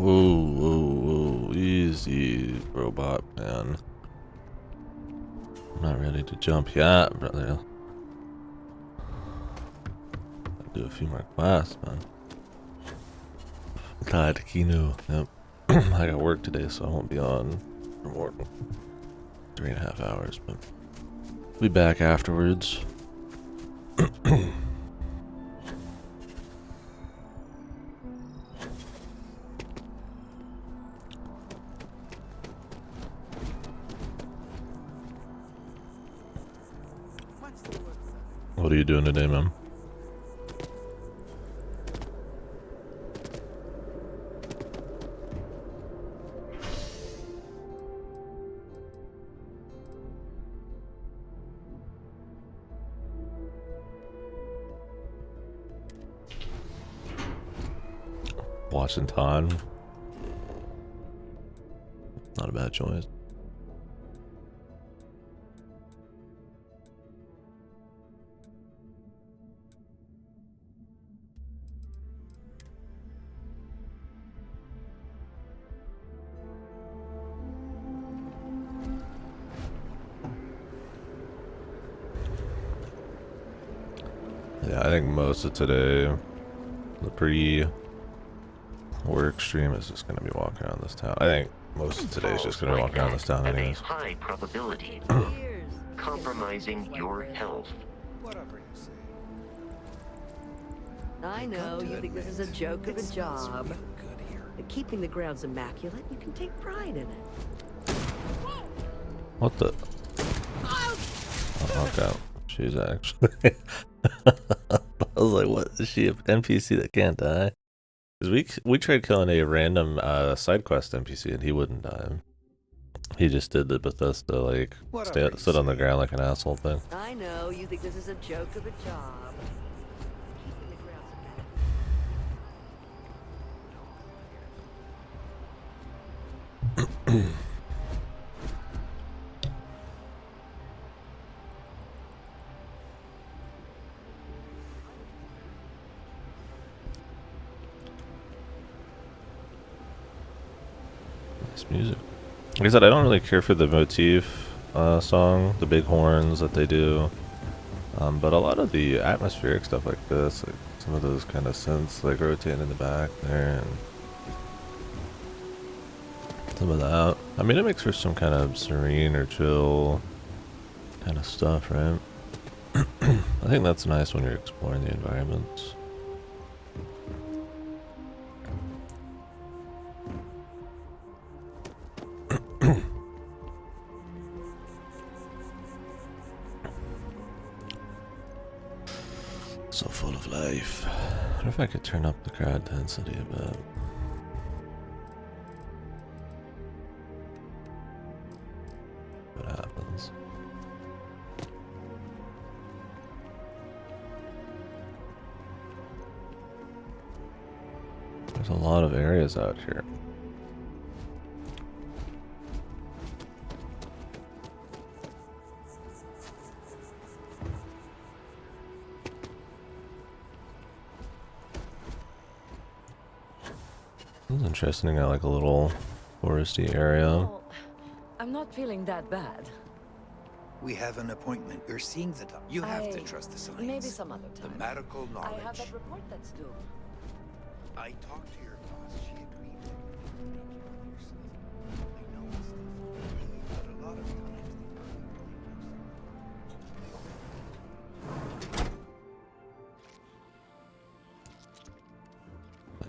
Whoa, whoa, whoa. Easy, robot man. I'm not ready to jump yet, brother. I'll do a few more quests, man. KDkill. Yep. I got work today, so I won't be on for more than 3.5 hours, but I'll be back afterwards. What are you doing today, man? Watching time. Not a bad choice. Yeah, I think most of today, the pre-work stream is just gonna be walking around this town. I think most of today is just gonna be walking around this town anyways. High probability compromising your health. Whatever you say. I know you think this is a joke of a job, Good here. but keeping the grounds immaculate, you can take pride in it. What the? Oh, okay. She's actually. I was like, what? Is she an NPC that can't die? Because we tried killing a random side quest NPC and he wouldn't die. He just did the Bethesda, like, sit on the ground like an asshole thing. I know you think this is a joke of a job. Keeping the grounds immaculate. Nice music. Like I said, I don't really care for the motif song, the big horns that they do. But a lot of the atmospheric stuff like this, like some of those kind of synths like rotating in the back there and some of that. I mean, it makes for some kind of serene or chill kind of stuff, right? I think that's nice when you're exploring the environments. So full of life. I wonder if I could turn up the crowd density a bit. What happens? There's a lot of areas out here. It's interesting. I like a little foresty area. Well, I'm not feeling that bad. We have an appointment. You're seeing the doctor. You have to trust the science. Maybe some other The time. medical I knowledge. have that report that's due. I talked to your boss. She agreed to take care of yourself. I know it's difficult, but a lot of times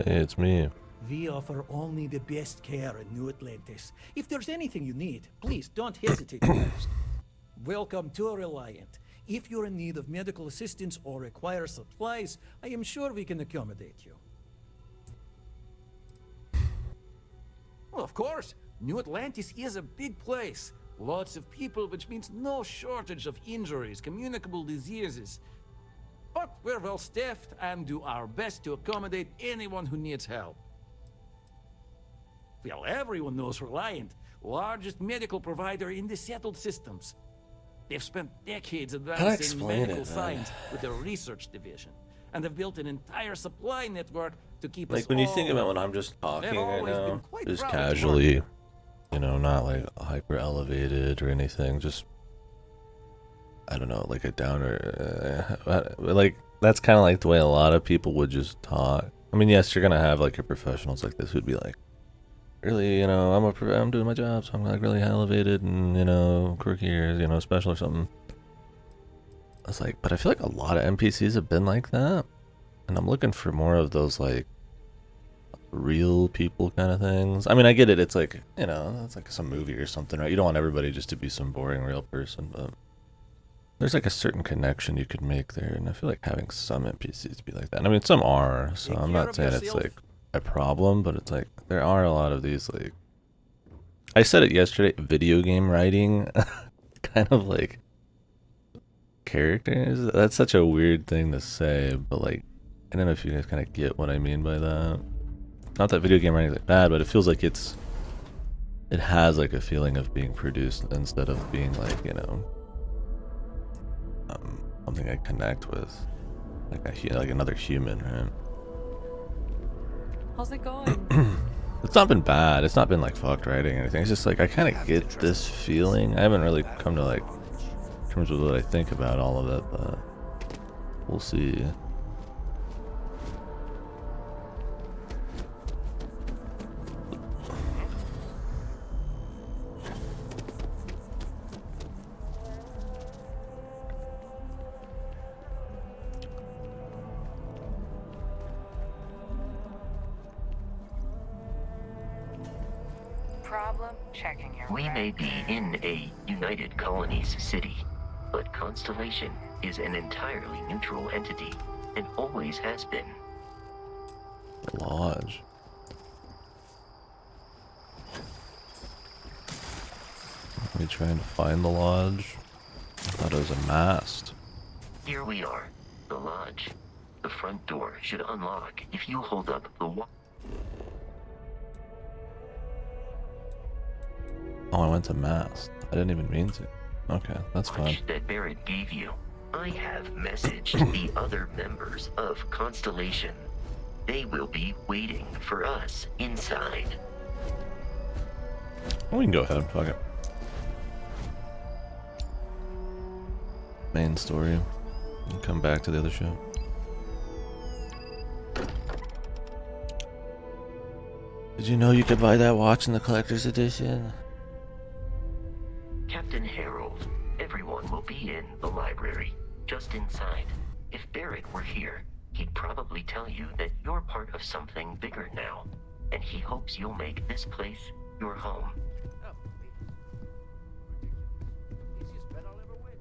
Hey, it's me. We offer only the best care in New Atlantis. If there's anything you need, please don't hesitate to ask. Welcome to Reliant. If you're in need of medical assistance or require supplies, I am sure we can accommodate you. Well, of course. New Atlantis is a big place. Lots of people, which means no shortage of injuries, communicable diseases. But we're well staffed and do our best to accommodate anyone who needs help. Well, everyone knows Reliant, largest medical provider in the settled systems. They've spent decades advancing medical science with their research division. and have built an entire supply network to keep us Like when you think all about when running. I'm just talking They've right always been now, quite just proud to work casually, with. you know, not like hyper elevated or anything, just I don't know, like a downer. Like that's kind of like the way a lot of people would just talk. I mean, yes, you're gonna have like your professionals like this who'd be like, really, you know, I'm doing my job, so I'm like really elevated and you know quirky or you know special or something. I was like, but I feel like a lot of NPCs have been like that, and I'm looking for more of those like real people kind of things. I mean, I get it. It's like, you know, it's like some movie or something, right? You don't want everybody just to be some boring real person, but there's like a certain connection you could make there, and I feel like having some NPCs be like that. I mean, some are, so Take I'm care not of saying it's yourself. like a problem, but it's like there are a lot of these like I said it yesterday, video game writing kind of like characters. That's such a weird thing to say, but like I don't know if you guys kind of get what I mean by that. Not that video game writing is like bad, but it feels like it has like a feeling of being produced instead of being like, you know, something I connect with, like another human, right? How's it going? It's not been bad. It's not been like fucked writing or anything. It's just like I kind of get this feeling. I haven't really come to like terms with what I think about all of it, but we'll see. Problem checking your We may be in a United Colonies city, but Constellation is an entirely neutral entity and always has been. The lodge. Are we trying to find the lodge? I thought it was a mast. Here we are, the lodge. The front door should unlock if you hold up the wall. Oh, I went to mast. I didn't even mean to. Okay, that's fine. That Barrett gave you. I have messaged the other members of Constellation. They will be waiting for us inside. We can go ahead. Fuck it. Main story. And come back to the other ship. Did you know you could buy that watch in the collector's edition? Captain Harold, everyone will be in the library, just inside. If Barrett were here, he'd probably tell you that you're part of something bigger now, and he hopes you'll make this place your home. Easiest bet I'll ever win.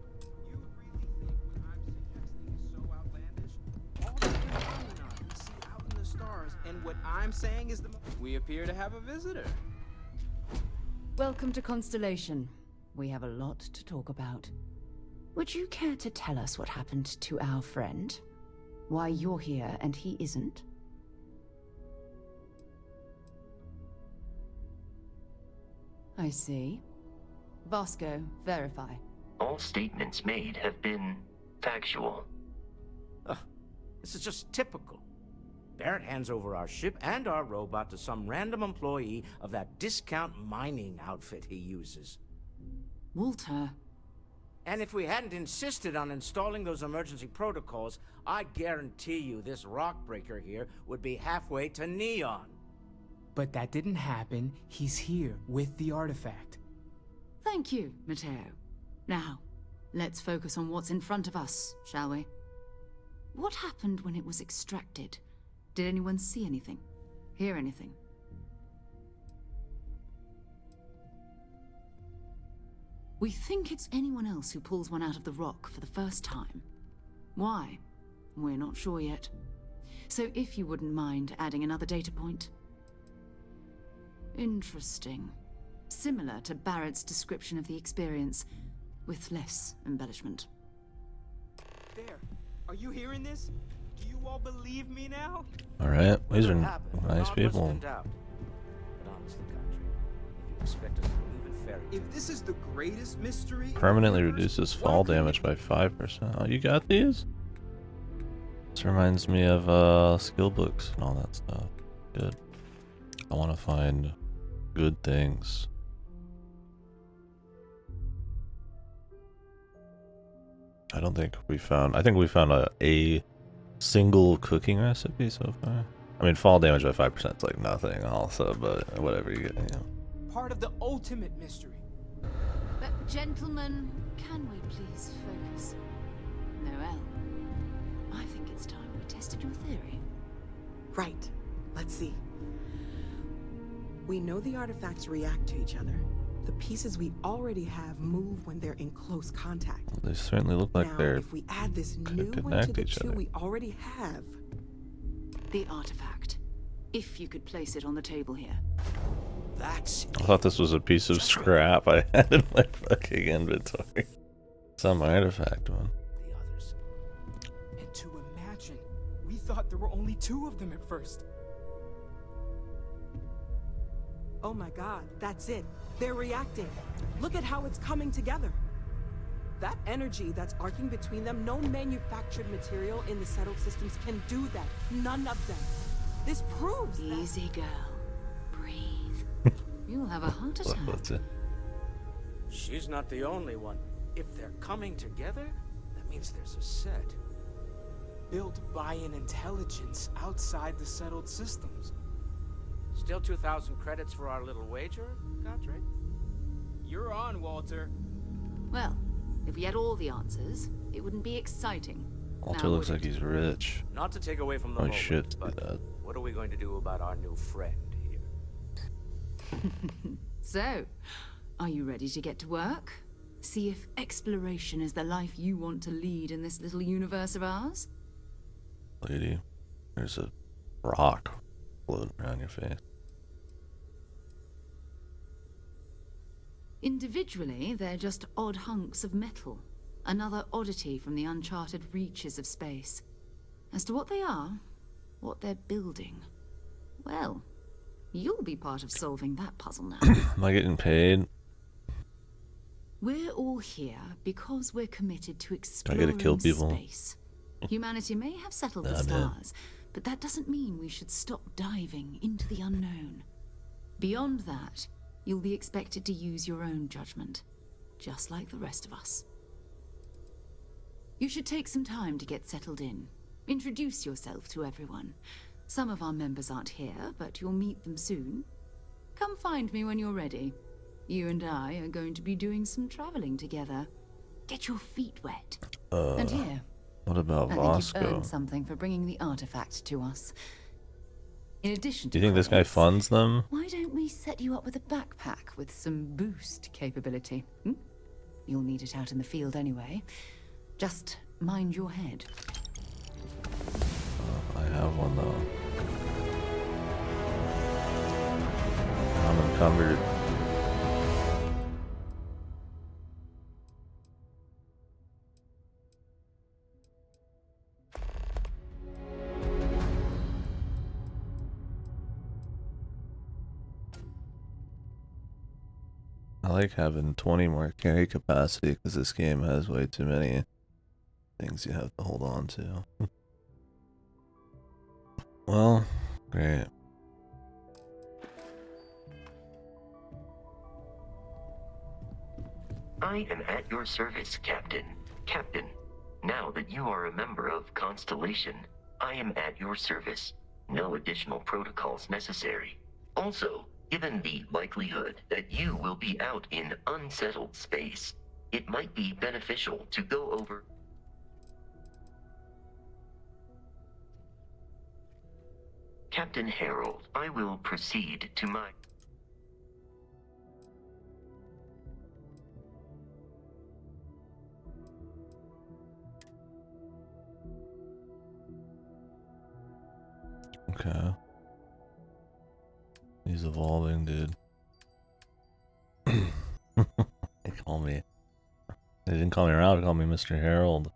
You really think what I'm suggesting is so outlandish? All the phenomena we see out in the stars, and what I'm saying is we appear to have a visitor. Welcome to Constellation. We have a lot to talk about. Would you care to tell us what happened to our friend? Why you're here and he isn't? I see. Vasco, verify. All statements made have been factual. This is just typical. Barrett hands over our ship and our robot to some random employee of that discount mining outfit he uses. Walter. And if we hadn't insisted on installing those emergency protocols, I guarantee you this rock breaker here would be halfway to Neon. But that didn't happen. He's here with the artifact. Thank you, Matteo. Now, let's focus on what's in front of us, shall we? What happened when it was extracted? Did anyone see anything? Hear anything? We think it's anyone else who pulls one out of the rock for the first time. Why? We're not sure yet. So if you wouldn't mind adding another data point. Interesting. Similar to Barrett's description of the experience, with less embellishment. There. Are you hearing this? Do you all believe me now? Alright, these are Happened, nice not people. much in doubt. But honestly, Country, if you expect us to believe in fairy tales, If this is the greatest mystery, Permanently reduces fall damage by 5%. Oh, you got these? What's This reminds me of skill books and all that stuff. Good. I want to find good things. I don't think we found. I think we found a single cooking recipe so far. I mean, fall damage by 5% is like nothing, also, but whatever you get. You know. Part of the ultimate mystery. But gentlemen, can we please focus? Noel, I think it's time we tested your theory. Right. Let's see. We know the artifacts react to each other. The pieces we already have move when they're in close contact. They certainly look like now, they're if we add this new one to connect the each two other. we already have. The artifact. If you could place it on the table here. That's I thought this was a piece of scrap I had in my fucking inventory. Some artifact one. the others. And to imagine, we thought there were only 2 of them at first. Oh my god, that's it. They're reacting. Look at how it's coming together. That energy that's arcing between them, no manufactured material in the settled systems can do that. None of them. This proves that... Easy, girl. Breathe. You'll have a heart attack. What's it? She's not the only one. If they're coming together, that means there's a set. Built by an intelligence outside the settled systems. Still 2,000 credits for our little wager, Godric? You're on, Walter. Well, if we had all the answers, it wouldn't be exciting. Walter Now, looks would like it? he's rich. Not to take away from the Oh moment, shit, but that. what are we going to do about our new friend here? So, are you ready to get to work? See if exploration is the life you want to lead in this little universe of ours? Lady, there's a rock floating around your face. Individually, they're just odd hunks of metal. Another oddity from the uncharted reaches of space. As to what they are, what they're building, well, you'll be part of solving that puzzle now. Am I getting paid? We're all here because we're committed to I exploring gotta kill people. space. Humanity may have settled the Nah, man. stars, but that doesn't mean we should stop diving into the unknown. Beyond that, you'll be expected to use your own judgment, just like the rest of us. You should take some time to get settled in. Introduce yourself to everyone. Some of our members aren't here, but you'll meet them soon. Come find me when you're ready. You and I are going to be doing some traveling together. Get your feet wet. And here, What about I think you've Vasco? earned something for bringing the artifact to us. In addition Do to you think this guy credits, funds them? why don't we set you up with a backpack with some boost capability? Hmm? You'll need it out in the field anyway. Just mind your head. I have one though. I'm encumbered. I like having 20 more carry capacity because this game has way too many things you have to hold on to. Well, great. I am at your service, Captain. Captain, now that you are a member of Constellation, I am at your service. No additional protocols necessary. Also, given the likelihood that you will be out in unsettled space, it might be beneficial to go over... Captain Harold, I will proceed to my... Okay. He's evolving, dude. They call me. They didn't call me Ralph, they called me Mr. Harold.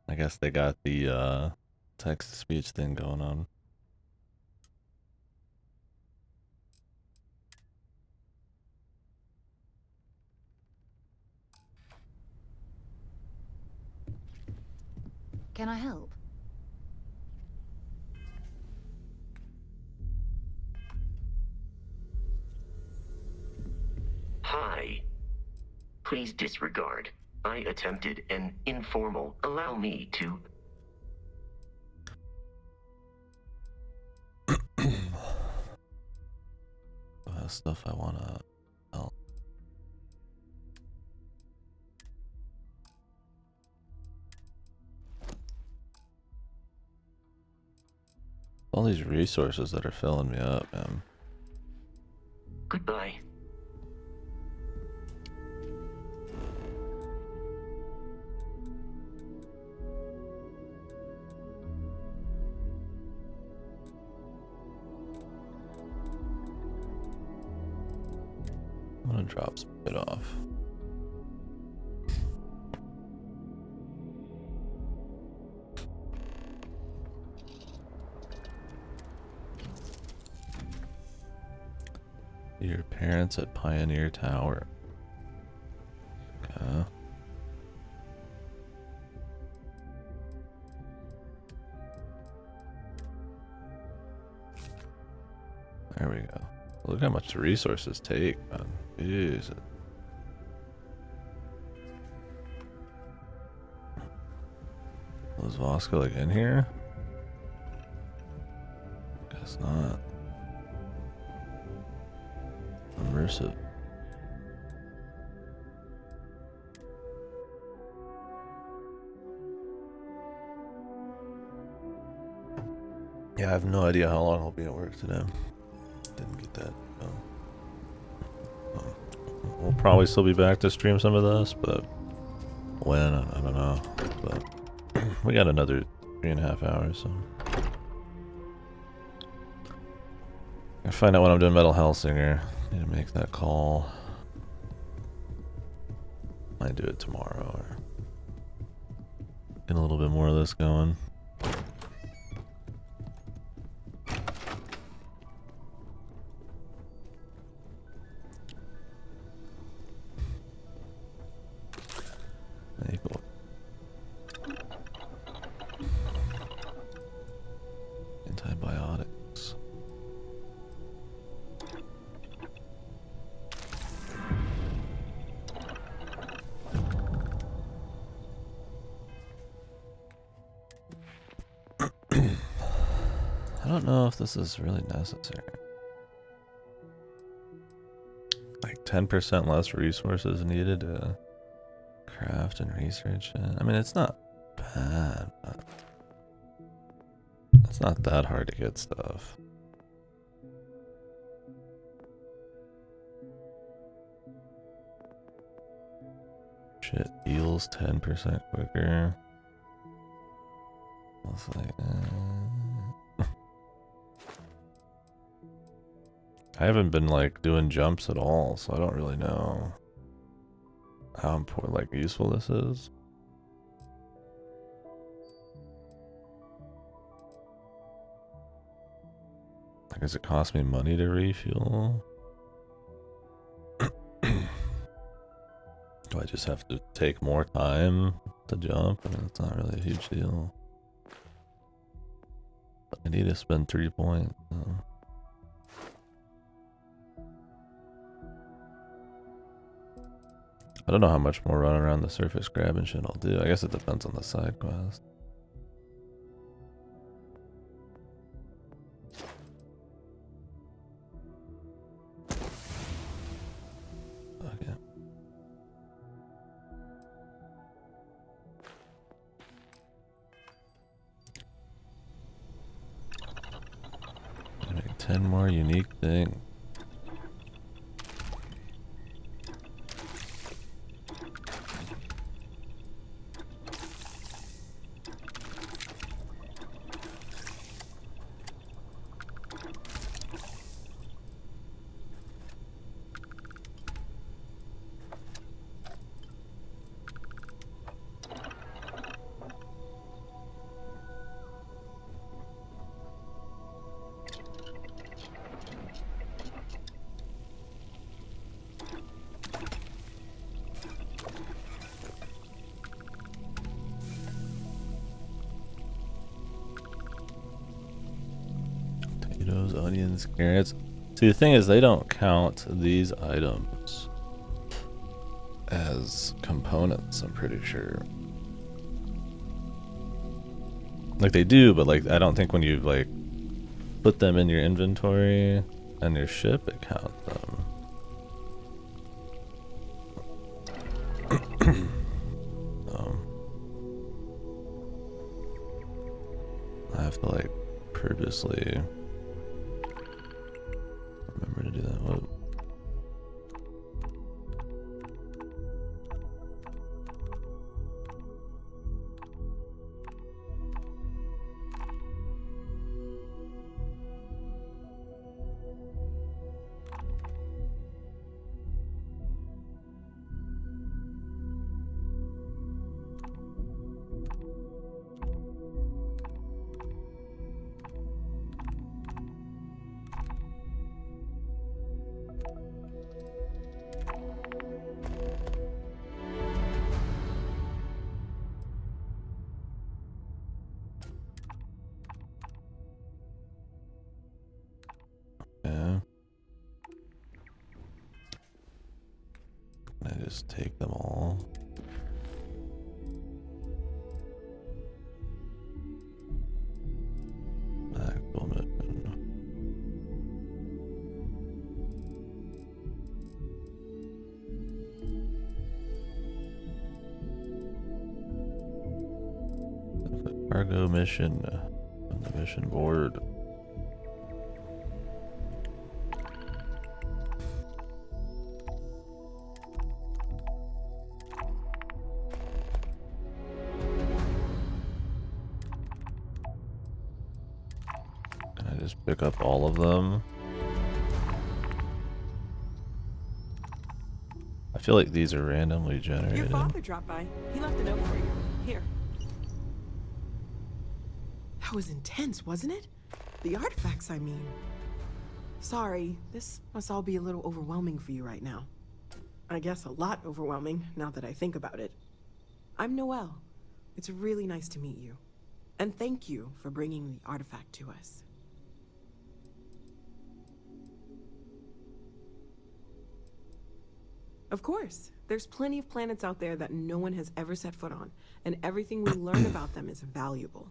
I guess they got the text-to-speech thing going on. Can I help? Hi. Please disregard. I attempted an informal. Allow me to. Stuff I wanna help. All these resources that are filling me up, man. Goodbye. I'm gonna drop some bit off. Your parents at Pioneer Tower. Okay. There we go. Look how much the resources take, man. Jesus. Was Voska like in here? Guess not. Immersive. Yeah, I have no idea how long I'll be at work today. Didn't get that. No. We'll probably still be back to stream some of this, but when, I don't know. But we got another 3.5 hours, so. I find out when I'm doing Metal Hellsinger. Need to make that call. Might do it tomorrow or get a little bit more of this going. Equal. Antibiotics. I don't know if this is really necessary. Like 10% less resources needed to craft and research it. I mean, it's not bad, but it's not that hard to get stuff. Shit, heals 10% quicker. It's like, I haven't been like doing jumps at all, so I don't really know how important, like, useful this is. Like, does it cost me money to refuel? Do I just have to take more time to jump? I mean, it's not really a huge deal. But I need to spend 3 points. So. I don't know how much more run around the surface grabbing shit I'll do. I guess it depends on the side quest. Okay. Make 10 more unique things. onions, carrots. See, the thing is, they don't count these items as components, I'm pretty sure. Like, they do, but, like, I don't think when you, like, put them in your inventory and your ship, it counts them. I have to, like, purposely remember to do that. Whoa. Yeah. I just take them all. Actual mission. Cargo mission on the mission board. Can I just pick up all of them? I feel like these are randomly generated. Your father dropped by. He left a note for you. Here. That was intense, wasn't it? The artifacts, I mean. Sorry, this must all be a little overwhelming for you right now. I guess a lot overwhelming, now that I think about it. I'm Noelle. It's really nice to meet you. And thank you for bringing the artifact to us. Of course. There's plenty of planets out there that no one has ever set foot on, and everything we learn about them is valuable.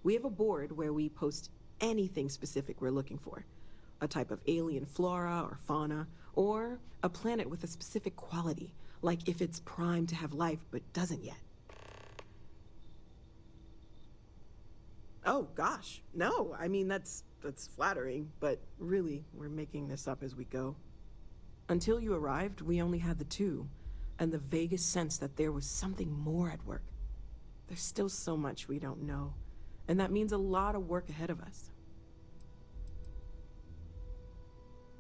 We have a board where we post anything specific we're looking for. A type of alien flora or fauna, or a planet with a specific quality, like if it's primed to have life but doesn't yet. Oh gosh, no, I mean that's flattering, but really, we're making this up as we go. Until you arrived, we only had the two, and the vaguest sense that there was something more at work. There's still so much we don't know, and that means a lot of work ahead of us.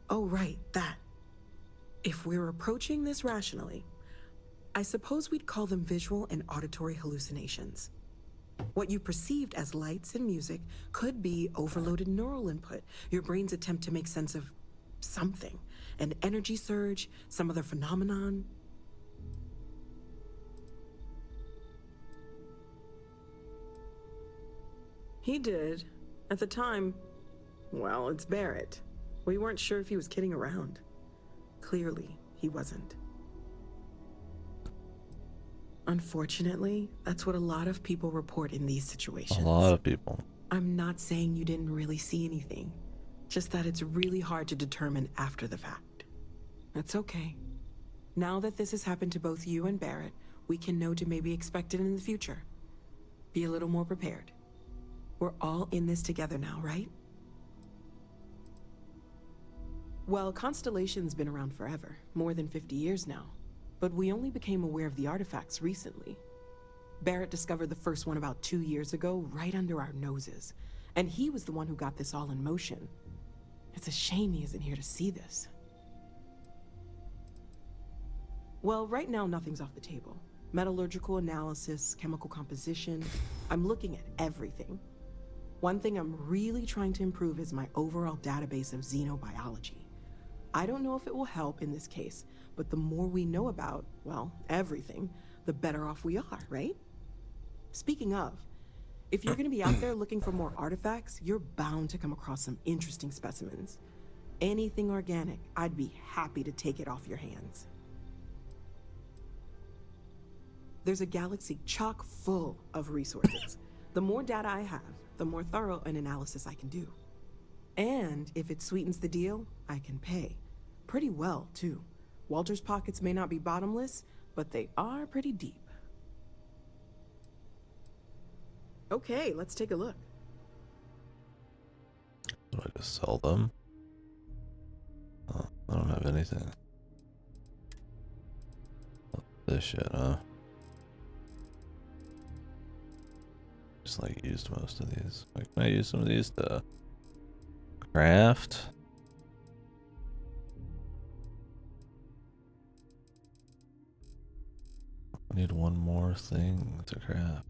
Oh, right, that. If we're approaching this rationally, I suppose we'd call them visual and auditory hallucinations. What you perceived as lights and music could be overloaded neural input, your brain's attempt to make sense of something. An energy surge, some other phenomenon. He did. At the time, well, it's Barrett. We weren't sure if he was kidding around. Clearly, he wasn't. Unfortunately, that's what a lot of people report in these situations. A lot of people. I'm not saying you didn't really see anything. Just that it's really hard to determine after the fact. That's okay. Now that this has happened to both you and Barrett, we can know to maybe expect it in the future. Be a little more prepared. We're all in this together now, right? Well, Constellation's been around forever, more than 50 years now. But we only became aware of the artifacts recently. Barrett discovered the first one about 2 years ago, right under our noses. And he was the one who got this all in motion. It's a shame he isn't here to see this. Well, right now nothing's off the table. Metallurgical analysis, chemical composition. I'm looking at everything. One thing I'm really trying to improve is my overall database of xenobiology. I don't know if it will help in this case, but the more we know about, well, everything, the better off we are, right? Speaking of, If you're gonna be out there looking for more artifacts, you're bound to come across some interesting specimens. Anything organic, I'd be happy to take it off your hands. There's a galaxy chock full of resources. The more data I have, the more thorough an analysis I can do. And if it sweetens the deal, I can pay. Pretty well, too. Walter's pockets may not be bottomless, but they are pretty deep. Okay, let's take a look. Do I just sell them? Oh, I don't have anything. This shit, huh? Just like used most of these. Like, can I use some of these to craft? I need one more thing to craft.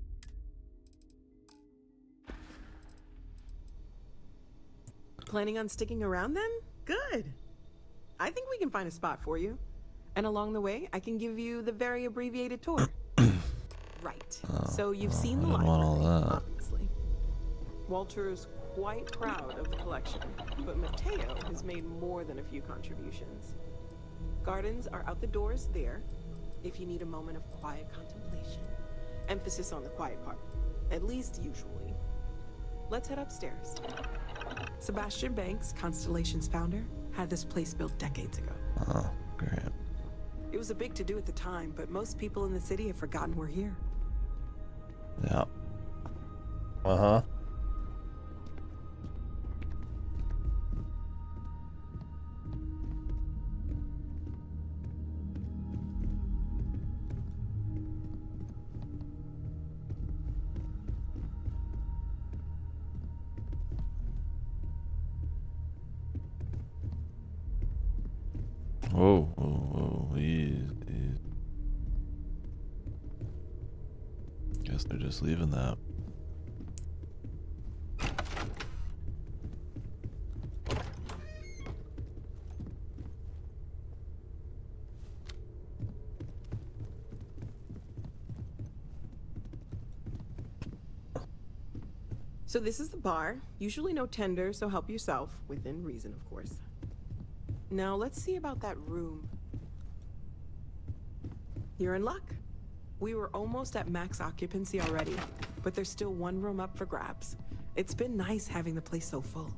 Planning on sticking around then? Good. I think we can find a spot for you. And along the way, I can give you the very abbreviated tour. Right. So you've seen the library, all that. obviously. Walter is quite proud of the collection, but Mateo has made more than a few contributions. Gardens are out the doors there, if you need a moment of quiet contemplation. Emphasis on the quiet part, at least usually. Let's head upstairs. Sebastian Banks, Constellation's founder, had this place built decades ago. Oh, great. It was a big to-do at the time, but most people in the city have forgotten we're here. Yeah. Uh-huh. Whoa, whoa, whoa, easy. Guess they're just leaving that. So this is the bar. Usually no tender, so help yourself. Within reason, of course. Now let's see about that room. You're in luck. We were almost at max occupancy already, but there's still one room up for grabs. It's been nice having the place so full.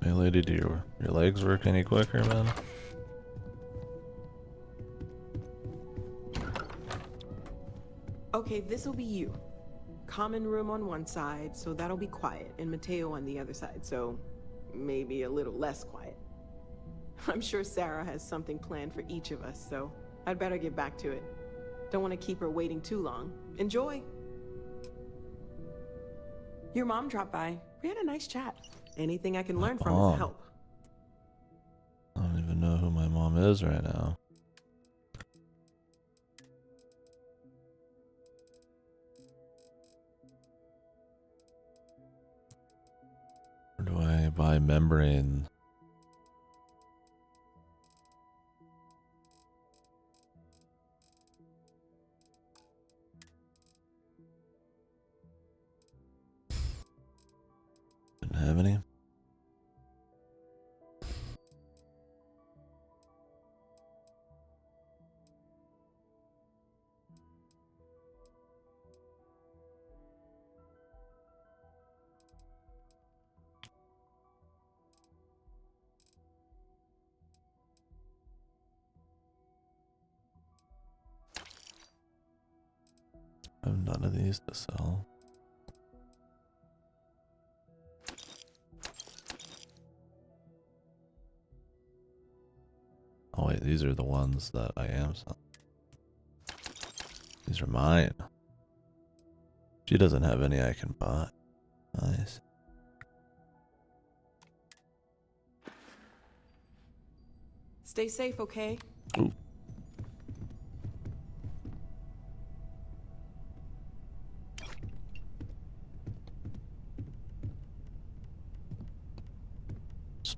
Hey lady, do your legs work any quicker, man? Okay, this'll be you. Common room on one side, so that'll be quiet, and Mateo on the other side, so maybe a little less quiet. I'm sure Sarah has something planned for each of us, so I'd better get back to it. Don't want to keep her waiting too long. Enjoy! Your mom dropped by. We had a nice chat. Anything I can learn from is a help. I don't even know who my mom is right now. Where do I buy membrane? Didn't have any. I have none of these to sell. Oh wait, these are the ones that I am selling. These are mine. She doesn't have any I can buy. Nice. Stay safe, okay? Ooh.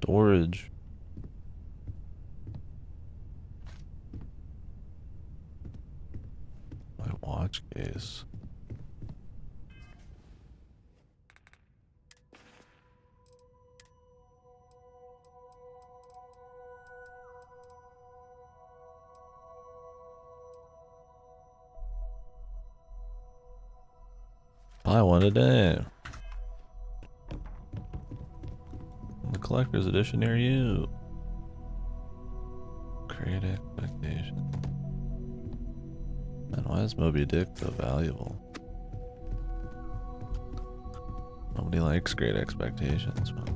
Storage. My watch case. Buy one a day. The collector's edition near you. Create expectation. And why is Moby Dick so valuable? Nobody likes great expectations, but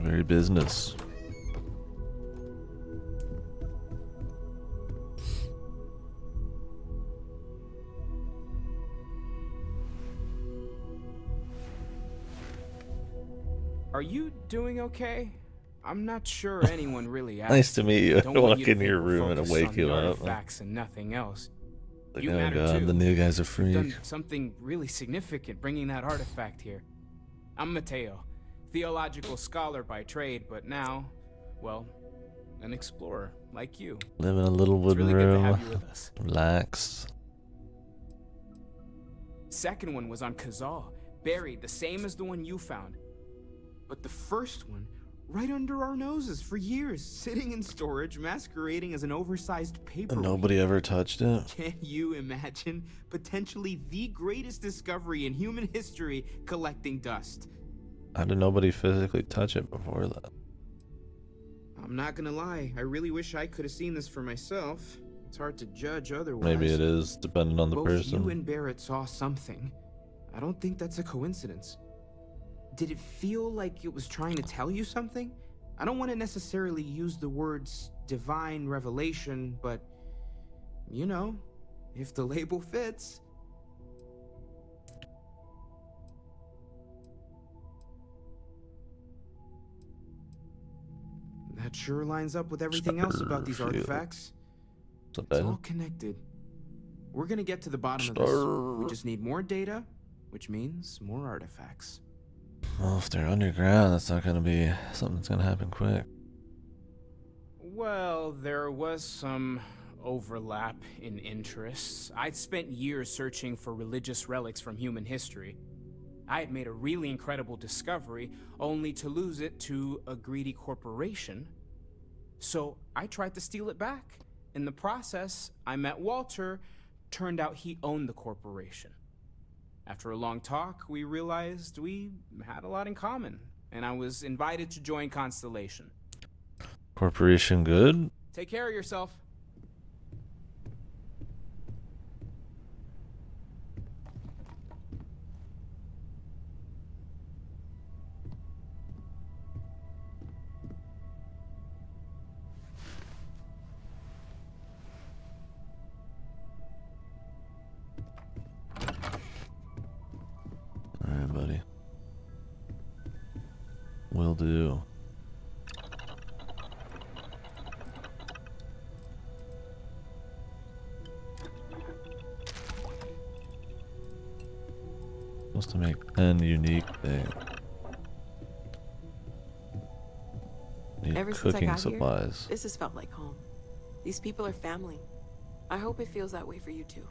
very business. Are you doing okay? I'm not sure anyone really asked. Nice to meet you. I Don't want walk you to in think your we're room and focused wake on you the up. artifacts and nothing else. Like, You oh matter god, too. the new guy's a You've freak. done something really significant bringing that artifact here. I'm Mateo, theological scholar by trade, but now, well, an explorer like you. Live in a little It's wooden really good to room. have you with us. Relax. Second one was on Kazal, buried the same as the one you found. But the first one, right under our noses for years, sitting in storage, masquerading as an oversized paper. And nobody ever touched it. Can you imagine potentially the greatest discovery in human history collecting dust? How did nobody physically touch it before that? I'm not gonna lie, I really wish I could have seen this for myself. It's hard to judge otherwise. Maybe it is, depending on the Both person. you and Barrett saw something. I don't think that's a coincidence. Did it feel like it was trying to tell you something? I don't want to necessarily use the words divine revelation, but, you know, if the label fits. That sure lines up with everything else about these artifacts. It's all connected. We're gonna get to the bottom of this. We just need more data, which means more artifacts. Well, if they're underground, that's not gonna be something that's gonna happen quick. Well, there was some overlap in interests. I'd spent years searching for religious relics from human history. I had made a really incredible discovery, only to lose it to a greedy corporation. So I tried to steal it back. In the process, I met Walter. Turned out he owned the corporation. After a long talk, we realized we had a lot in common, and I was invited to join Constellation. Corporation good? Take care of yourself. Alright, buddy. Will do. Supposed to make 10 unique things. Need Ever since I cooking got supplies. here, this has felt like home. These people are family. I hope it feels that way for you too.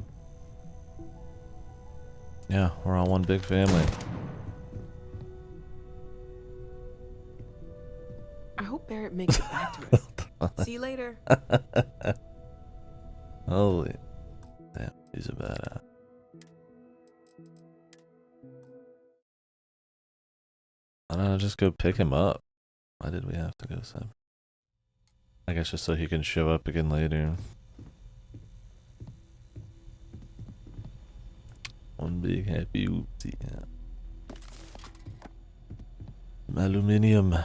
Yeah, we're all one big family. I hope Barrett makes it back to us. See you later. Holy. Damn, he's a badass. Why don't I just go pick him up? Why did we have to go separate? I guess just so he can show up again later. One big happy oopsie. Yeah. Aluminium.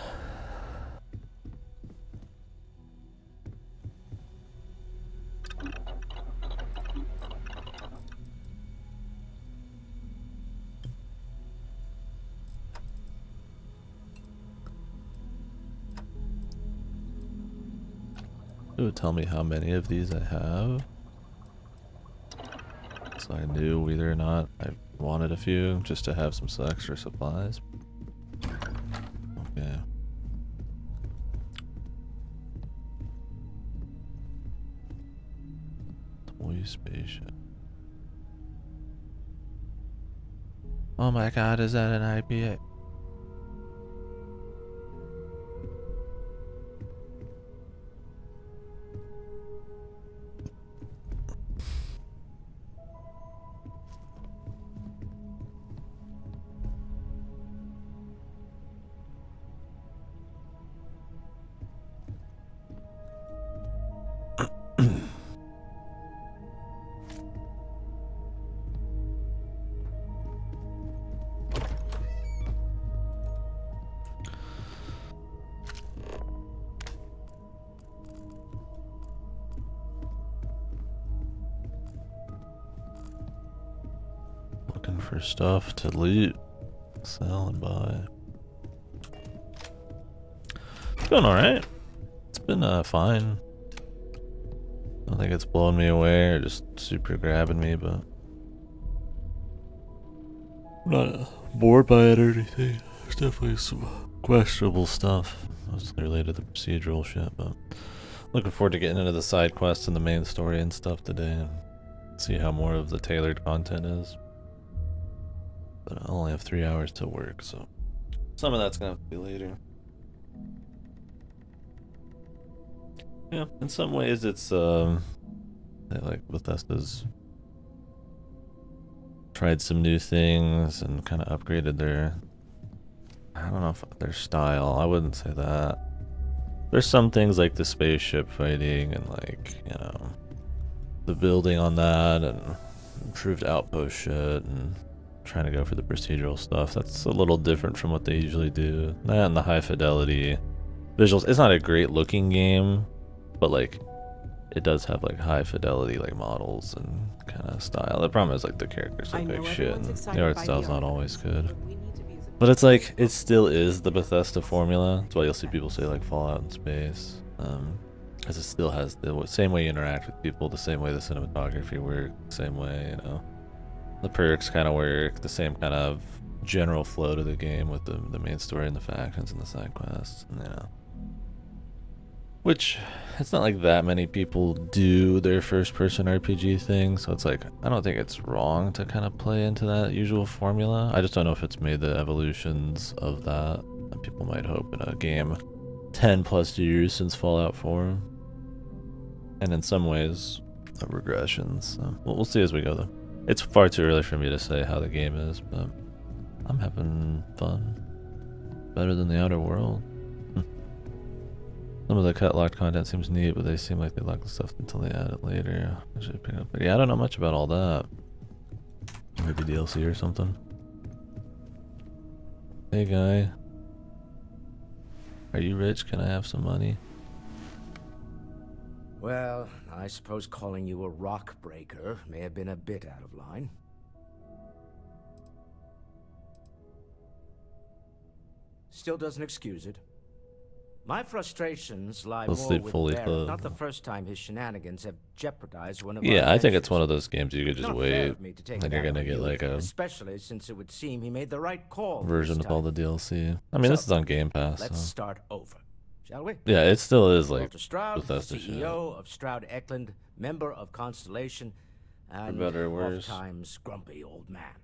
It would tell me how many of these I have. So I knew whether or not I wanted a few just to have some extra supplies. Okay. Toy spaceship. Oh my god, is that an IPA? Looking for stuff to loot, sell, and buy. It's going alright. It's been fine. I don't think it's blowing me away or just super grabbing me, but I'm not bored by it or anything. There's definitely some questionable stuff mostly related to the procedural shit, but looking forward to getting into the side quests and the main story and stuff today and see how more of the tailored content is. But I only have 3 hours to work, so some of that's gonna have to be later. Yeah, in some ways it's like Bethesda's tried some new things and kind of upgraded their, I don't know if their style, I wouldn't say that. There's some things like the spaceship fighting and like, you know, the building on that and improved outpost shit and trying to go for the procedural stuff. That's a little different from what they usually do. That and the high fidelity visuals. It's not a great looking game, but like it does have like high fidelity like models and kind of style. The problem is like the characters look like shit and the art style's not always good. But it's like, it still is the Bethesda formula. That's why you'll see people say like Fallout in space. Because it still has the same way you interact with people, the same way the cinematography works, the same way, you know. The perks kind of work, the same kind of general flow to the game with the main story and the factions and the side quests, and, you know. Which, it's not like that many people do their first-person RPG thing, so it's like, I don't think it's wrong to kind of play into that usual formula. I just don't know if it's made the evolutions of that people might hope in a game 10 plus years since Fallout 4. And in some ways, a regression, so we'll see as we go though. It's far too early for me to say how the game is, but I'm having fun. Better than the Outer World. Some of the cut locked content seems neat, but they seem like they lock the stuff until they add it later. I should pick up. But yeah, I don't know much about all that. Maybe DLC or something. Hey guy. Are you rich? Can I have some money? Well, I suppose calling you a rock breaker may have been a bit out of line. Still doesn't excuse it. My frustrations lie more with Barrett. Not the first time his shenanigans have jeopardized one of our I think it's one of those games you could just wait, and you're gonna get like a especially since it would seem he made the right call version of all the DLC. I mean, this is on Game Pass. Let's start over, shall we? Yeah, it still is like Walter Stroud, Bethesda CEO shit. of Stroud Eklund, member of Constellation, and For better or worse. oft-times grumpy old man.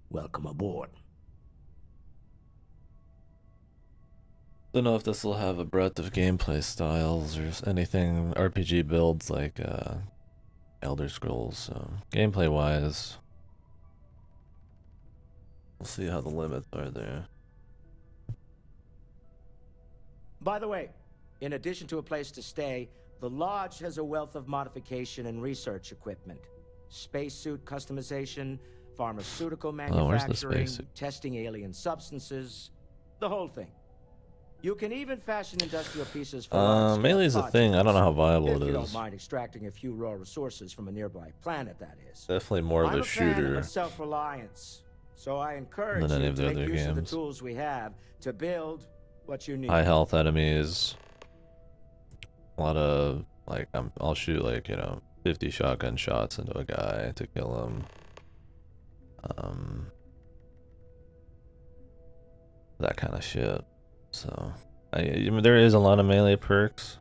Welcome aboard. Don't know if this will have a breadth of gameplay styles or anything RPG builds like Elder Scrolls. So gameplay wise, we'll see how the limits are there. By the way, in addition to a place to stay, the Lodge has a wealth of modification and research equipment. Spacesuit customization, pharmaceutical manufacturing, testing alien substances, the whole thing. You can even fashion industrial pieces for Melee's a thing. I don't know how viable it is. If you don't mind extracting a few raw resources from a nearby planet, that is. Definitely more of a shooter of self-reliance, so I encourage than any you of to the make other use of the games. tools we have to build what you need. High health enemies, A lot of like I'll shoot like, you know, 50 shotgun shots into a guy to kill him. That kind of shit. So I mean, there is a lot of melee perks,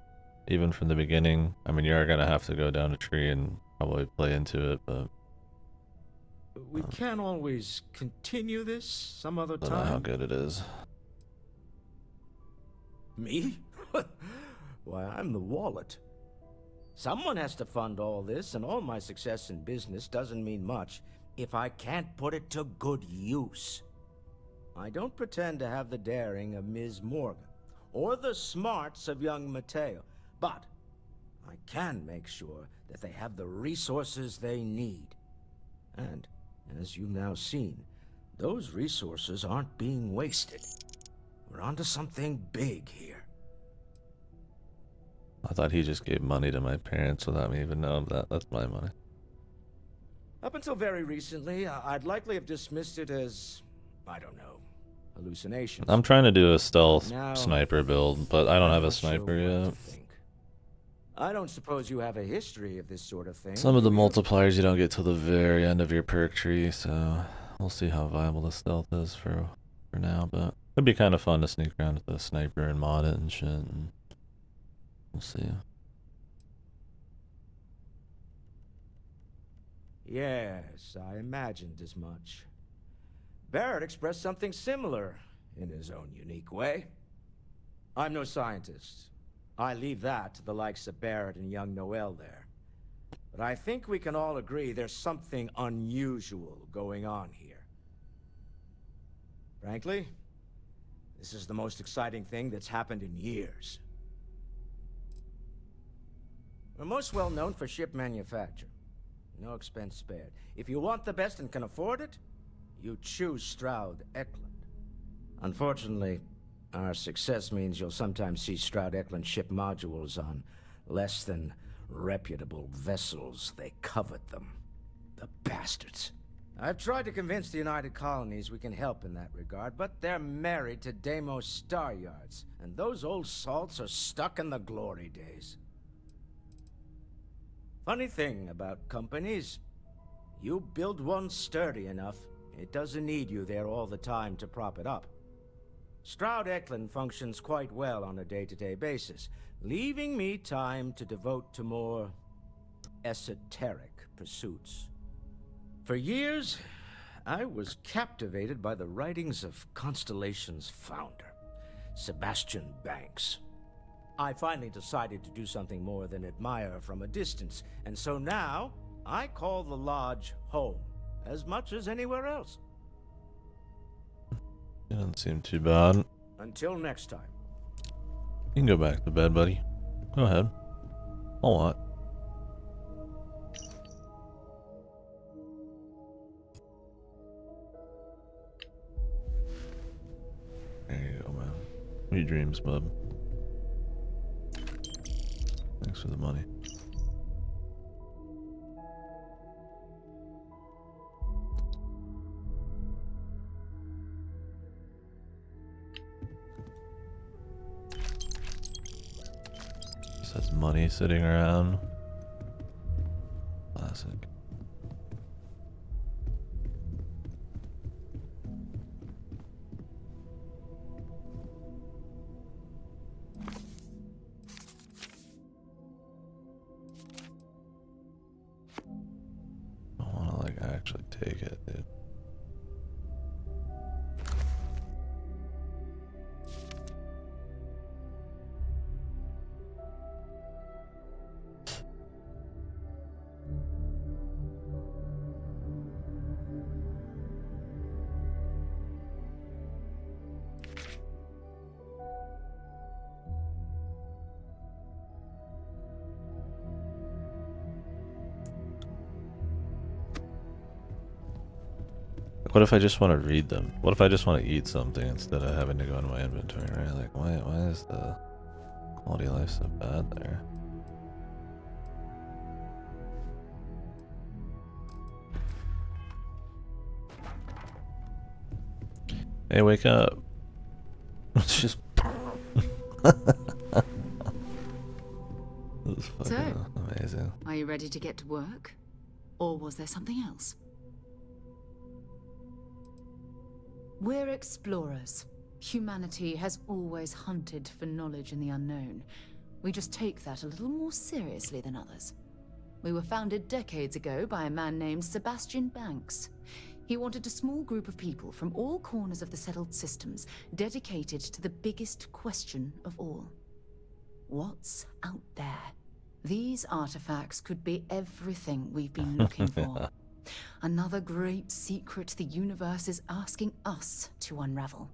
even from the beginning. I mean, you are gonna have to go down a tree and probably play into it, but We can't always continue this some other I don't know how time. good it is. Me? Why, I'm the wallet. Someone has to fund all this, and all my success in business doesn't mean much if I can't put it to good use. I don't pretend to have the daring of Ms. Morgan, or the smarts of young Mateo, but I can make sure that they have the resources they need. And, as you've now seen, those resources aren't being wasted. We're onto something big here. I thought he just gave money to my parents without me even knowing that. That's my money. Up until very recently, I'd likely have dismissed it as, I don't know, hallucinations. I'm trying to do a stealth Now, sniper build, but I don't I'm have a not sure sniper what to yet. think. I don't suppose you have a history of this sort of thing. Some of the do you? multipliers you don't get till the very end of your perk tree, so we'll see how viable the stealth is for now, but it'd be kind of fun to sneak around with the sniper and mod it and shit, and we'll see. Yes, I imagined as much. Barrett expressed something similar in his own unique way. I'm no scientist. I leave that to the likes of Barrett and young Noel there. But I think we can all agree there's something unusual going on here. Frankly, this is the most exciting thing that's happened in years. We're most well known for ship manufacture. No expense spared. If you want the best and can afford it, you choose Stroud-Eklund. Unfortunately, our success means you'll sometimes see Stroud-Eklund ship modules on less than reputable vessels. They covet them. The bastards. I've tried to convince the United Colonies we can help in that regard, but they're married to Deimos Star Yards, and those old salts are stuck in the glory days. Funny thing about companies, you build one sturdy enough, it doesn't need you there all the time to prop it up. Stroud-Eklund functions quite well on a day-to-day basis, leaving me time to devote to more esoteric pursuits. For years, I was captivated by the writings of Constellation's founder, Sebastian Banks. I finally decided to do something more than admire from a distance, and so now I call the Lodge home, as much as anywhere else. It doesn't seem too bad. Until next time. You can go back to bed, buddy. Go ahead. I'll watch. There you go, man. Sweet dreams, bub. Thanks for the money. Just has money sitting around. Classic. I wanna like actually take it, dude. What if I just want to read them? What if I just want to eat something instead of having to go in my inventory, right? Like, why is the quality of life so bad there? Hey, wake up. It's just... Amazing. Are you ready to get to work? Or was there something else? We're explorers. Humanity has always hunted for knowledge in the unknown. We just take that a little more seriously than others. We were founded decades ago by a man named Sebastian Banks. He wanted a small group of people from all corners of the settled systems dedicated to the biggest question of all. What's out there? These artifacts could be everything we've been looking for. Another great secret the universe is asking us to unravel.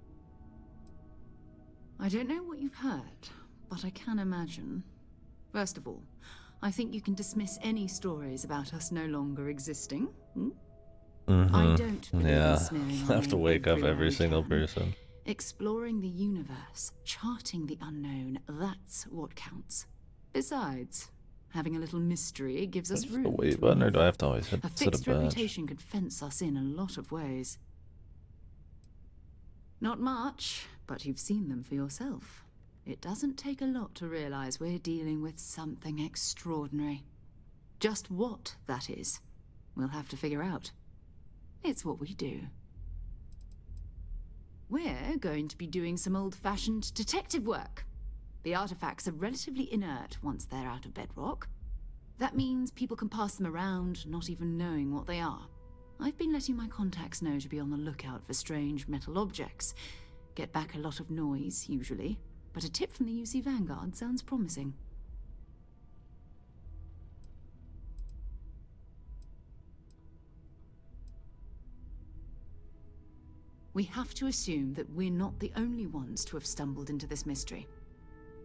I don't know what you've heard, but I can imagine. First of all, I think you can dismiss any stories about us no longer existing. I don't believe in smearing I have to our name wake up everywhere every we single can. person. Exploring the universe, charting the unknown, that's what counts. Besides, having a little mystery gives us Just room the wait to button, or do I maneuver. have to always hit A set a fixed badge? reputation could fence us in a lot of ways. Not much, but you've seen them for yourself. It doesn't take a lot to realize we're dealing with something extraordinary. Just what that is, we'll have to figure out. It's what we do. We're going to be doing some old-fashioned detective work. The artifacts are relatively inert once they're out of bedrock. That means people can pass them around, not even knowing what they are. I've been letting my contacts know to be on the lookout for strange metal objects. Get back a lot of noise, usually, but a tip from the UC Vanguard sounds promising. We have to assume that we're not the only ones to have stumbled into this mystery.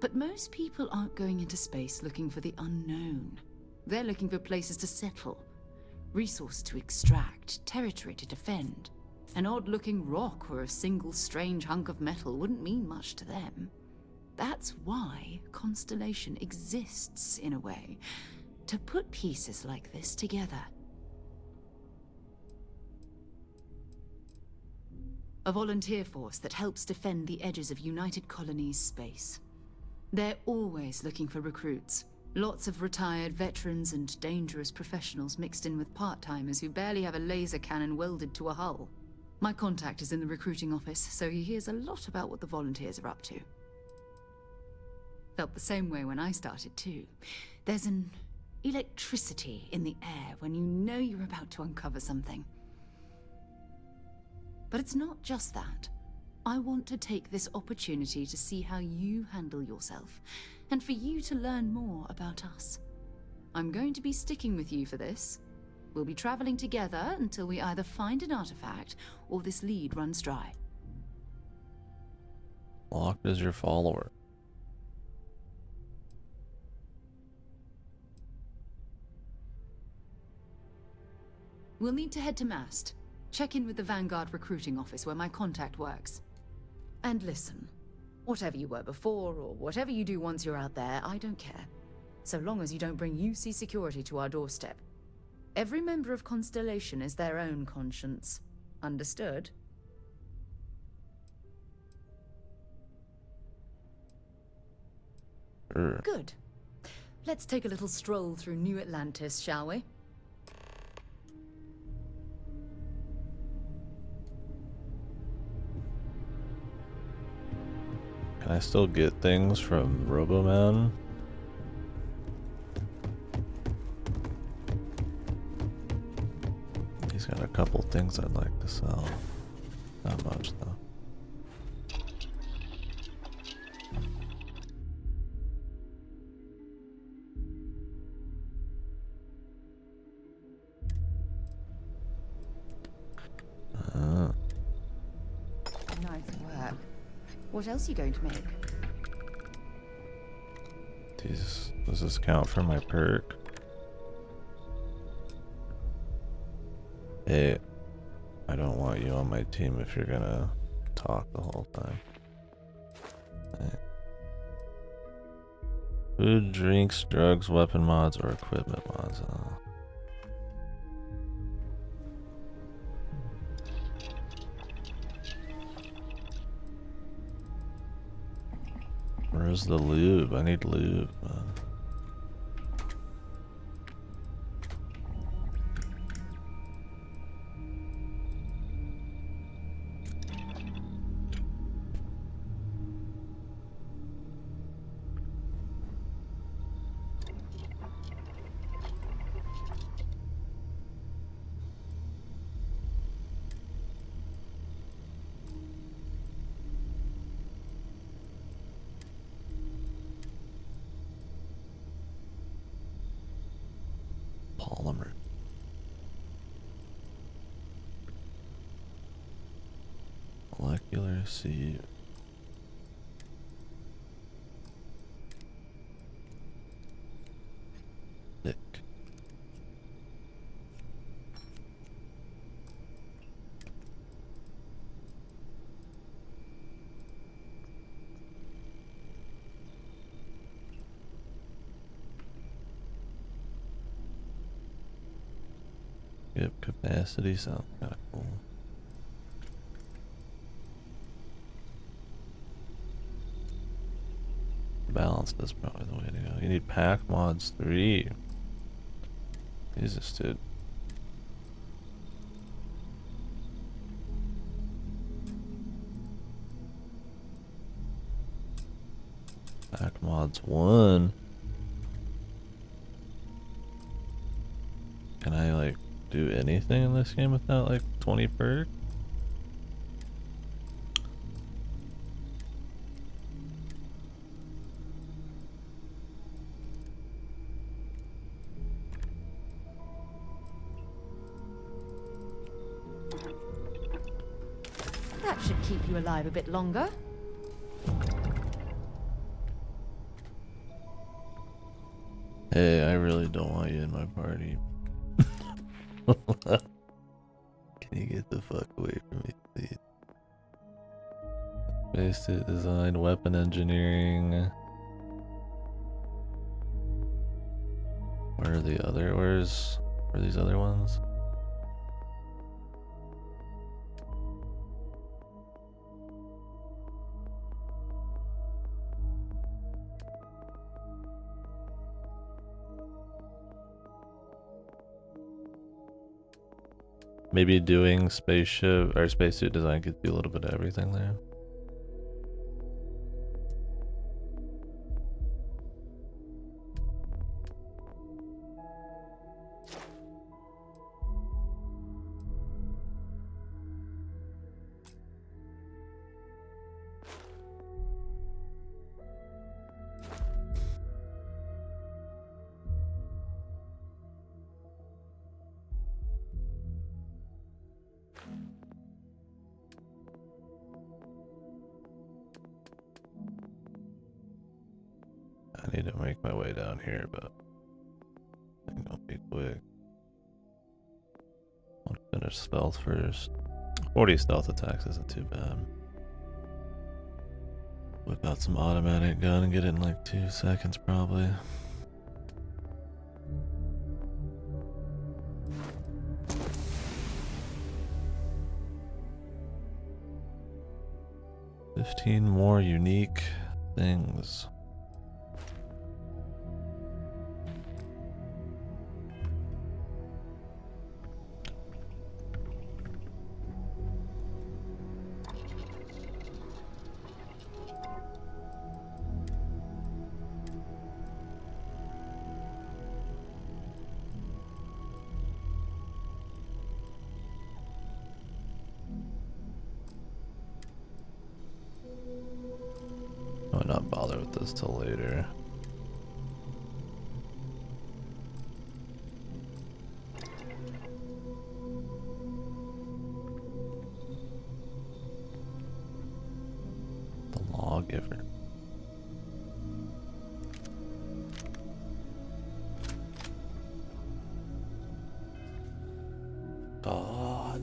But most people aren't going into space looking for the unknown. They're looking for places to settle, resources to extract, territory to defend. An odd-looking rock or a single strange hunk of metal wouldn't mean much to them. That's why Constellation exists, in a way, to put pieces like this together. A volunteer force that helps defend the edges of United Colonies space. They're always looking for recruits. Lots of retired veterans and dangerous professionals mixed in with part-timers who barely have a laser cannon welded to a hull. My contact is in the recruiting office, so he hears a lot about what the volunteers are up to. Felt the same way when I started too. There's an electricity in the air when you know you're about to uncover something. But it's not just that. I want to take this opportunity to see how you handle yourself, and for you to learn more about us. I'm going to be sticking with you for this. We'll be traveling together until we either find an artifact or this lead runs dry. Locked as your follower. We'll need to head to Mast. Check in with the Vanguard recruiting office where my contact works. And listen, whatever you were before or whatever you do once you're out there, I don't care. So long as you don't bring UC security to our doorstep. Every member of Constellation is their own conscience. Understood? Good. Let's take a little stroll through New Atlantis, shall we? Can I still get things from Roboman? He's got a couple things I'd like to sell. Not much though. Nice work. What else are you going to make? Does this count for my perk? Hey, I don't want you on my team if you're gonna talk the whole time. Hey. Food, drinks, drugs, weapon mods, or equipment mods. Where's the lube? I need lube, man. polymer. Molecular sieve. Thick. Yep, capacity sounds kind of cool. Balanced is probably the way to go. You need pack mods 3. Jesus, dude. Pack mods 1. Can I like do anything in this game without like 20 perk? That should keep you alive a bit longer. Hey, I really don't want you in my party. Can you get the fuck away from me, please? Basic design, weapon engineering. Where are the other? Where are these other ones? Maybe doing spaceship or spacesuit design could do a little bit of everything there. I need to make my way down here, but I think I'll be quick. I'll finish stealth first. 40 stealth attacks isn't too bad. Whip out some automatic gun and get it in like 2 seconds probably. $15 more unique things. I might not bother with this till later. The lawgiver. God.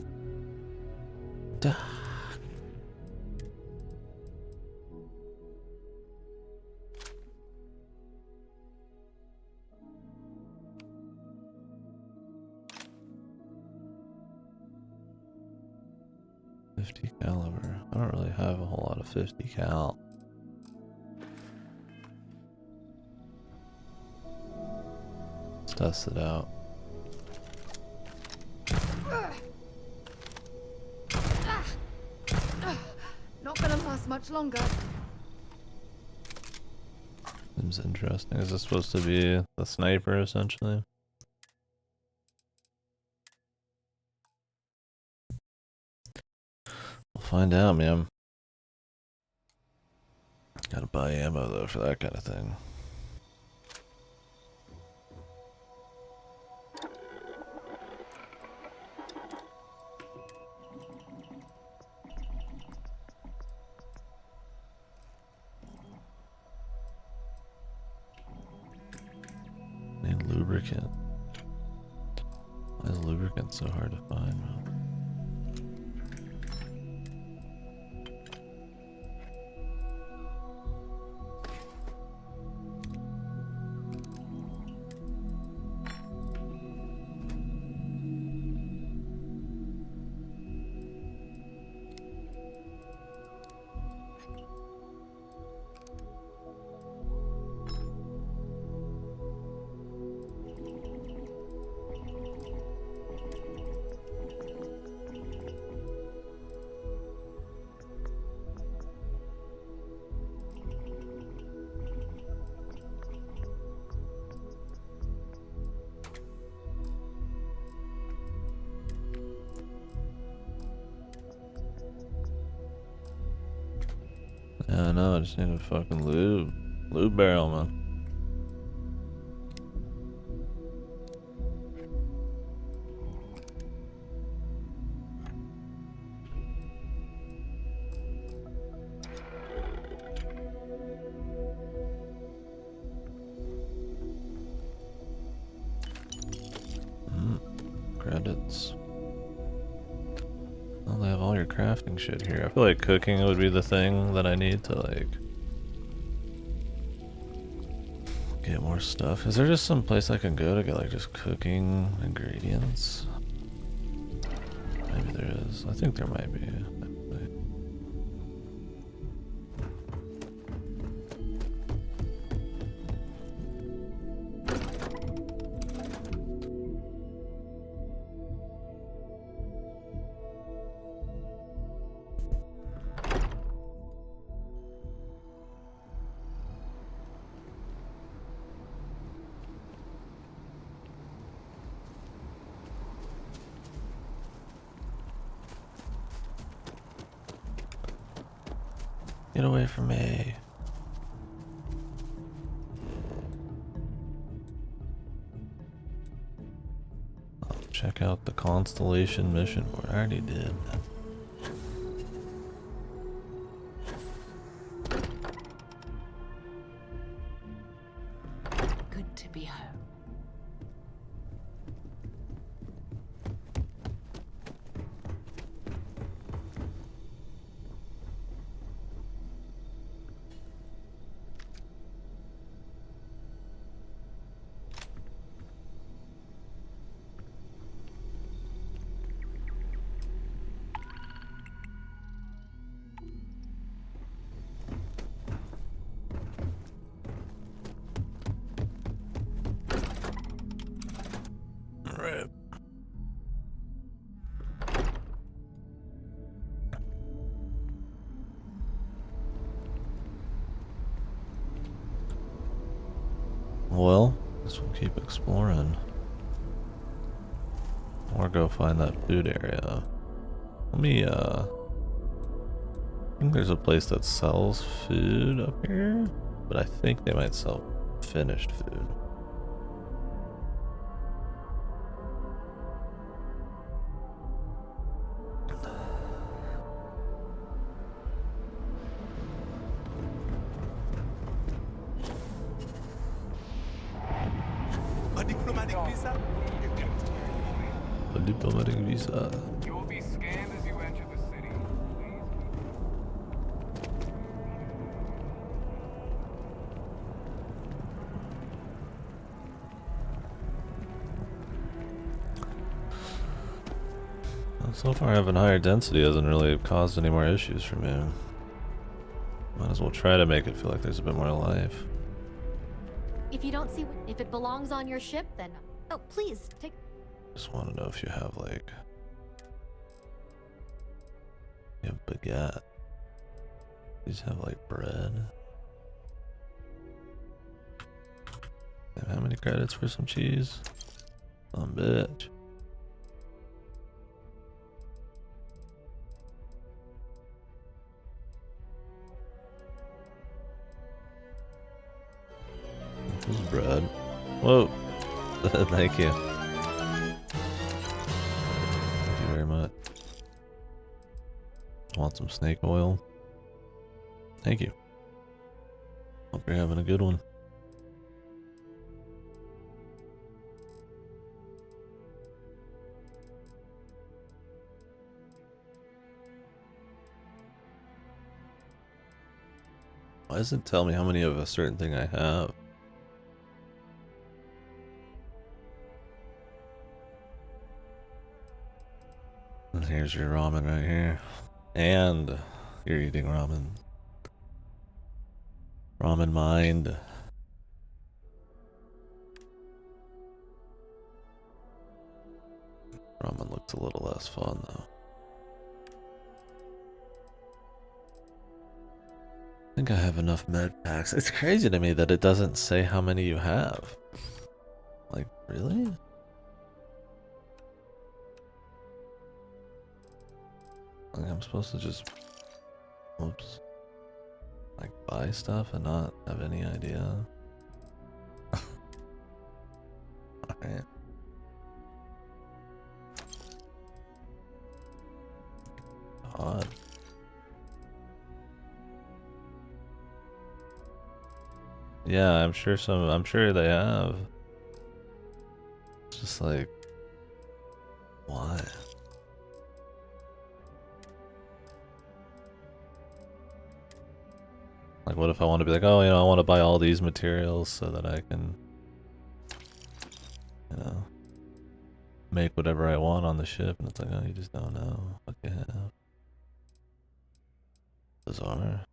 Duh. .50 caliber. I don't really have a whole lot of 50 cal. Let's test it out. Not gonna last much longer. Seems interesting. Is this supposed to be the sniper essentially? We'll find out, man. Gotta buy ammo though for that kind of thing. lubricant. Why is lubricant so hard to find, man? Yeah, I know, I just need a fucking lube barrel, man. Credits. Well, they have all your crafting shit here. I feel like cooking would be the thing that I need to, like, get more stuff. Is there just some place I can go to get, like, just cooking ingredients? Maybe there is. I think there might be. Get away from me. I'll check out the Constellation mission board. I already did. Good to be home. Right. Well, guess we'll keep exploring. Or go find that food area. Let me, I think there's a place that sells food up here, but I think they might sell finished food. A diplomatic visa? A diplomatic visa. You will be scanned as you enter the city. So far having higher density hasn't really caused any more issues for me. Might as well try to make it feel like there's a bit more life. If you don't see, if it belongs on your ship, then oh, please take. Just want to know if you have, like, you have baguette. These have, like, bread. And how many credits for some cheese? Some bitch. This is bread. Whoa. Thank you. Thank you very much. Want some snake oil? Thank you. Hope you're having a good one. Why does it tell me how many of a certain thing I have? And here's your ramen right here. And you're eating ramen. Ramen mind. Ramen looks a little less fun though. I think I have enough med packs. It's crazy to me that it doesn't say how many you have. Like, really? Like, I'm supposed to just, oops, like buy stuff and not have any idea. Alright. Odd. Yeah, I'm sure they have. It's just like, why? Like, what if I want to be like, oh, you know, I want to buy all these materials so that I can, you know, make whatever I want on the ship, and it's like, oh, you just don't know what you have. Bizarre.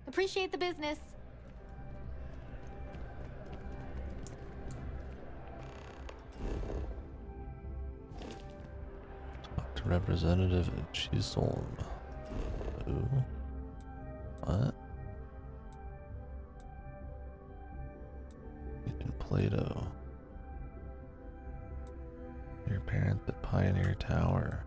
Appreciate the business. Talk to Representative Chisholm. Who? What? Agent Plato. Your parents at Pioneer Tower.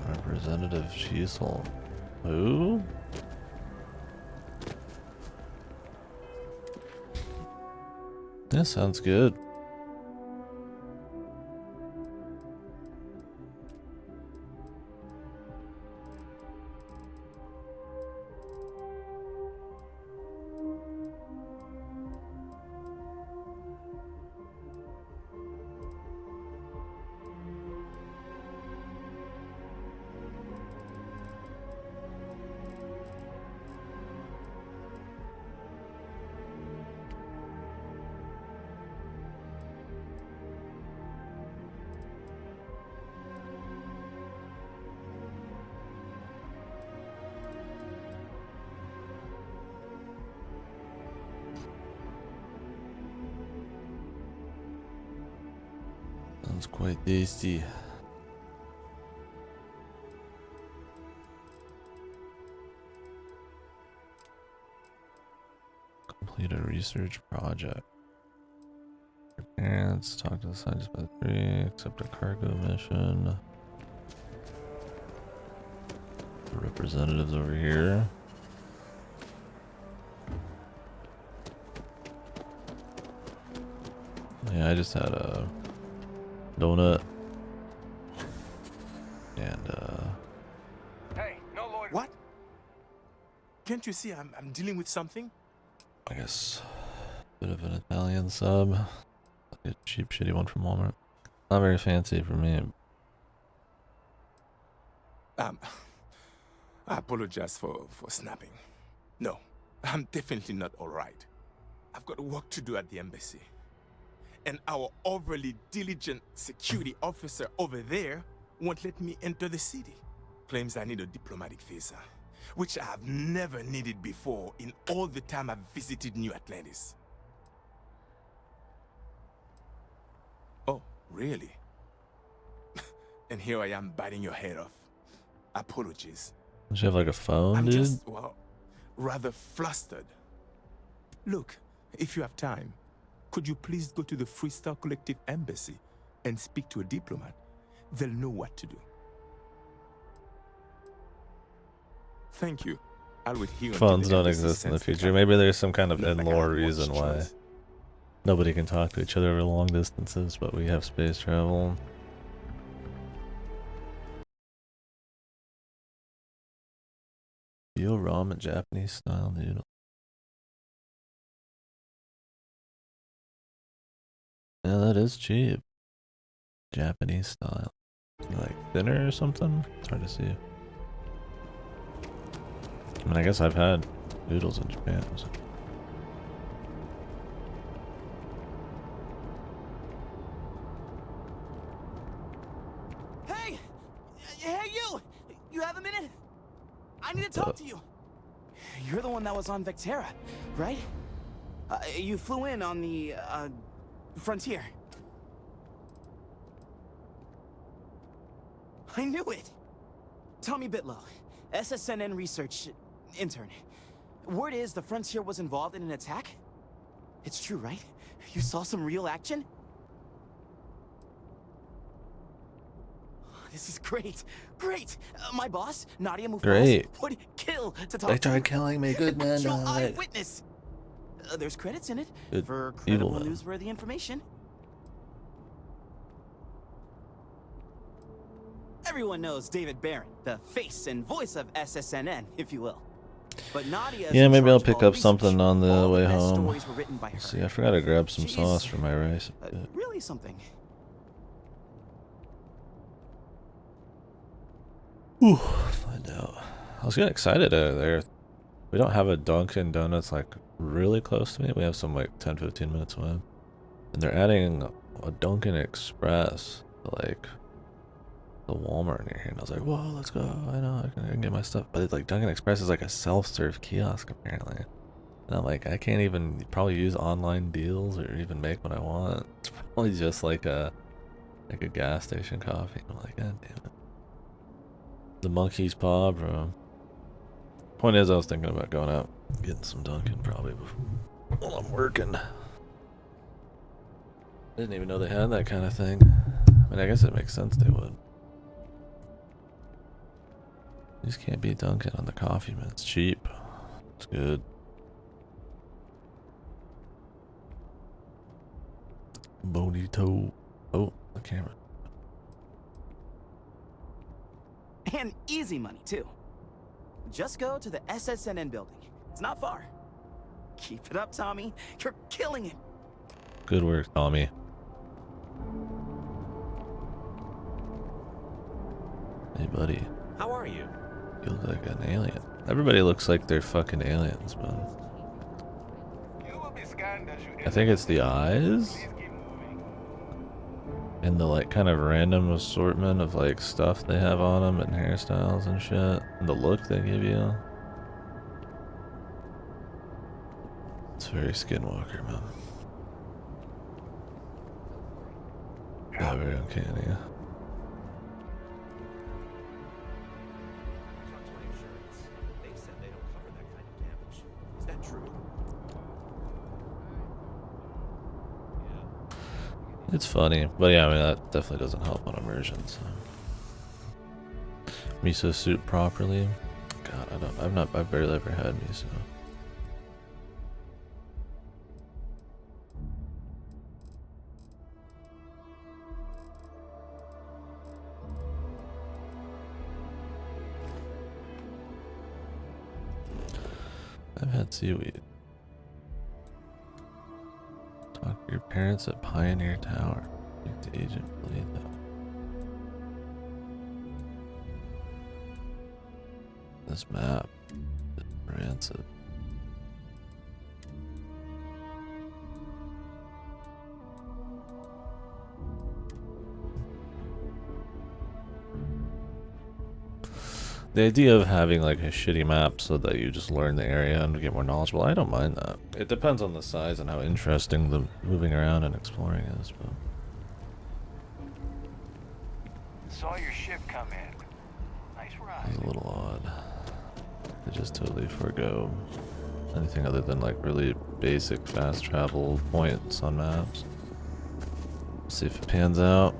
Representative Chisholm. Who? That sounds good. Sounds quite tasty. Complete a research project. Your parents, talk to the scientists by 3, accept a cargo mission. The representatives over here. Yeah, I just had a donut and Hey, no lawyer. What? Can't you see I'm dealing with something? I guess a bit of an Italian sub. Like a cheap shitty one from Walmart. Not very fancy for me. I apologize for snapping. No, I'm definitely not alright. I've got work to do at the embassy. And our overly diligent security officer over there won't let me enter the city. Claims I need a diplomatic visa, which I have never needed before in all the time I've visited New Atlantis. Oh, really? And here I am biting your head off. Apologies. Does she have like a phone, I'm dude? just, well, rather flustered. Look, if you have time, could you please go to the Freestar Collective Embassy and speak to a diplomat? They'll know what to do. Thank you. I'll wait here. Phones don't exist in the future. Maybe there's some kind of in-lore reason why nobody can talk to each other over long distances, but we have space travel. KDkill ramen Japanese style noodle. Yeah, that is cheap. Japanese style. Like thinner or something? It's hard to see. I mean, I guess I've had noodles in Japan. So. Hey! Hey, you! You have a minute? I need to talk to you. You're the one that was on Vectera, right? You flew in on the, Frontier. I knew it! Tommy Bitlow, SSNN research intern. Word is the Frontier was involved in an attack? It's true, right? You saw some real action? This is great. Great! My boss, Nadia Mufaz, Great. would kill to talk They to tried you. killing me. Good man Actual died. eyewitness. There's credits in it Good for evil credible man. newsworthy information. Everyone knows David Barron, the face and voice of SSNN, if you will. But Nadia is Yeah, in maybe I'll charge of pick all up research. something on the All way best home. stories were written by her. See, I forgot to grab some She's, sauce for my rice. Really something. Whew, find out. I was getting excited there. We don't have a Dunkin' Donuts like really close to me. We have some like 10-15 minutes away. And they're adding a Dunkin' Express to like the Walmart near here. And I was like, whoa, let's go. I know, I can get my stuff. But it's like Dunkin' Express is like a self-serve kiosk apparently. And I'm like, I can't even probably use online deals or even make what I want. It's probably just like a gas station coffee. I'm like, god damn it. The monkey's paw, bro. Point is, I was thinking about going out and getting some Dunkin' probably while I'm working. I didn't even know they had that kind of thing. I mean, I guess it makes sense they would. You just can't beat Dunkin' on the coffee, man. It's cheap. It's good. Bonito. Oh, the camera. And easy money, too. Just go to the SSNN building. It's not far. Keep it up, Tommy. You're killing it. Good work, Tommy. Hey, buddy. How are you? You look like an alien. Everybody looks like they're fucking aliens, man. I think it's the eyes and the like kind of random assortment of like stuff they have on them and hairstyles and shit, and the look they give you. It's very Skinwalker, man. Yeah, very uncanny. They said they don't cover that kind of damage. Is that true? It's funny, but yeah, I mean that definitely doesn't help on immersion. So. Miso soup properly? God, I've barely ever had miso. I've had seaweed. Talk to your parents at Pioneer Tower. Speak to Agent Bletho. This map is rancid. The idea of having like a shitty map so that you just learn the area and get more knowledgeable, I don't mind that. It depends on the size and how interesting the moving around and exploring is, but Saw your ship come in. Nice ride. it's a little odd. They just totally forego anything other than like really basic fast travel points on maps. See if it pans out.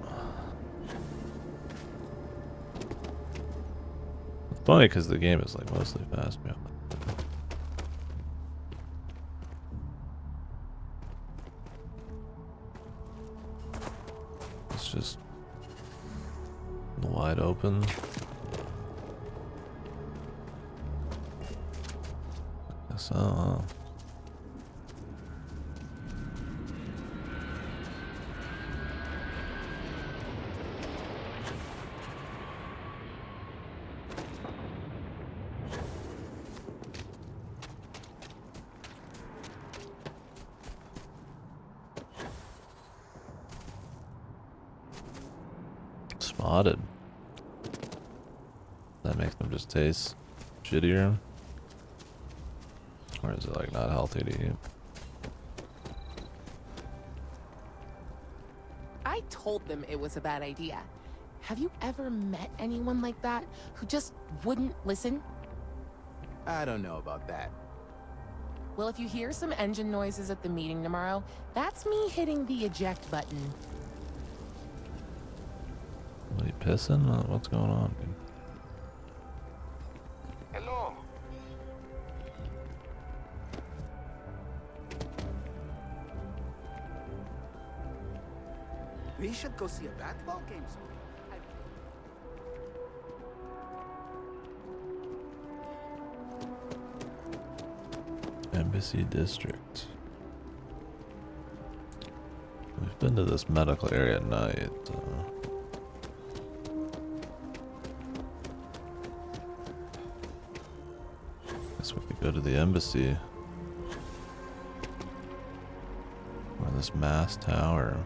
It's funny because the game is like mostly fast travel. It's just wide open. So, huh? Spotted. That makes them just taste shittier? Or is it like not healthy to eat? I told them it was a bad idea. Have you ever met anyone like that who just wouldn't listen? I don't know about that. Well, if you hear some engine noises at the meeting tomorrow, that's me hitting the eject button. Are you pissing? What's going on, dude? Hello. We should go see a basketball game soon. Embassy District. We've been to this medical area at night. Guess we could go to the embassy. Or this mass tower.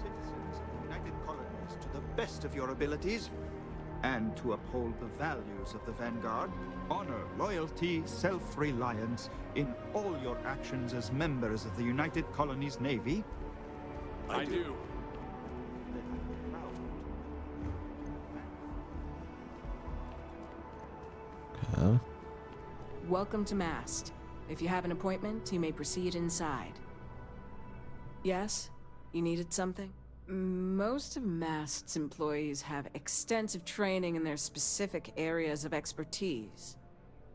Citizens of the United Colonies to the best of your abilities, and to uphold the values of the Vanguard, honor, loyalty, self-reliance in all your actions as members of the United Colonies Navy. I do. Okay. Welcome to Mast. If you have an appointment, you may proceed inside. Yes? You needed something? Most of Mast's employees have extensive training in their specific areas of expertise.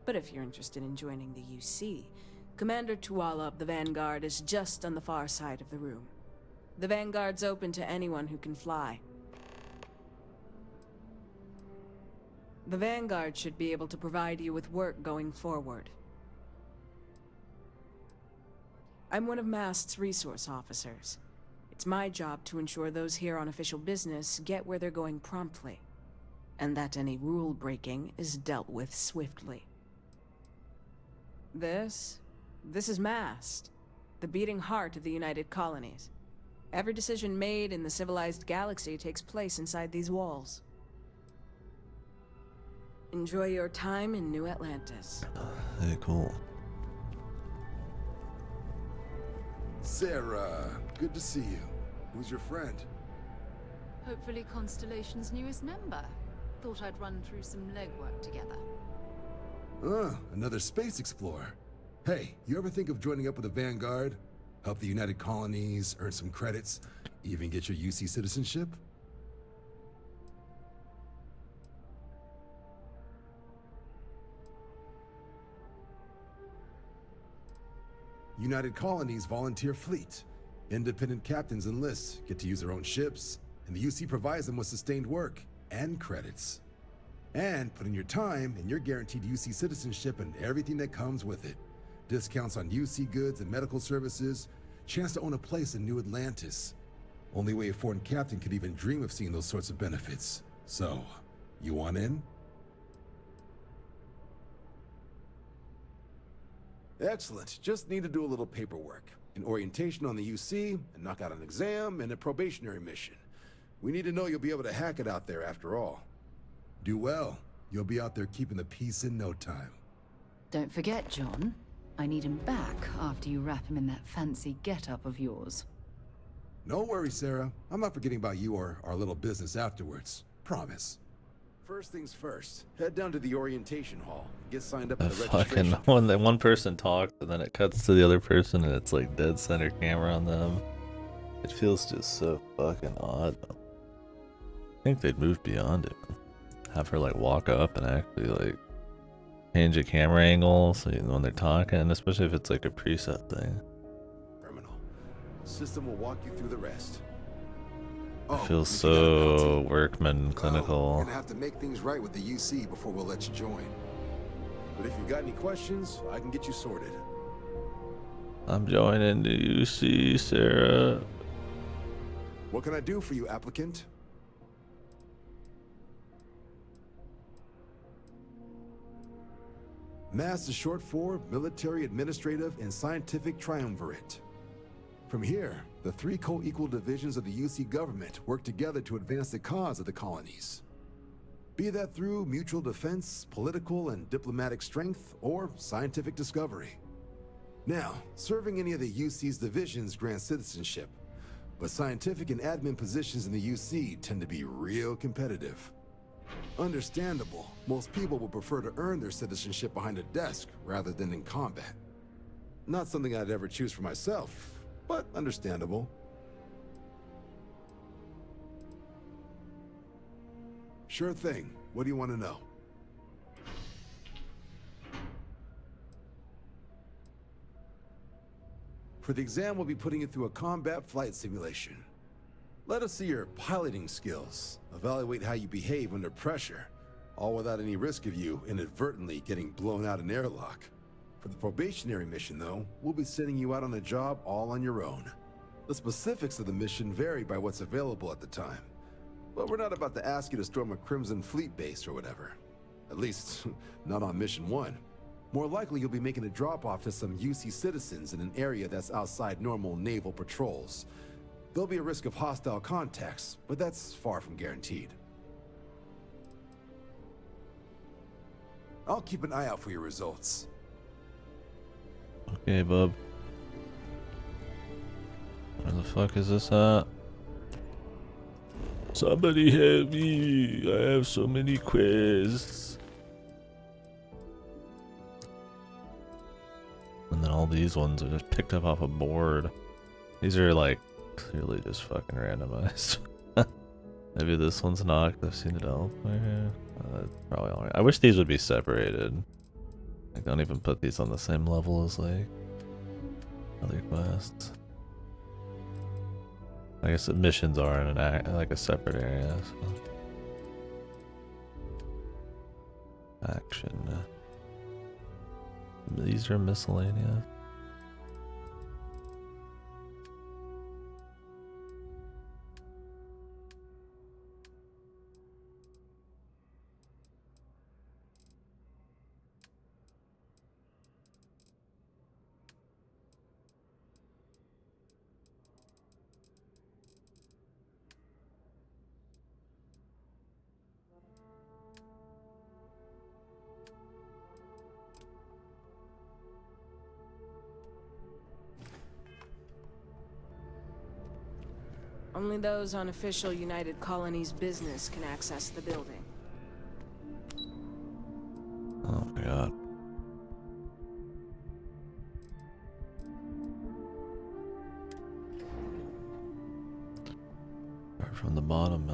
But if you're interested in joining the UC, Commander Tuala of the Vanguard is just on the far side of the room. The Vanguard's open to anyone who can fly. The Vanguard should be able to provide you with work going forward. I'm one of Mast's resource officers. It's my job to ensure those here on official business get where they're going promptly, and that any rule breaking is dealt with swiftly. This is Mast, the beating heart of the United Colonies. Every decision made in the civilized galaxy takes place inside these walls. Enjoy your time in New Atlantis. Hey, cool. Sarah, good to see you. Who's your friend? Hopefully Constellation's newest member. Thought I'd run through some legwork together. Another space explorer. Hey, you ever think of joining up with the Vanguard? Help the United Colonies, earn some credits, even get your UC citizenship? United Colonies volunteer fleet. Independent captains enlist, get to use their own ships, and the UC provides them with sustained work and credits. And put in your time, and you're guaranteed UC citizenship and everything that comes with it. Discounts on UC goods and medical services, chance to own a place in New Atlantis. Only way a foreign captain could even dream of seeing those sorts of benefits. So, you want in? Excellent. Just need to do a little paperwork. An orientation on the UC, and knock out an exam, and a probationary mission. We need to know you'll be able to hack it out there after all. Do well. You'll be out there keeping the peace in no time. Don't forget, John. I need him back after you wrap him in that fancy get-up of yours. No worries, Sarah. I'm not forgetting about you or our little business afterwards. Promise. First things first, head down to the orientation hall. Get signed up at the registration. When one person talks and then it cuts to the other person and it's like dead center camera on them. It feels just so fucking odd. I think they'd move beyond it. Have her like walk up and actually like change a camera angle so when they're talking, especially if it's like a preset thing. Terminal. System will walk you through the rest. Oh, feels you forgot about so it. workman We're clinical. gonna have to make things right with the UC before we'll let you join. But if you got any questions, I can get you sorted. I'm joining the UC, Sarah. What can I do for you, applicant? MASS is short for Military Administrative and Scientific Triumvirate. From here, the three co-equal divisions of the UC government work together to advance the cause of the colonies. Be that through mutual defense, political and diplomatic strength, or scientific discovery. Now, serving any of the UC's divisions grants citizenship, but scientific and admin positions in the UC tend to be real competitive. Understandable, most people would prefer to earn their citizenship behind a desk rather than in combat. Not something I'd ever choose for myself, but understandable. Sure thing. What do you want to know? For the exam, we'll be putting you through a combat flight simulation. Let us see your piloting skills, evaluate how you behave under pressure, all without any risk of you inadvertently getting blown out an airlock. For the probationary mission, though, we'll be sending you out on a job all on your own. The specifics of the mission vary by what's available at the time, but we're not about to ask you to storm a Crimson Fleet base or whatever. At least, not on Mission 1. More likely, you'll be making a drop-off to some UC citizens in an area that's outside normal naval patrols. There'll be a risk of hostile contacts, but that's far from guaranteed. I'll keep an eye out for your results. Okay, bub. Where the fuck is this at? Somebody help me! I have so many quests. And then all these ones are just picked up off a board. These are like clearly just fucking randomized. Maybe this one's not, 'cause I've seen it elsewhere. Probably alright. I wish these would be separated. Like, don't even put these on the same level as like other quests. I guess the missions are in like a separate area. So. Action. These are miscellaneous. Only those on official United Colonies business can access the building. Oh my god. Start from the bottom,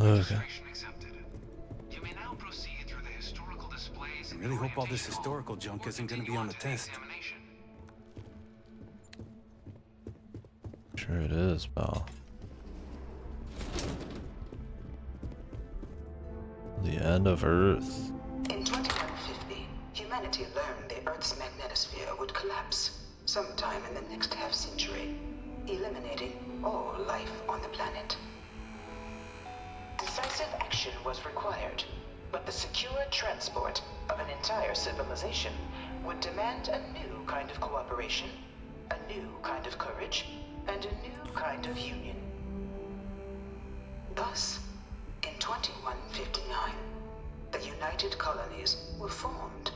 Okay. I really hope all this historical junk isn't going to be on the test. Sure it is, pal. The end of Earth. In 2150, humanity learned the Earth's magnetosphere would collapse sometime in the next half-century, eliminating all life on the planet. Decisive action was required, but the secure transport of an entire civilization would demand a new kind of cooperation, a new kind of courage and a new kind of union. Thus, in 2159, the United Colonies were formed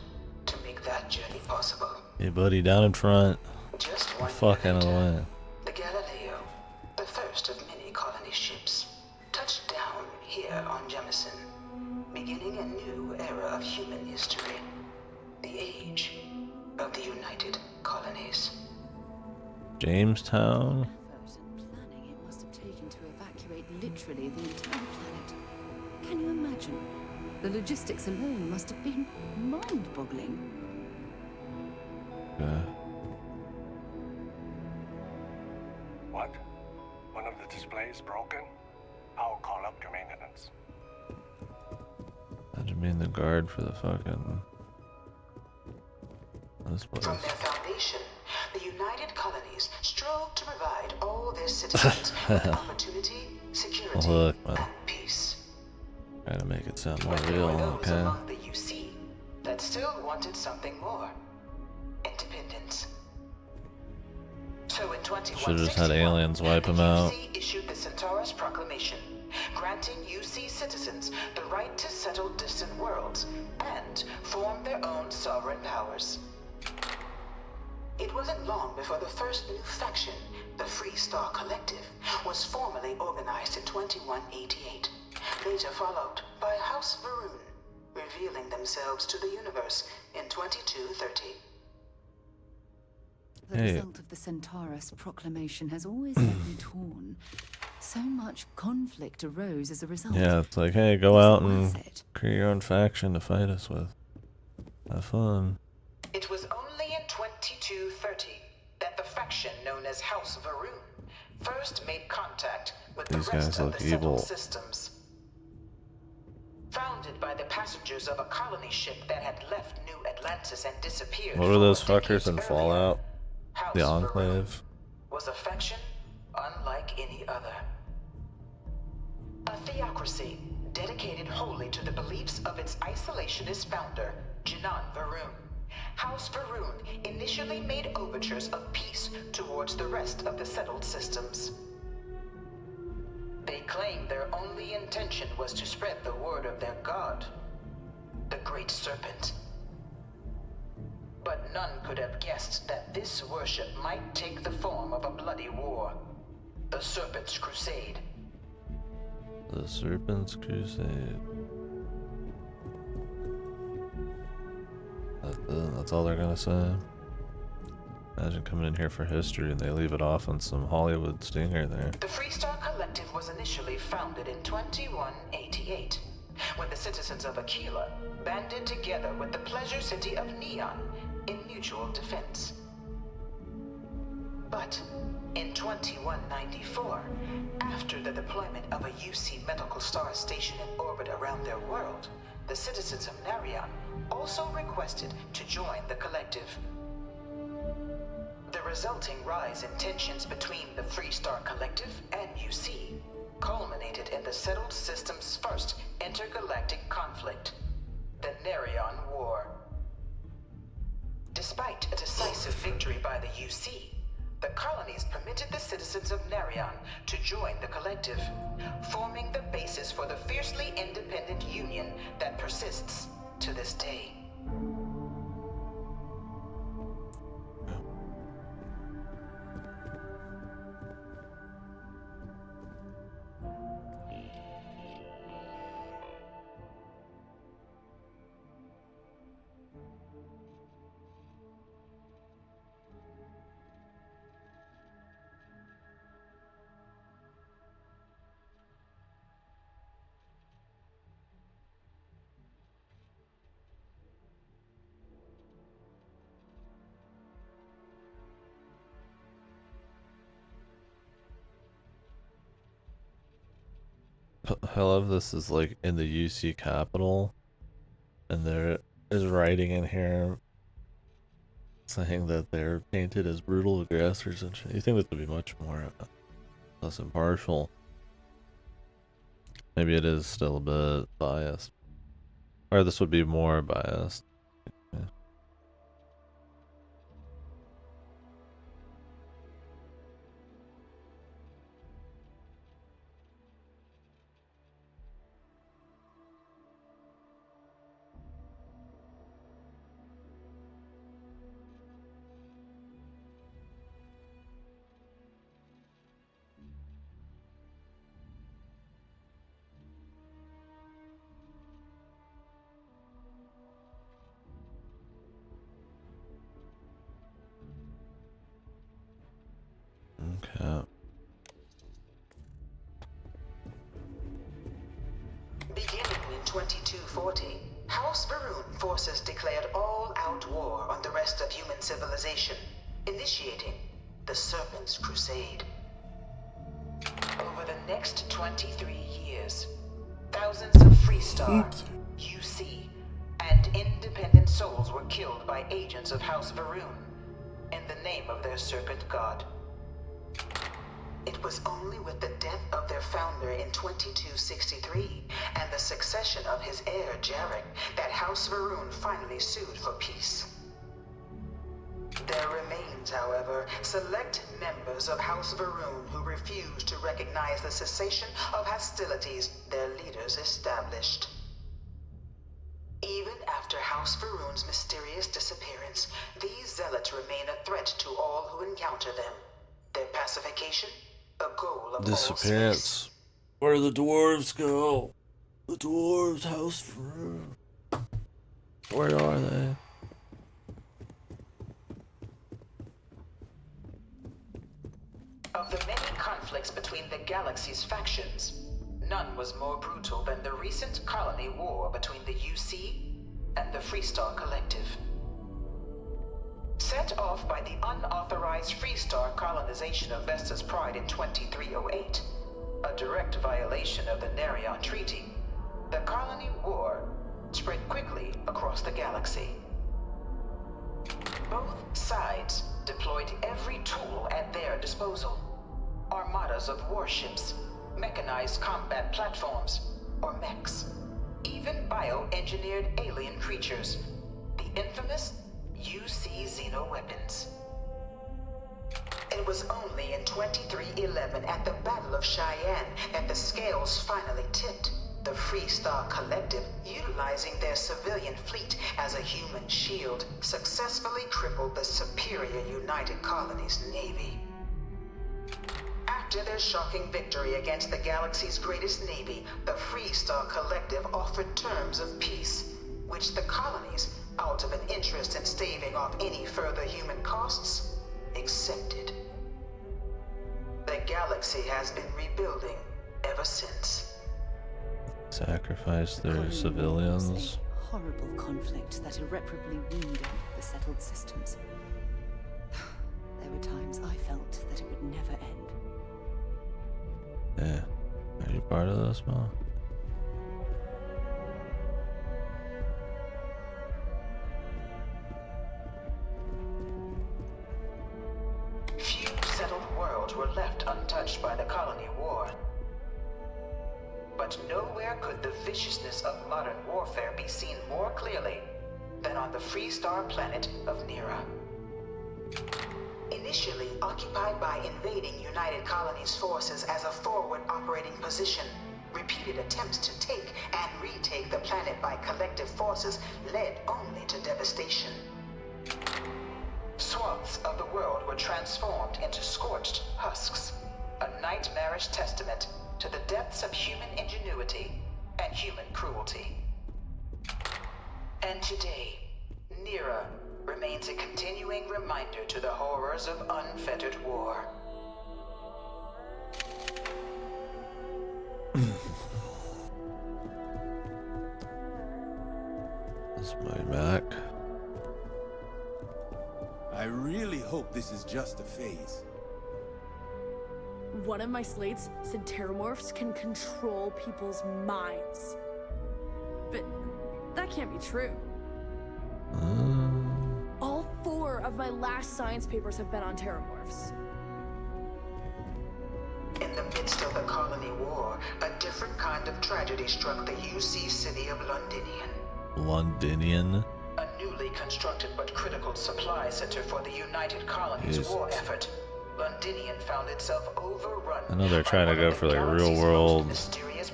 to make that journey possible. Hey, buddy, down in front. Just The one fuck year out of the later, way. the Galileo, the first of many colony ships, touched down here on Jemison, beginning a new era of human history, the age of the United Colonies. Jamestown. Effort and planning it must have taken to evacuate literally the entire planet. Can you imagine? The logistics alone must have been mind-boggling. Yeah. What? One of the displays broken? I'll call up your maintenance. Imagine being the guard for the fucking this place. From their foundation, the United Colonies strove to provide all their citizens with opportunity, security, Look, man. and peace. Trying to make it sound more But there real, were those okay? among the UC that still wanted something more. Independence. So in Should've just had 2161, aliens wipe the them out. UC issued the Centaurus Proclamation, granting UC citizens the right to settle distant worlds and form their own sovereign powers. It wasn't long before the first new faction, the Free Star Collective, was formally organized in 2188, later followed by House Varun, revealing themselves to the universe in 2230. The Hey. result of the Centaurus proclamation has always left me torn. So much conflict arose as a result. Yeah, it's like, hey, go out and create your own faction to fight us with. Have fun. It was only in 2230 that the faction known as House Varun first made contact with These the guys rest of look the settled evil. systems. Founded by the passengers of a colony ship that had left New Atlantis and disappeared. What were those fuckers in Fallout? The Enclave? Was a faction unlike any other. A theocracy dedicated wholly to the beliefs of its isolationist founder, Jinan Varun. House Varun initially made overtures of peace towards the rest of the settled systems. They claimed their only intention was to spread the word of their god, the Great Serpent. But none could have guessed that this worship might take the form of a bloody war, the Serpent's Crusade. The Serpent's Crusade. That's all they're gonna say. Imagine coming in here for history and they leave it off on some Hollywood stinger there. The Freestar Collective was initially founded in 2188, when the citizens of Aquila banded together with the Pleasure City of Neon in mutual defense. But in 2194, after the deployment of a UC medical star station in orbit around their world, the citizens of Narion also requested to join the collective. The resulting rise in tensions between the Freestar Collective and UC culminated in the settled system's first intergalactic conflict, the Narion War. Despite a decisive victory by the UC, the colonies permitted the citizens of Narion to join the collective, forming the basis for the fiercely independent union that persists to this day. I love this is like in the UC Capitol, and there is writing in here saying that they're painted as brutal aggressors and shit. You think this would be much more less impartial? Maybe it is still a bit biased, or this would be more biased. Yeah. 2240, House Varun forces declared all-out war on the rest of human civilization, initiating the Serpent's Crusade. Over the next 23 years, thousands of Freestar, UC, and independent souls were killed by agents of House Varun in the name of their serpent god. It was only with the death of their founder in 2263 and the succession of his heir Jarek that House Varun finally sued for peace. There remains, however, select members of House Varun who refuse to recognize the cessation of hostilities their leaders established. Even after House Varun's mysterious disappearance, these zealots remain a threat to all who encounter them. Their pacification, a goal of disappearance. Where do the dwarves go? The dwarves' House Varun. Where are they? Of the many conflicts between the galaxy's factions, none was more brutal than the recent colony war between the UC and the Freestar Collective. Set off by the unauthorized Freestar colonization of Vesta's Pride in 2308, a direct violation of the Nerion Treaty, the colony war spread quickly across the galaxy. Both sides deployed every tool at their disposal. Armadas of warships, mechanized combat platforms, or mechs, even bioengineered alien creatures, the infamous UC xeno-weapons. It was only in 2311 at the Battle of Cheyenne that the scales finally tipped. The Freestar Collective, utilizing their civilian fleet as a human shield, successfully crippled the superior United Colonies Navy. After their shocking victory against the galaxy's greatest navy, the Freestar Collective offered terms of peace, which the colonies, out of an interest in staving off any further human costs, accepted. The galaxy has been rebuilding ever since. Sacrifice their civilians. A horrible conflict that irreparably wounded the settled systems. There were times I felt that it would never end. Yeah. Are you part of this, Mom? Few settled worlds were left untouched by the colony war. But nowhere could the viciousness of modern warfare be seen more clearly than on the Freestar planet of Nira. Initially occupied by invading United Colonies forces as a forward operating position, repeated attempts to take and retake the planet by collective forces led only to devastation. Swaths of the world were transformed into scorched husks, a nightmarish testament to the depths of human ingenuity and human cruelty. And today, Nira remains a continuing reminder to the horrors of unfettered war. That's my Mac. I really hope this is just a phase. One of my slates said terramorphs can control people's minds. But that can't be true. All 4 of my last science papers have been on terramorphs. In the midst of the colony war, a different kind of tragedy struck the UC city of Londinian. Londinian? A newly constructed but critical supply center for the United Colonies war effort. Londinian found itself overrun. I know they're trying to go for like real world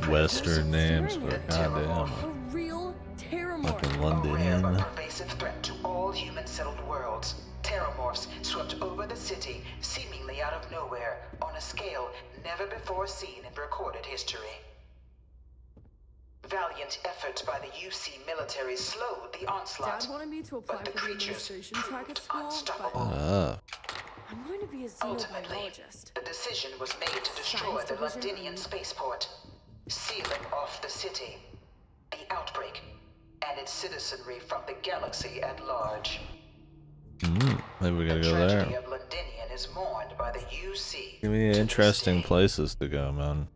Western names, but goddamn. A real terramorph. Fucking Londinian. A pervasive threat to all human settled worlds. Terramorphs swept over the city, seemingly out of nowhere, on a scale never before seen in recorded history. Valiant efforts by the UC military slowed the onslaught. Dad wanted me to apply for the administration track at school, Ah. I'm going to be a xenobiologist. The decision was made to destroy the Londinian spaceport, sealing off the city. The citizenry from the galaxy at large. Maybe we gotta The go tragedy there. of Londinian is mourned by the UC. Give me interesting places to go, man.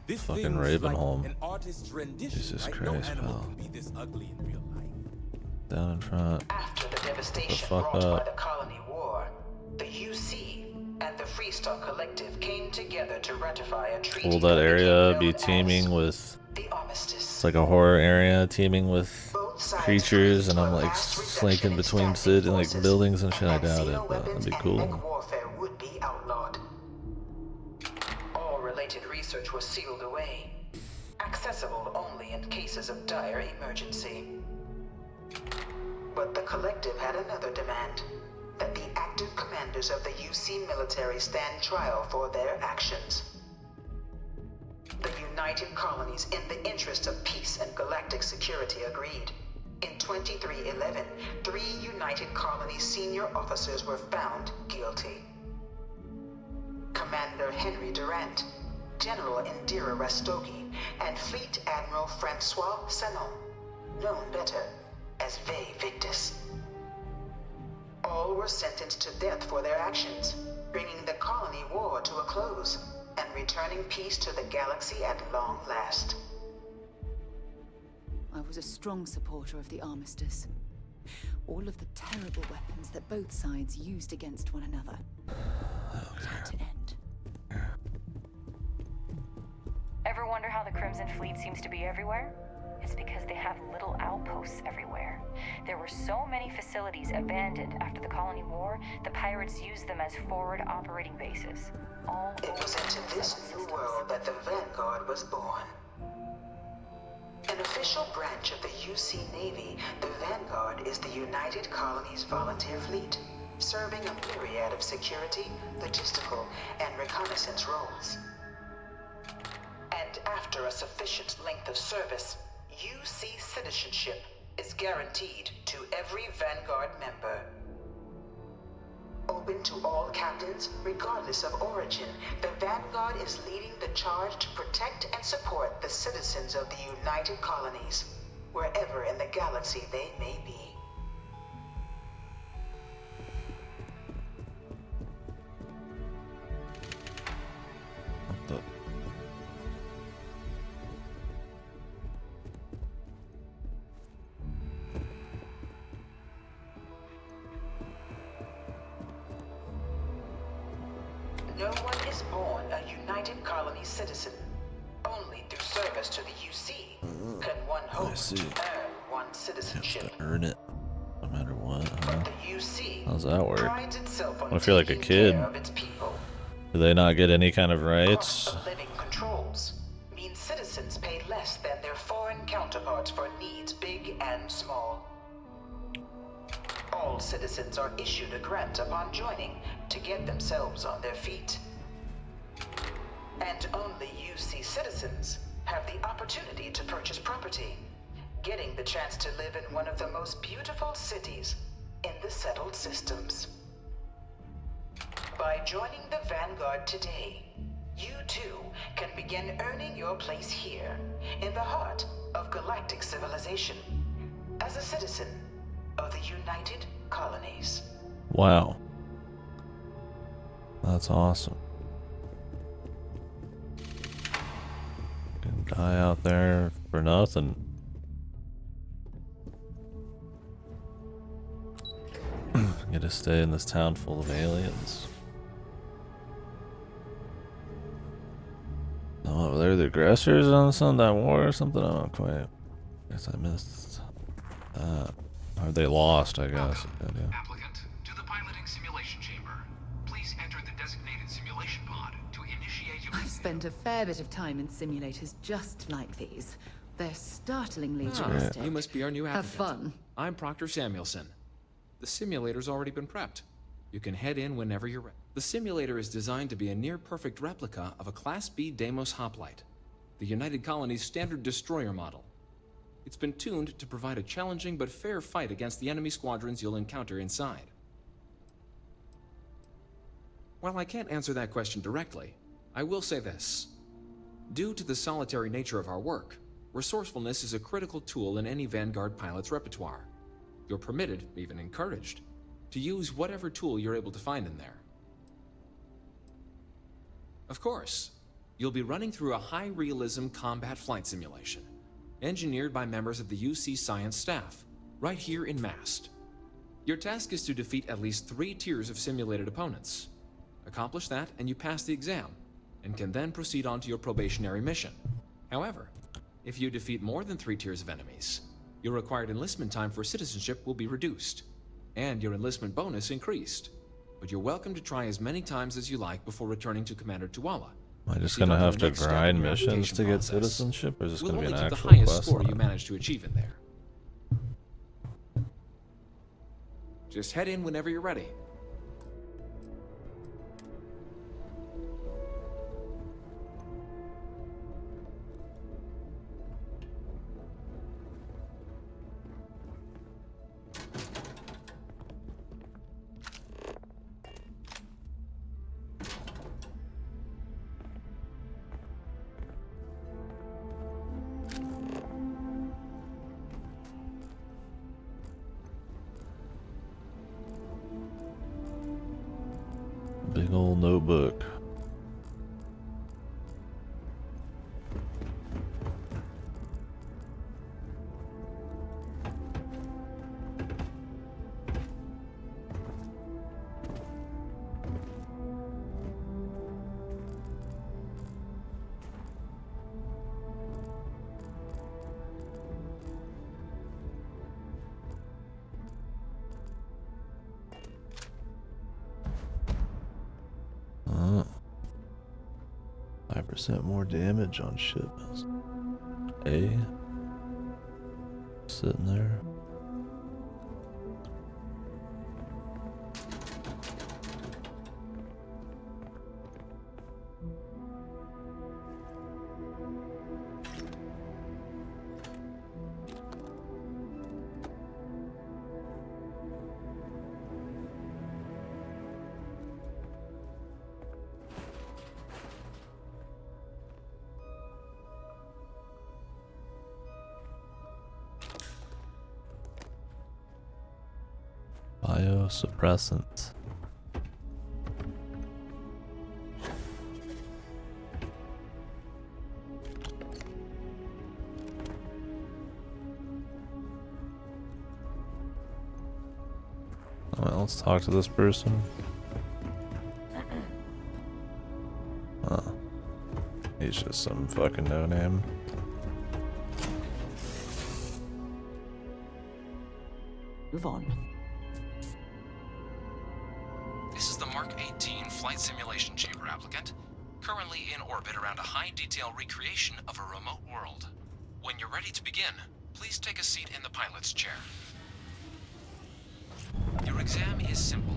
This Fucking thing's Ravenholm. like an artist's rendition, Jesus right? Christ, No animal pal. can be this ugly in real life. Down in front. After the devastation fuck brought by up. the Colony War, the UC and the Freestar Collective came together to ratify a treaty. Will that area be teeming with... It's like a horror area teeming with creatures, and I'm like slinking between like buildings and shit. I doubt it, but that'd be cool. Warfare would be outlawed. All related research was sealed away, accessible only in cases of dire emergency. But the Collective had another demand, that the active commanders of the UC military stand trial for their actions. The United Colonies, in the interest of peace and galactic security, agreed. In 2311, 3 United Colonies senior officers were found guilty. Commander Henry Durant, General Indira Rastogi, and Fleet Admiral Francois Sanon, known better as Ve Victus. All were sentenced to death for their actions, bringing the colony war to a close and returning peace to the galaxy at long last. I was a strong supporter of the armistice. All of the terrible weapons that both sides used against one another had to end. Ever wonder how the Crimson Fleet seems to be everywhere? It's because they have little outposts everywhere. There were so many facilities abandoned after the Colony War, the pirates used them as forward operating bases. It was into this new world that the Vanguard was born. An official branch of the UC Navy, the Vanguard is the United Colonies Volunteer Fleet, serving a myriad of security, logistical, and reconnaissance roles. And after a sufficient length of service, UC citizenship is guaranteed to every Vanguard member. Open to all captains, regardless of origin, the Vanguard is leading the charge to protect and support the citizens of the United Colonies, wherever in the galaxy they may be. No one is born a United Colony citizen. Only through service to the UC can one hope to earn one's citizenship. Earn it, no matter what. Huh? The UC How's that work? prides itself on What if you're like a kid? care of its people. Do they not get any kind of rights? Cost of living controls means citizens pay less than their foreign counterparts for needs big and small. All citizens are issued a grant upon joining to get themselves on their feet. And only UC citizens have the opportunity to purchase property, getting the chance to live in one of the most beautiful cities in the settled systems. By joining the Vanguard today, you too can begin earning your place here, in the heart of galactic civilization, as a citizen of the United Colonies. Wow. That's awesome. Can die out there for nothing. Get to stay in this town full of aliens. Oh, they're the aggressors on some that war or something? I don't quite. Guess I missed. Or they lost, I guess. Applicant to the piloting simulation chamber. Please enter the designated simulation pod to initiate your... I've spent a fair bit of time in simulators just like these. They're startlingly realistic. You must be our new applicant. Have fun. I'm Proctor Samuelson. The simulator's already been prepped. You can head in whenever you're ready. The simulator is designed to be a near-perfect replica of a Class B Deimos hoplite, the United Colony's standard destroyer model. It's been tuned to provide a challenging but fair fight against the enemy squadrons you'll encounter inside. While I can't answer that question directly, I will say this. Due to the solitary nature of our work, Resourcefulness is a critical tool in any Vanguard pilot's repertoire. You're permitted, even encouraged, to use whatever tool you're able to find in there. Of course, you'll be running through a high-realism combat flight simulation, engineered by members of the UC science staff, right here in Mast. Your task is to defeat at least 3 tiers of simulated opponents. Accomplish that, and you pass the exam, and can then proceed on to your probationary mission. However, if you defeat more than 3 tiers of enemies, your required enlistment time for citizenship will be reduced, and your enlistment bonus increased. But you're welcome to try as many times as you like before returning to Commander Tuala. Am I just gonna have to grind missions to get citizenship, or is this gonna be an actual quest line? We'll only keep the highest score you manage to achieve in there. Just head in whenever you're ready. Big old notebook. Uh, 5% more damage on ships. A. Sitting there. Biosuppressants. Alright, let's talk to this person. Oh. He's just some fucking no-name. Move on. This is the Mark 18 Flight Simulation Chamber applicant, currently in orbit around a high-detail recreation of a remote world. When you're ready to begin, please take a seat in the pilot's chair. Your exam is simple.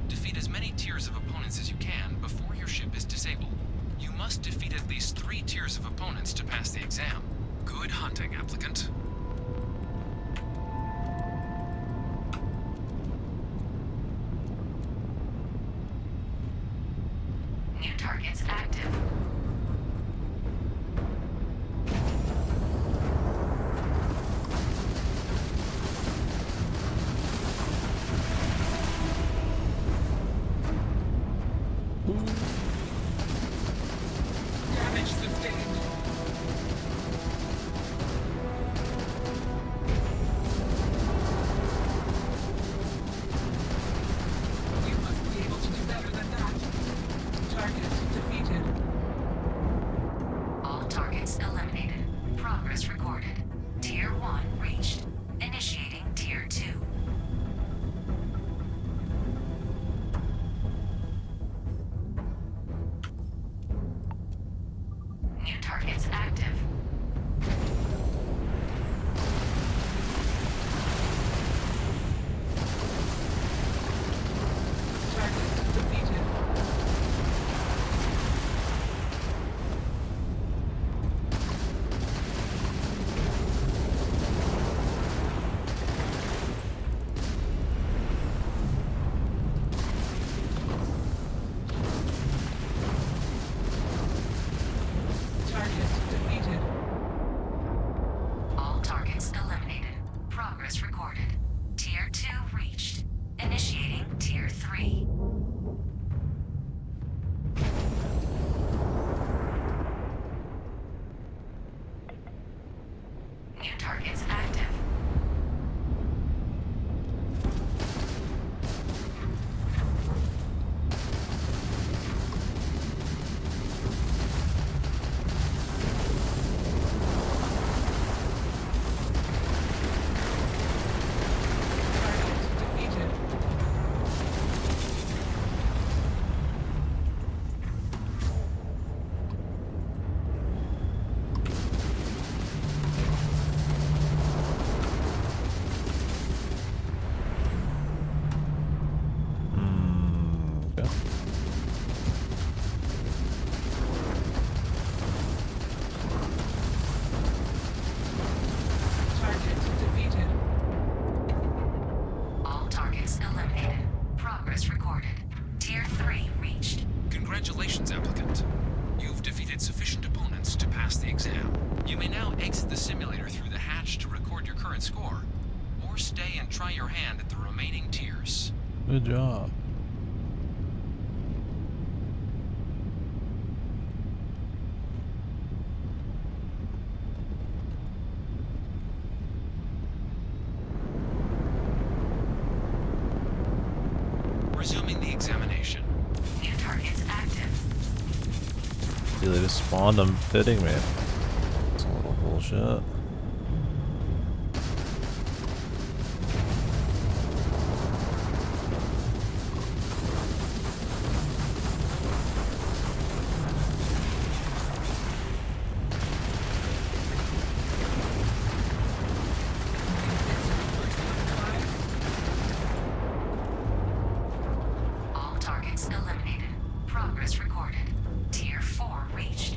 Defeat as many tiers of opponents as you can before your ship is disabled. You must defeat at least 3 tiers of opponents to pass the exam. Good hunting, applicant. New targets active. Damage sustained. You must be able to do better than that. Target defeated. All targets eliminated. Progress recorded. Tier 1 reached. Initiating Tier 2. New targets active. Target defeated. Target current score, or stay and try your hand at the remaining tiers. Good job. Resuming the examination. New targets active. See, they just spawned them fitting me. It's a little bullshit. All targets eliminated. Progress recorded. Tier 4 reached.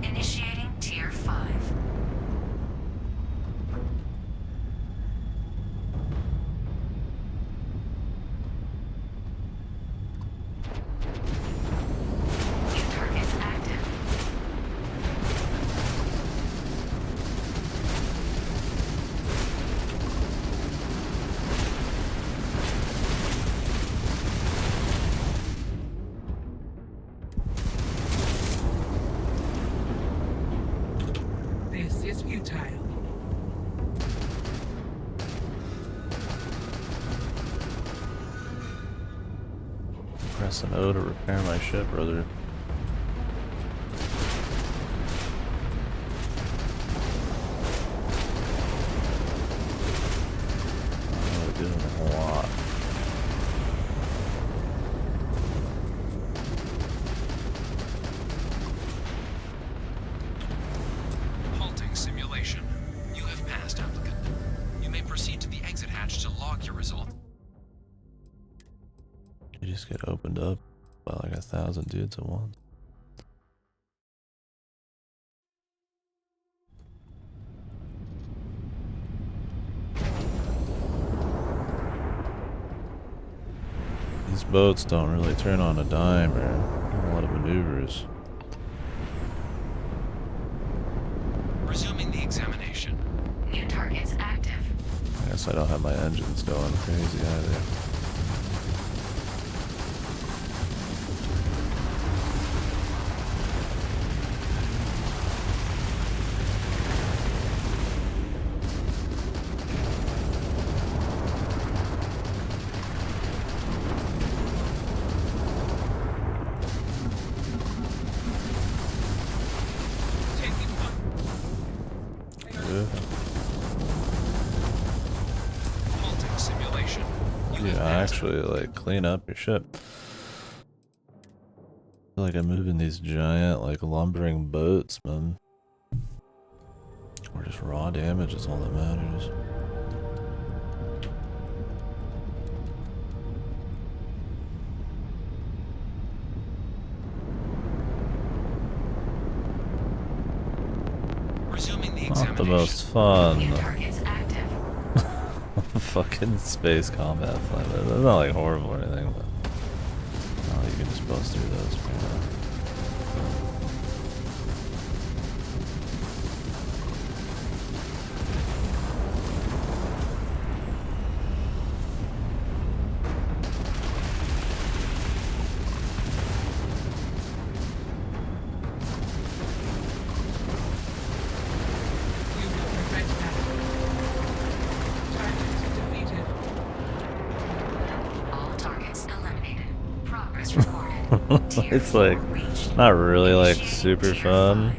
Initiating Tier 5. New targets active. This is futile. Press an O to repair my ship, brother. Oh, they're doing a lot. Halting simulation. You have passed, applicant. You may proceed to the exit hatch to log your result. You just get opened up by like 1,000 dudes at once. These boats don't really turn on a dime or a lot of maneuvers. Resuming the examination. New targets active. I guess I don't have my engines going crazy either. Halting simulation. Yeah, actually, like, clean up your ship. I feel like I'm moving these giant, like, lumbering boats, man. Or just raw damage is all that matters. Resuming the Not the examination. most fun. New targets active. Fucking space combat flight. That's not like horrible or anything, but oh, you can just bust through those. Man. You will regret that. Targets defeated. All targets eliminated. Progress recorded. Tier It's 4 like reached. not really like Initiating super Tier fun.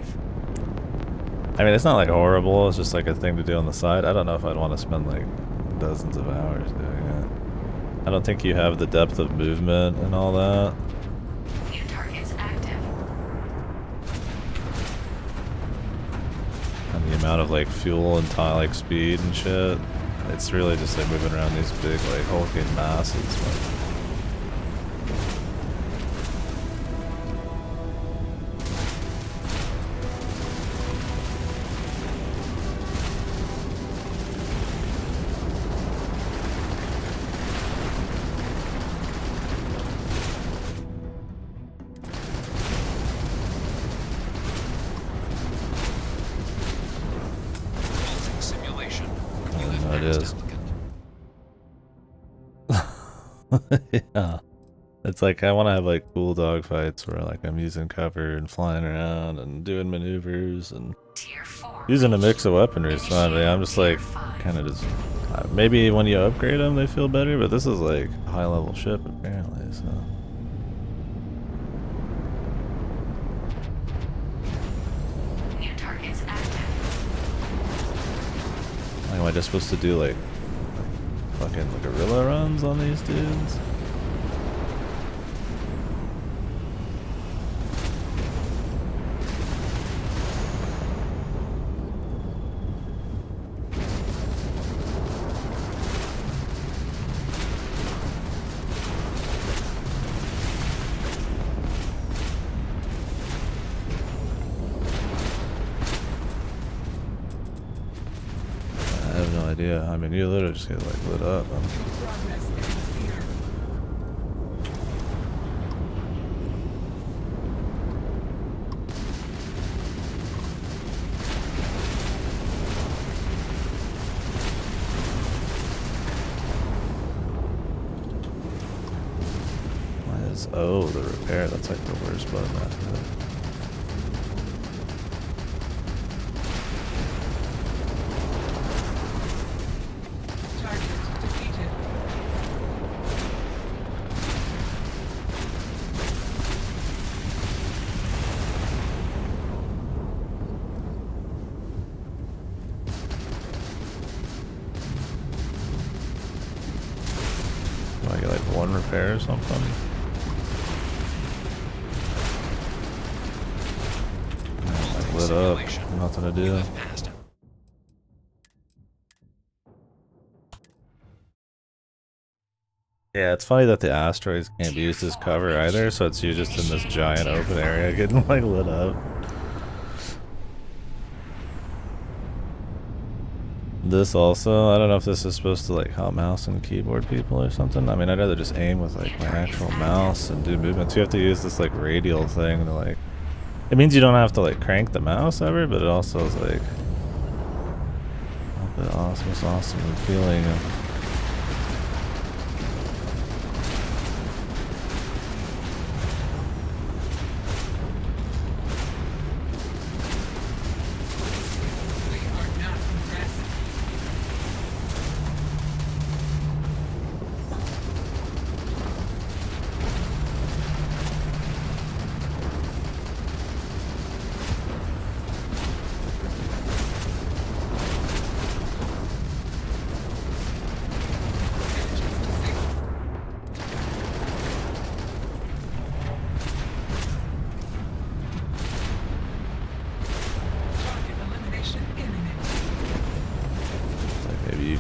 5. I mean, it's not like horrible. It's just like a thing to do on the side. I don't know if I'd want to spend like dozens of hours doing it. I don't think you have the depth of movement and all that. New targets active. And the amount of like fuel and like speed and shit. It's really just like moving around these big like hulking masses. Like, Halting simulation. You have it is. Yeah. It's like I want to have like cool dogfights where like I'm using cover and flying around and doing maneuvers and using a mix of weaponry is fun. But I'm just like kind of just maybe when you upgrade them they feel better, but this is like a high level ship apparently. So New targets active. like, am I just supposed to do like fucking guerrilla runs on these dudes? I have no idea. I mean, you literally just get like lit up. Why is the repair? That's like the worst button after that. Do I get like one repair or something? Like lit up, nothing to do. Yeah, it's funny that the asteroids can't be used as cover either, so it's you just in this giant open area getting like lit up. This also, I don't know if this is supposed to like help mouse and keyboard people or something. I mean, I'd rather just aim with like my actual mouse and do movements. You have to use this like radial thing to like, it means you don't have to like crank the mouse ever, but it also is like a bit awesome feeling of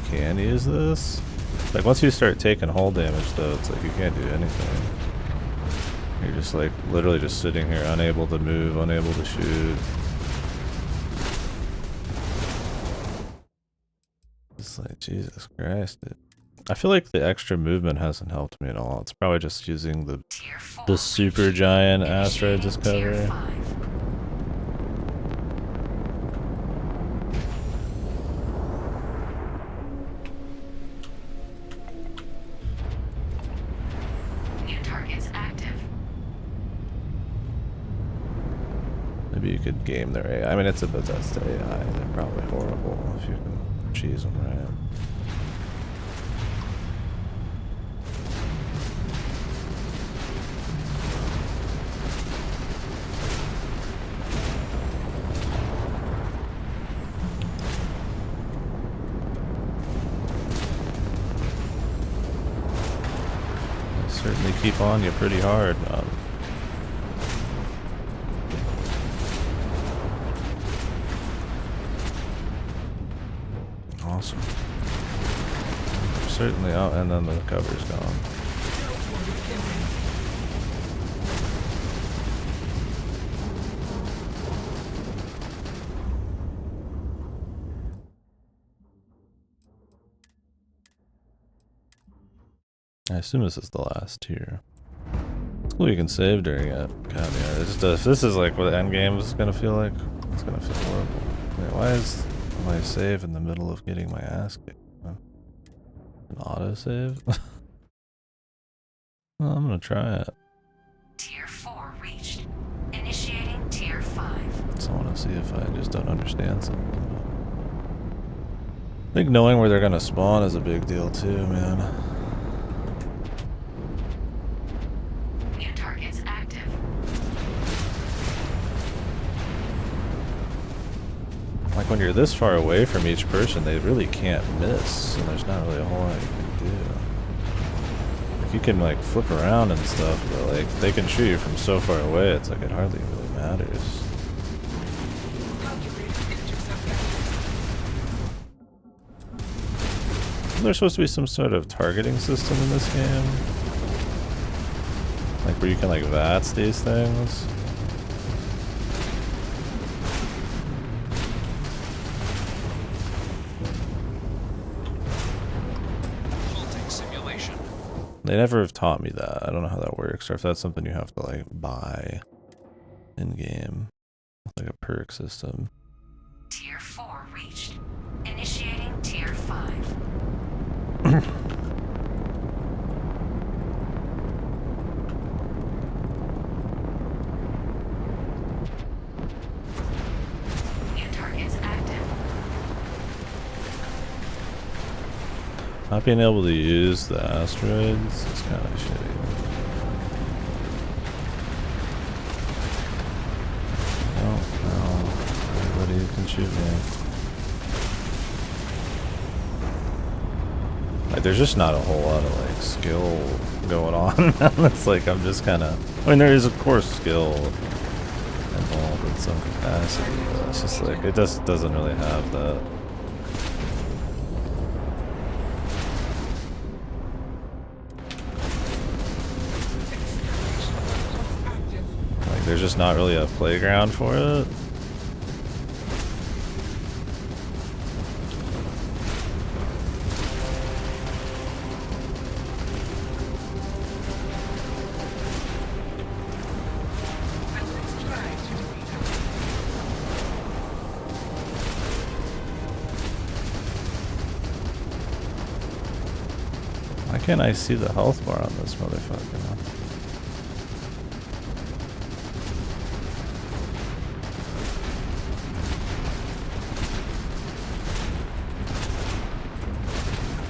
can use this. Like once you start taking hull damage though, it's like you can't do anything. You're just like literally just sitting here unable to move, unable to shoot. It's like Jesus Christ, dude. I feel like the extra movement hasn't helped me at all. It's probably just using the super giant asteroid discovery. Maybe you could game their AI. I mean, it's a Bethesda AI. They're probably horrible if you can cheese them right. They certainly keep on you pretty hard. Awesome. Certainly out, and then the cover's gone. I assume this is the last tier. It's cool you can save during it. God, yeah, if this is like what the end game is gonna feel like, it's gonna feel horrible. Wait, why is my save in the middle of getting my ass kicked? Huh? An autosave? Well, I'm gonna try it. Tier 4 reached. Initiating Tier 5. So I want to see if I just don't understand something. I think knowing where they're gonna spawn is a big deal too, man. New targets active. Like when you're this far away from each person, they really can't miss, and there's not really a whole lot you can do. Like you can like flip around and stuff, but like they can shoot you from so far away, it's like it hardly really matters. There's supposed to be some sort of targeting system in this game, like where you can like VATS these things. They never have taught me that. I don't know how that works, or if that's something you have to like buy in game, like a perk system. Tier 4 reached. Initiating Tier 5. New targets active. Not being able to use the asteroids is kind of shitty. No, everybody can shoot me. Like, there's just not a whole lot of like skill going on. It's like I'm just kind of. I mean, there is of course skill involved in some capacity, but it's just like it just doesn't really have that. Like, there's just not really a playground for it. Why can't I see the health bar on this motherfucker?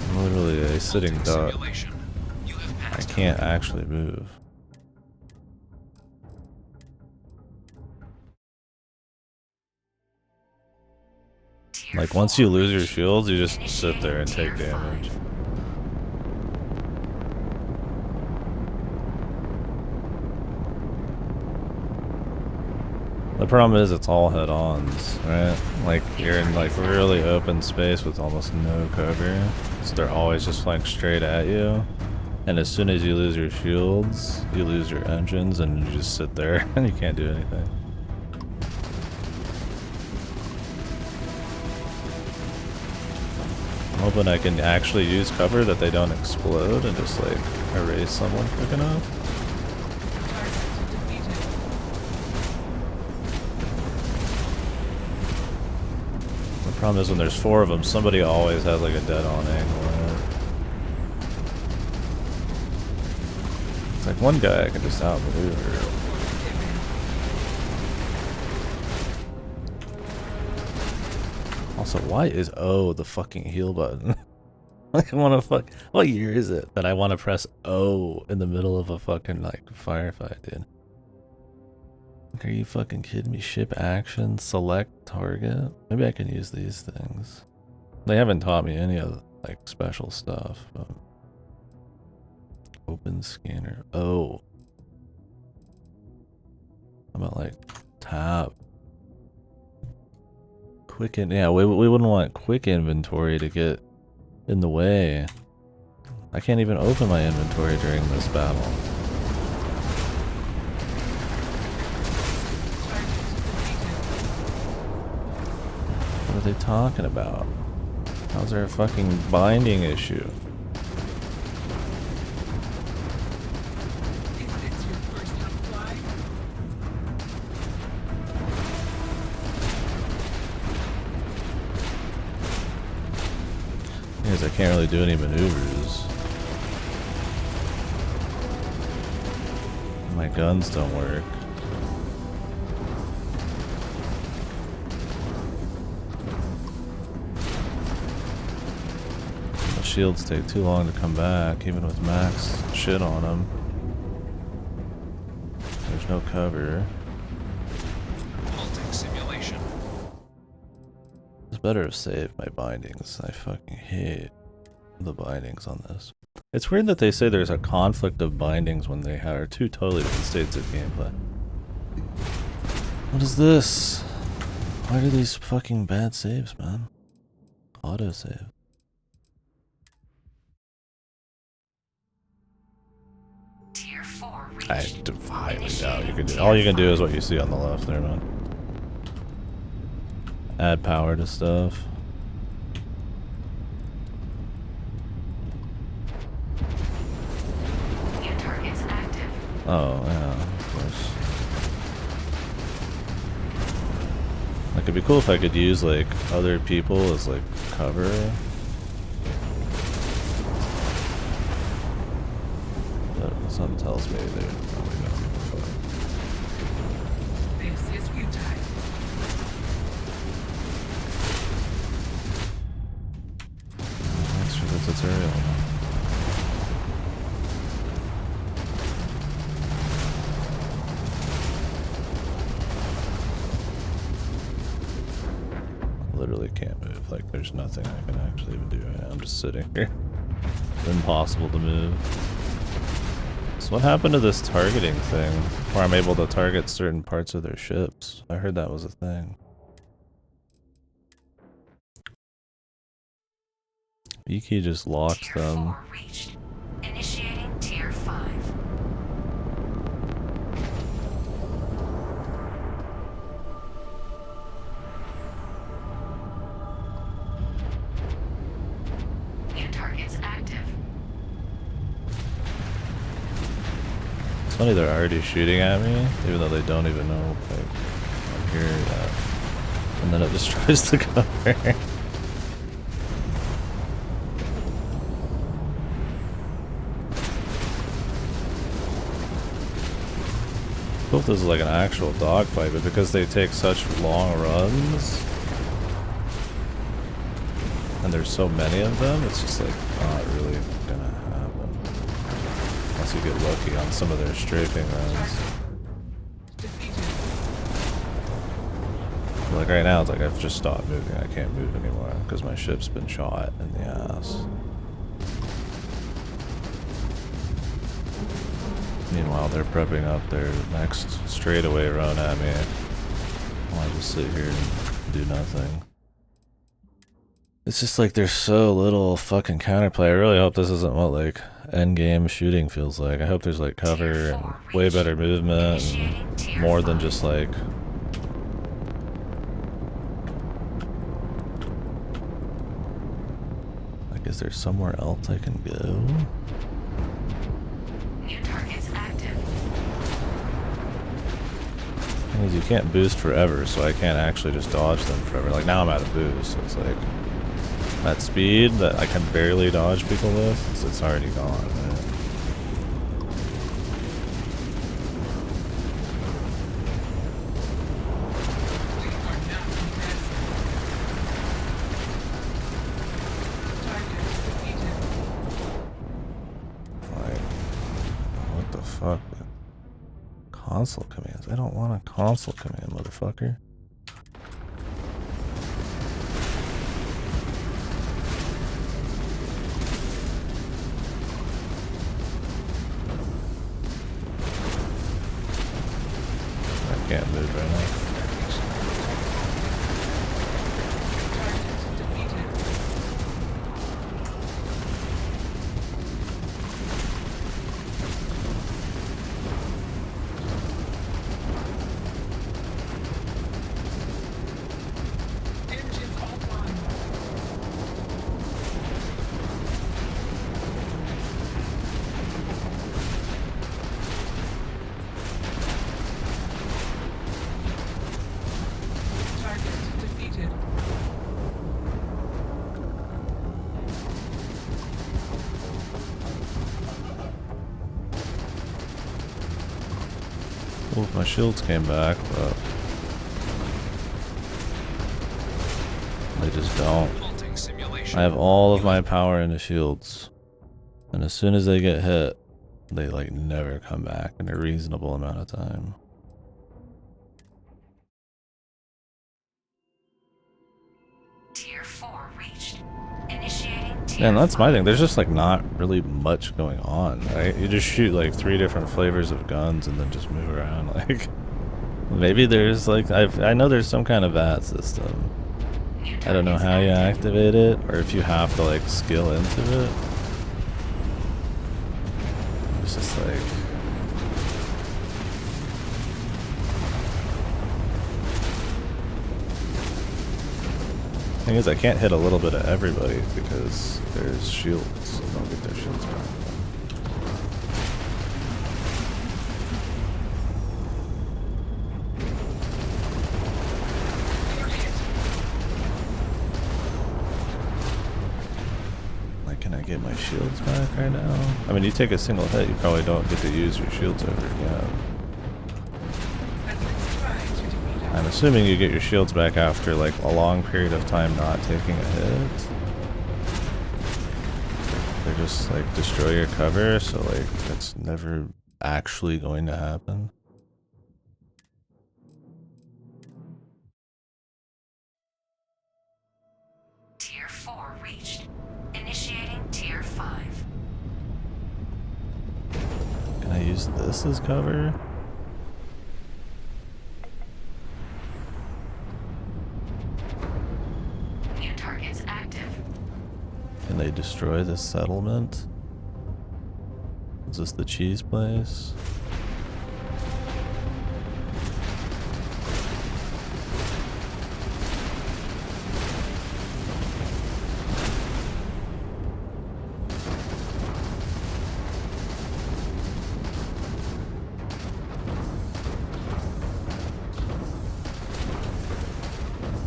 I'm literally a sitting duck. I can't actually move. Like once you lose your shields, you just sit there and take damage. The problem is it's all head-ons, right? Like you're in like really open space with almost no cover, so they're always just flying straight at you. And as soon as you lose your shields, you lose your engines, and you just sit there and you can't do anything. I'm hoping I can actually use cover that they don't explode and just like erase someone quick enough. The problem is when there's 4 of them, somebody always has like a dead-on angle in it. It's like one guy I can just outmaneuver. Also, why is O the fucking heal button? Like, I wanna fuck. What year is it that I wanna press O in the middle of a fucking like firefight, dude? Like, are you fucking kidding me? Ship action, select target. Maybe I can use these things. They haven't taught me any of like special stuff. But... Open scanner. Oh. How about like tab? Quick in. Yeah, we wouldn't want quick inventory to get in the way. I can't even open my inventory during this battle. What are they talking about? How's there a fucking binding issue? means I can't really do any maneuvers. My guns don't work. The shields take too long to come back, even with max shit on them. There's no cover. Halting simulation. It's better to save my bindings. I fucking hate the bindings on this. It's weird that they say there's a conflict of bindings when they are two totally different states of gameplay. What is this? Why do these fucking bad saves, man? Autosave. Tier 4 I highly doubt you can do. All you can do is what you see on the left there, man. Add power to stuff. New targets active. Oh, yeah, of course. Like, it'd be cool if I could use, like, other people as, like, cover. But something tells me they're probably gonna be fun. This is futile. Thanks for the tutorial. Literally can't move. Like, there's nothing I can actually even do right now. I'm just sitting here. It's impossible to move. So what happened to this targeting thing where I'm able to target certain parts of their ships? I heard that was a thing. Iki just locks Tier them. 4 reached. Initiating Tier 5. New targets active. It's funny they're already shooting at me, even though they don't even know like, I'm here yet. And then it destroys the cover. I hope this is like an actual dogfight, but because they take such long runs, and there's so many of them, it's just like not really gonna happen. Unless you get lucky on some of their strafing runs. Like right now, it's like I've just stopped moving. I can't move anymore because my ship's been shot in the ass. Meanwhile, they're prepping up their next straightaway run at me. I'll just sit here and do nothing. It's just like there's so little fucking counterplay. I really hope this isn't what like endgame shooting feels like. I hope there's like cover and way better movement and more than just like... Like, is there somewhere else I can go? New targets active. Thing is, you can't boost forever, so I can't actually just dodge them forever. Like now I'm out of boost, so it's like that speed that I can barely dodge people with, it's already gone, man. Like, what the fuck? Console commands. I don't want a console command, motherfucker. I can't move right now. cool if my shields came back, but they just don't. I have all of my power into shields, and as soon as they get hit, they like never come back in a reasonable amount of time. Tier 4 reached. Initiating tier And that's my thing. There's just like not really much going on, right? You just shoot like 3 different flavors of guns and then just move around. Like maybe there's like I know there's some kind of VAT system. I don't know how you activate it or if you have to like skill into it. It's just like thing is, I can't hit a little bit of everybody because there's shields. So they'll get their shields back. Like, can I get my shields back right now? I mean, you take a single hit, you probably don't get to use your shields ever again. I'm assuming you get your shields back after like a long period of time not taking a hit. They just like destroy your cover, so like that's never actually going to happen. Tier 4 reached. Initiating tier 5. Can I use this as cover? New targets active. Can they destroy this settlement? Is this the cheese place?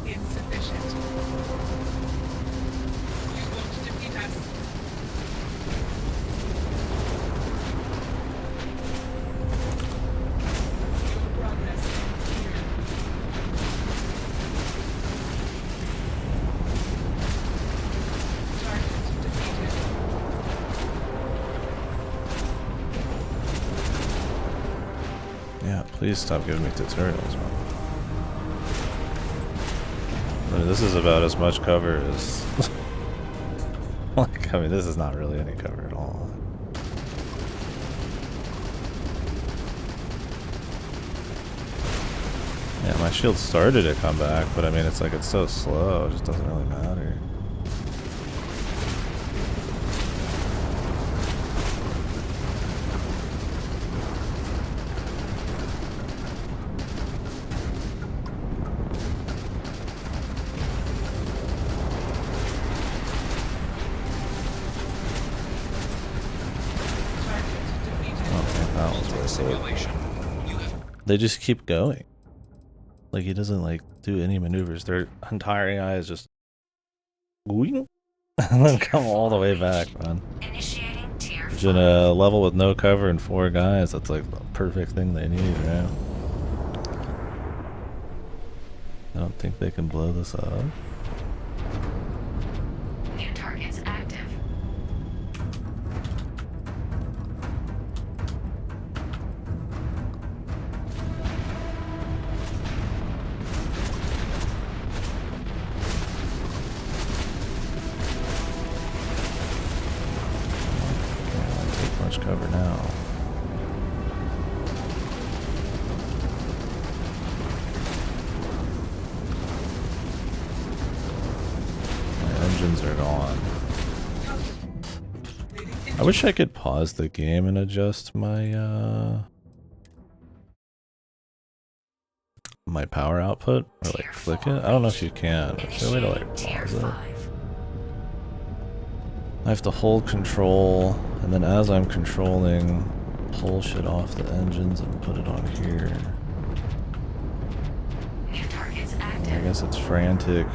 Insufficient. You won't defeat us. Your progress ends here. Target defeated. Yeah, please stop giving me tutorials, man. I mean, this is about as much cover as... like, I mean, this is not really any cover at all. Yeah, my shield started to come back, but I mean, it's like, it's so slow, it just doesn't really matter. They just keep going. Like, he doesn't like do any maneuvers. Their entire AI is just and then come all the way back, man. Which in a level with no cover and 4 guys, that's like the perfect thing they need, right? I don't think they can blow this up. New targets active. Cover now. My engines are gone. I wish I could pause the game and adjust my my power output or like flick it. I don't know if you can. Is there a way to like pause it? I have to hold control, and then as I'm controlling, pull shit off the engines and put it on here. New targets active. I guess it's frantic.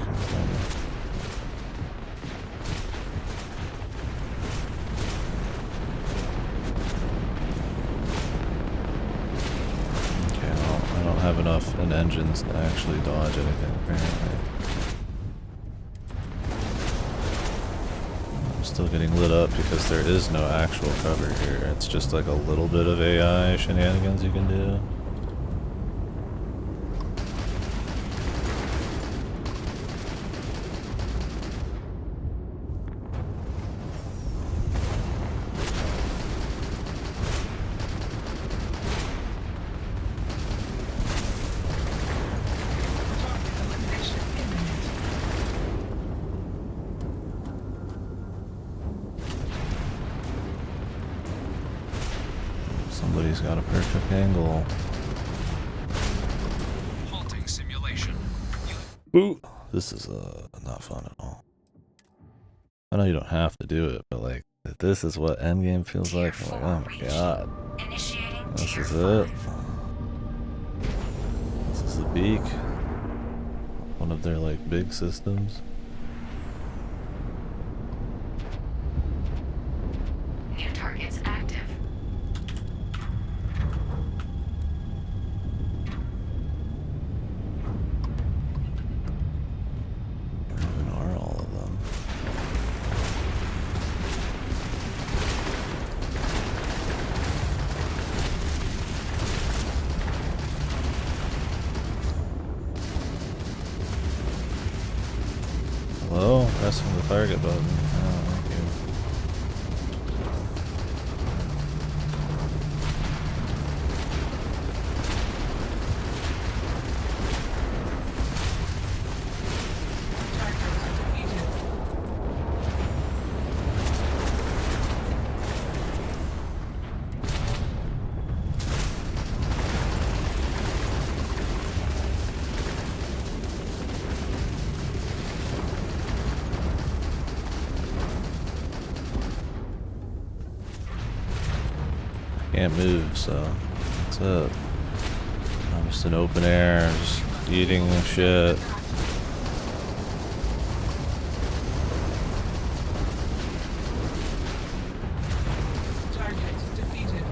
Okay, enough in engines to actually dodge anything, apparently. I'm still getting lit up because there is no actual cover here. It's just like a little bit of AI shenanigans you can do. Somebody's got a perfect angle. Halting simulation. Boo! This is not fun at all. I know you don't have to do it, but like, if this is what endgame feels like, I'm like, oh my god. This is it. This is the beak. One of their like big systems. New targets active. Where even are all of them? Hello? Pressing the target button. Oh, thank you. Can't move, so that's it. I'm just in open air, just eating shit. Target defeated.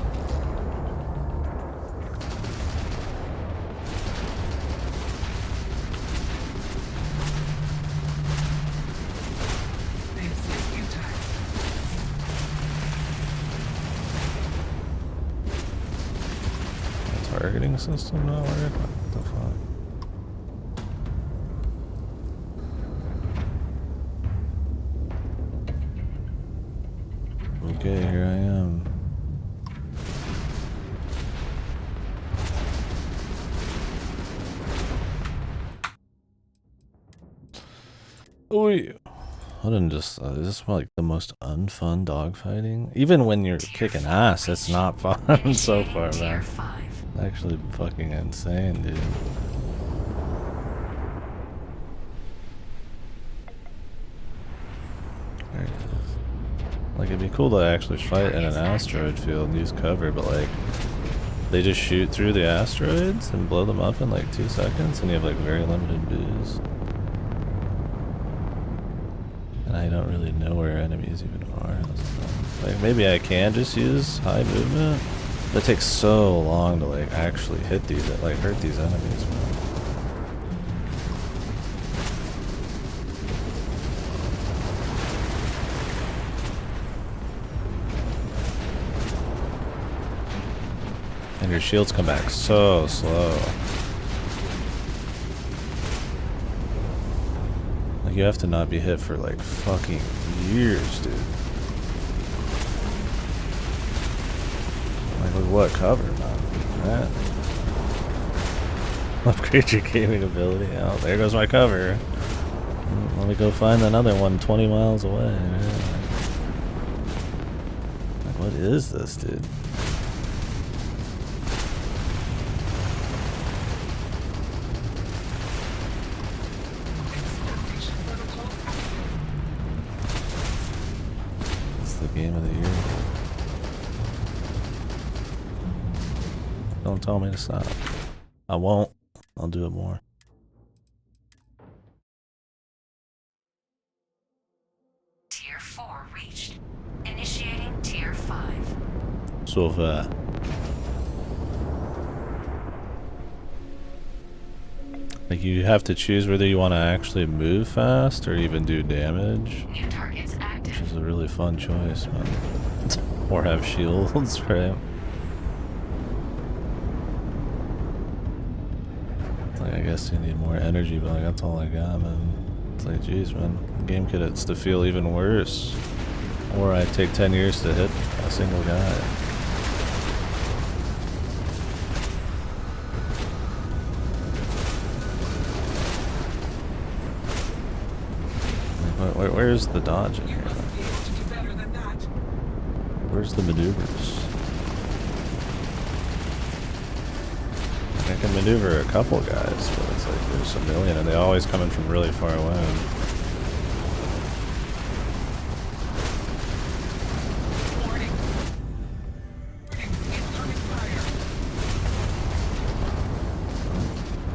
This is futile. Targeting system not working? What the fuck? Okay, here I am. Oh, yeah. I didn't just. This is like the most unfun dogfighting. Even when you're kicking ass, it's not fun so far, man. It's actually fucking insane, dude. There it is. Like, it'd be cool to actually fight in an asteroid field and use cover, but like, they just shoot through the asteroids and blow them up in like 2 seconds, and you have like very limited booze. And I don't really know where enemies even are. Like, maybe I can just use high movement. But it takes so long to like actually hit these, like hurt these enemies, man. And your shields come back so slow. Like, you have to not be hit for like fucking years, dude. Like, with what cover, man? Right? Upgrade your gaming ability. Oh, there goes my cover. Let me go find another one 20 miles away. Man. Like, what is this, dude? It's the game of the year. Don't tell me to stop. I won't. I'll do it more. Tier 4 reached. Initiating Tier 5. So Like you have to choose whether you want to actually move fast or even do damage. New targets active. Which is a really fun choice, man. Or have shields, right? It's like, I guess you need more energy, but like, that's all I got, man. It's like, geez, man. The game gets to feel even worse. Or I take 10 years to hit a single guy. Where's the dodging here? Where's the maneuvers? I can maneuver a couple guys, but it's like there's a million and they always come in from really far away.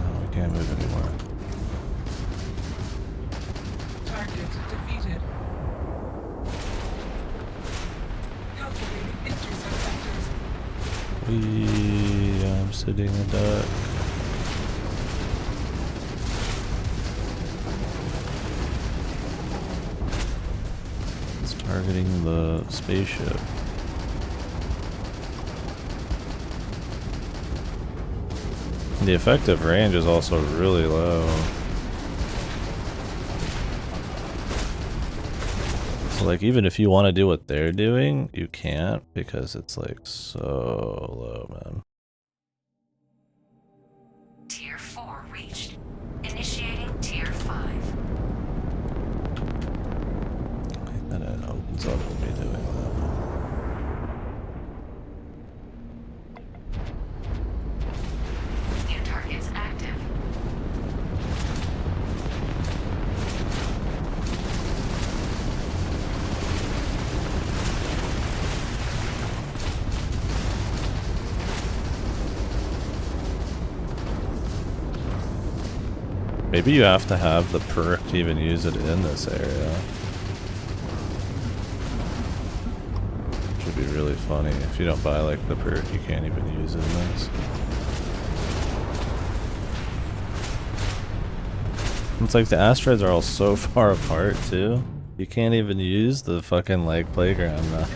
Oh, we can't move anymore. Target defeated. Calculating intercept vectors. I'm sitting in the duck. It's targeting the spaceship. The effective range is also really low. So like even if you want to do what they're doing, you can't because it's like so low, man. Tier 4 reached. Initiating Tier 5. And it opens up with me doing that. New targets active. Maybe you have to have the perk to even use it in this area. Which would be really funny. If you don't buy like the perk, you can't even use it in this. It's like the asteroids are all so far apart too. You can't even use the fucking like playground now.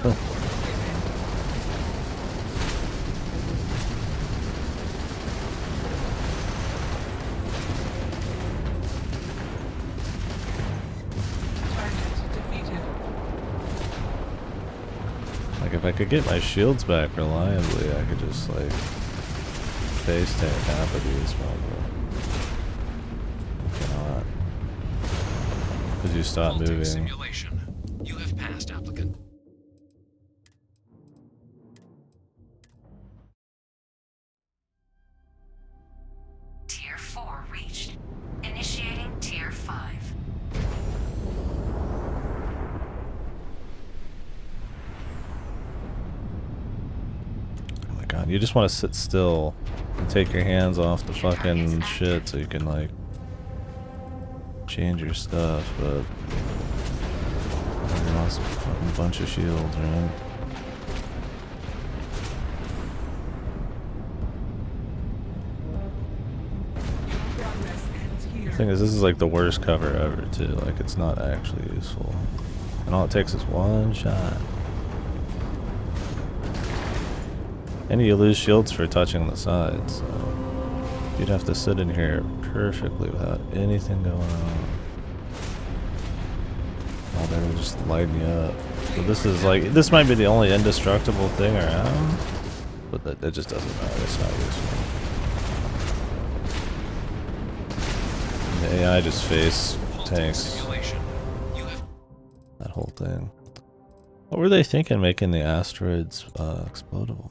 If I could get my shields back reliably, I could just like face tank half of these probably. You cannot. Because you stop moving. Simulation. You have passed, applicant. Tier 4 reached. Initiating Tier 5. God, you just want to sit still and take your hands off the fucking shit so you can like change your stuff, but I lost a fucking bunch of shields, right? The thing is, this is like the worst cover ever too, like it's not actually useful. And all it takes is one shot. And you lose shields for touching the sides, so you'd have to sit in here perfectly without anything going on. While they were just lighting you up. So this is like, this might be the only indestructible thing around, but that just doesn't matter, it's not useful. And the AI just face tanks that whole thing. What were they thinking making the asteroids explodable?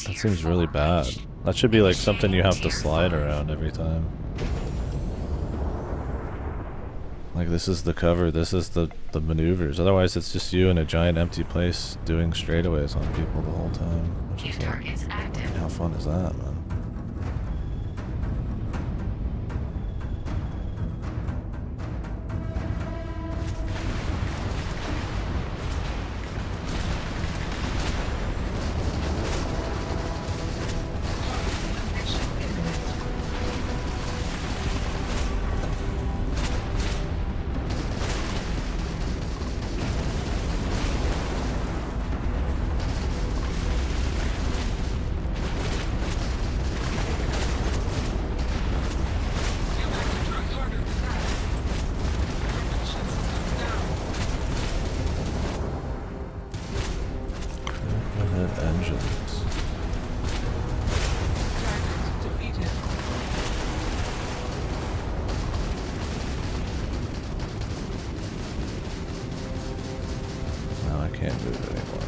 That seems really bad. That should be like something you have to slide around every time. Like this is the cover, this is the maneuvers. Otherwise it's just you in a giant empty place doing straightaways on people the whole time. Which is like, how fun is that, man? can't move anymore.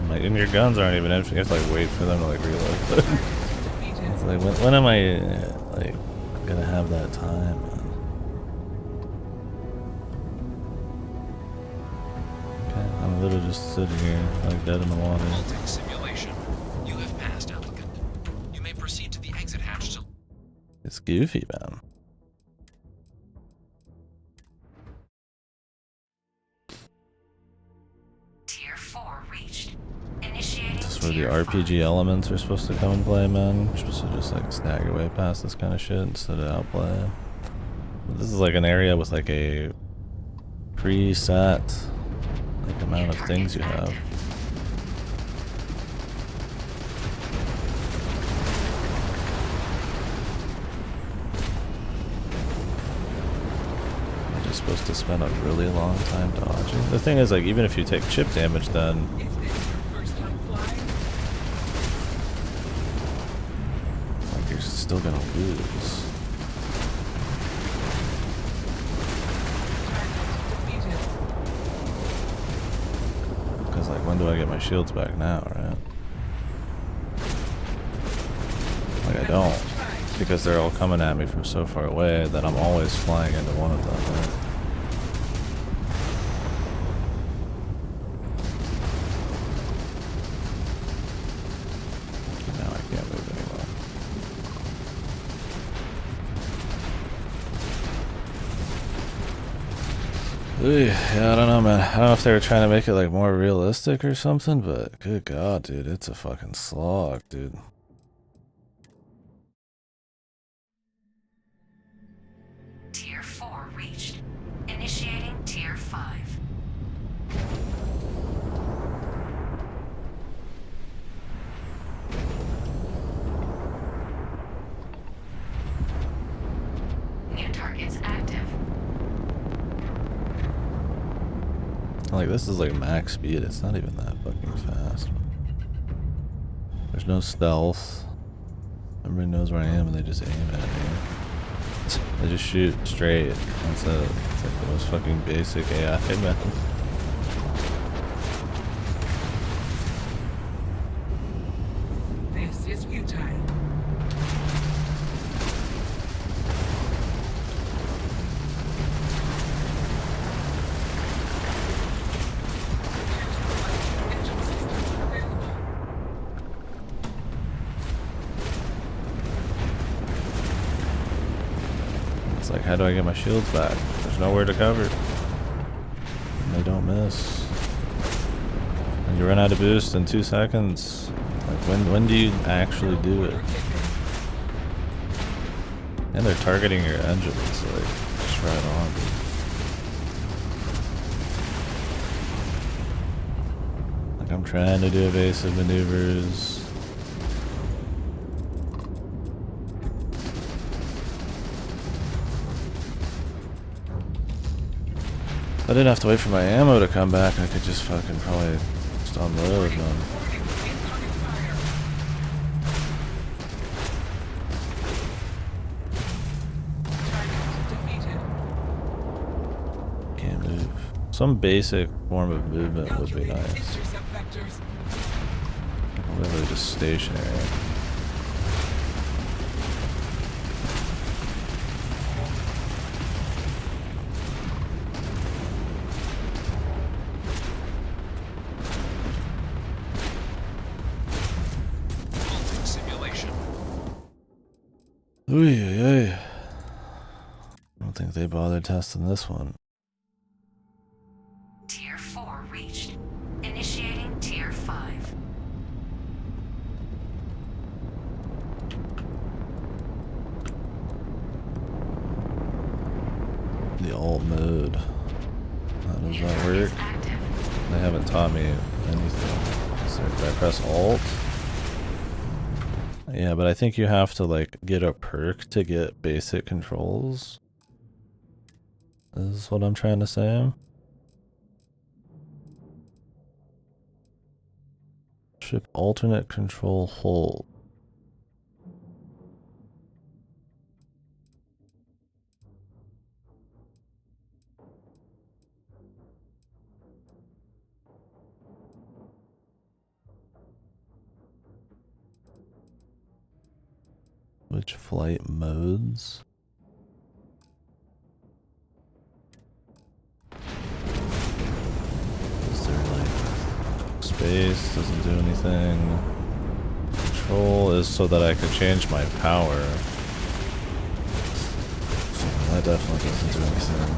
Like, and your guns aren't even empty. You have to like wait for them to like reload. It's like when am I like gonna have that time, man? Okay, I'm literally just sitting here like dead in the water. Simulation. You have passed, applicant. You may proceed to the exit hatch to... It's goofy, man. Tier 4 reached. Initiating This is where the RPG elements are supposed to come and play, man. You're supposed to just like snag your way past this kind of shit instead of outplay. But this is like an area with like a preset like amount of things you have. You're just supposed to spend a really long time dodging. The thing is, like, even if you take chip damage, then like you're still gonna lose. Because like, when do I get my shields back now, right? Like, I don't. Because they're all coming at me from so far away that I'm always flying into one of them, right? Now I can't move anymore. Ooh, yeah, I don't know, man. I don't know if they were trying to make it like more realistic or something, but good God, dude, it's a fucking slog, dude. Tier 4 reached. Initiating Tier 5. New targets active. Like, this is like max speed. It's not even that fucking fast. There's no stealth. Everybody knows where I am and they just aim at me. They just shoot straight. That's it. It's like the most fucking basic AI, man. This is futile. It's like, how do I get my shields back? There's nowhere to cover. And they don't miss. And you run out of boost in 2 seconds. Like, when do you actually do it? And they're targeting your engines, like, just right on, dude. Like, I'm trying to do evasive maneuvers. I didn't have to wait for my ammo to come back. I could just fucking probably just unload, man. Can't move. Some basic form of movement would be nice. Literally just stationary. Simulation. Ooh, I don't think they bothered testing this one. Tier 4 reached. Initiating Tier 5. The alt mode. How does that work? They haven't taught me anything. So if I press alt. Yeah, but I think you have to like get a perk to get basic controls. Is what I'm trying to say. Ship alternate control hold. Change flight modes. Is there like space? Doesn't do anything. Control is so that I could change my power. So that definitely doesn't do anything.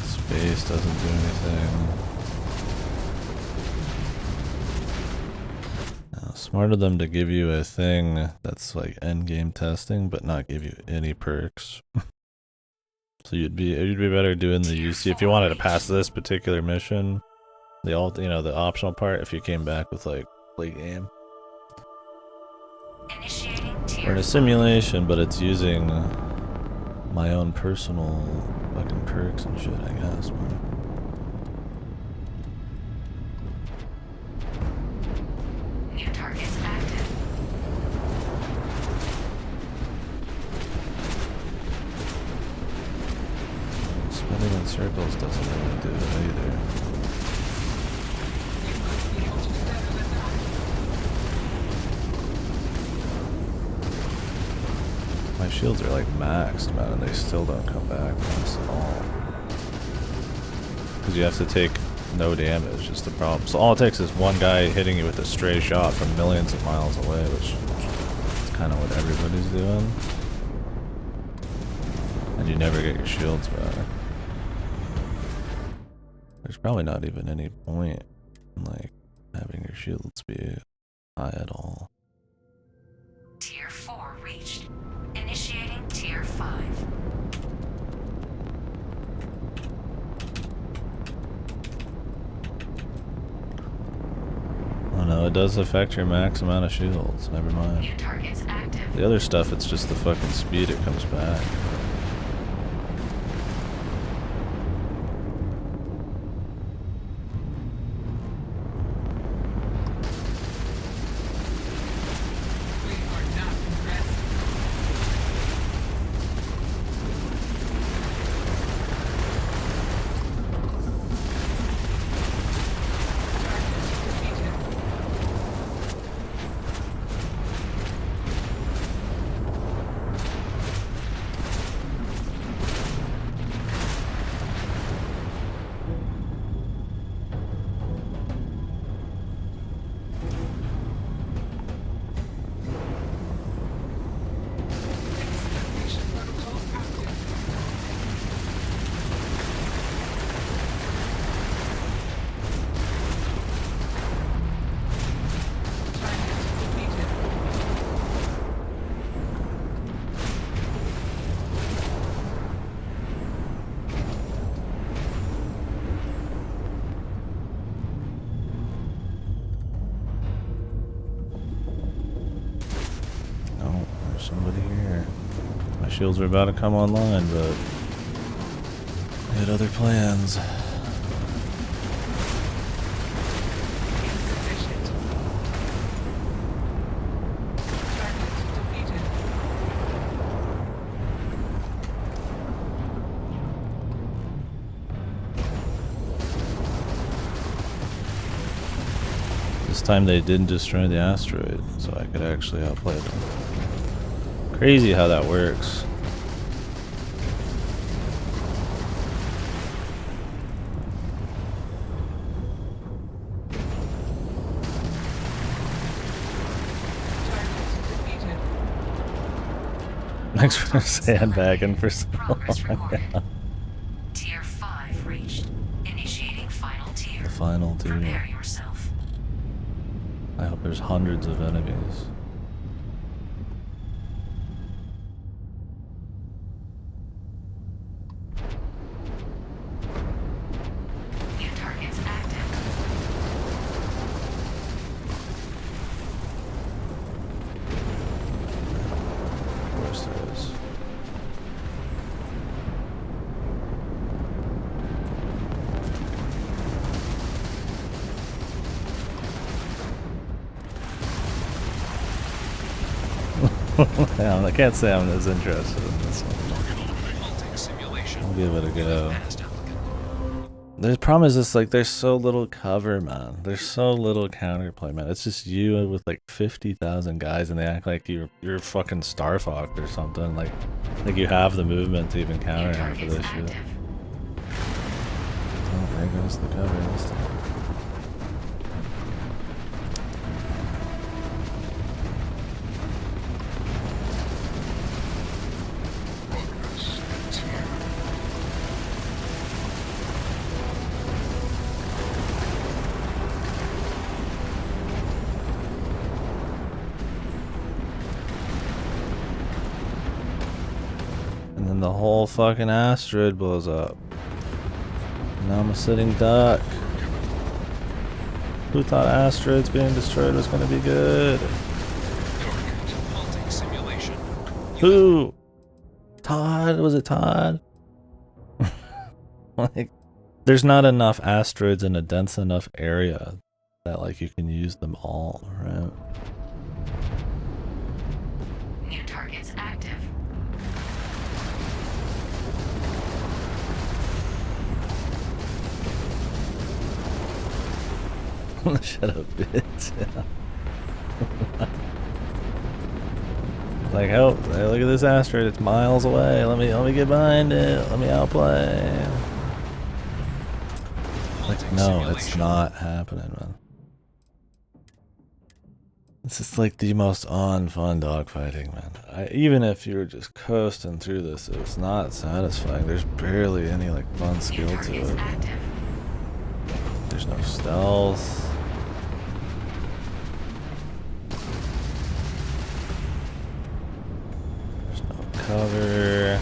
Space doesn't do anything. Now, smart of them to give you a thing that's like end game testing, but not give you any perks. So you'd be better doing the UC if you wanted to pass this particular mission, the optional part. If you came back with like late game, we're in a simulation, but it's using my own personal fucking perks and shit, I guess. Man. New targets active. Spinning in circles doesn't really do it either. My shields are like maxed, man, and they still don't come back from us at all. Because you have to take no damage, is the problem. So all it takes is one guy hitting you with a stray shot from millions of miles away, which is kind of what everybody's doing. And you never get your shields back. There's probably not even any point in like having your shields be high at all. Tier 4 reached. Initiating Tier 5. Oh no, it does affect your max amount of shields. Never mind. New targets active. The other stuff, it's just the fucking speed it comes back. Somebody here. My shields are about to come online, but I had other plans. This time they didn't destroy the asteroid, so I could actually outplay them. Crazy how that works. Thanks for sandbagging for so long. Tier 5 reached. Initiating final tier. The final tier. Prepare yourself. I hope there's hundreds of enemies. I can't say I'm as interested in this one. I'll give it a go. The problem is this, like, there's so little cover, man. There's so little counterplay, man. It's just you with like 50,000 guys, and they act like you're fucking Star Fox or something. Like you have the movement to even counter half of this shit. Oh, there goes the cover this time. And then the whole fucking asteroid blows up. Now I'm a sitting duck. Who thought asteroids being destroyed was gonna be good? Who? Todd? Was it Todd? Like, there's not enough asteroids in a dense enough area that like you can use them all, right? New targets active. Shut up, bitch. Like, help! Hey, look at this asteroid. It's miles away. Let me get behind it. Let me outplay. Like, no, it's not happening, man. It's just like the most fun dogfighting, man. Even if you were just coasting through this, it's not satisfying. There's barely any like fun skill to it. There's no stealth. There's no cover.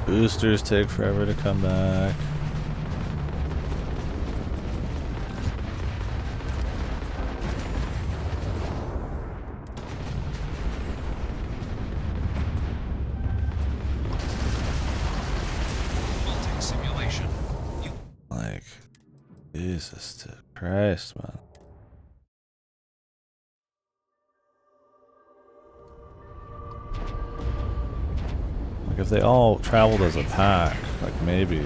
Boosters take forever to come back. Simulation. Like, Jesus Christ, man. Like, if they all traveled as a pack, like, maybe.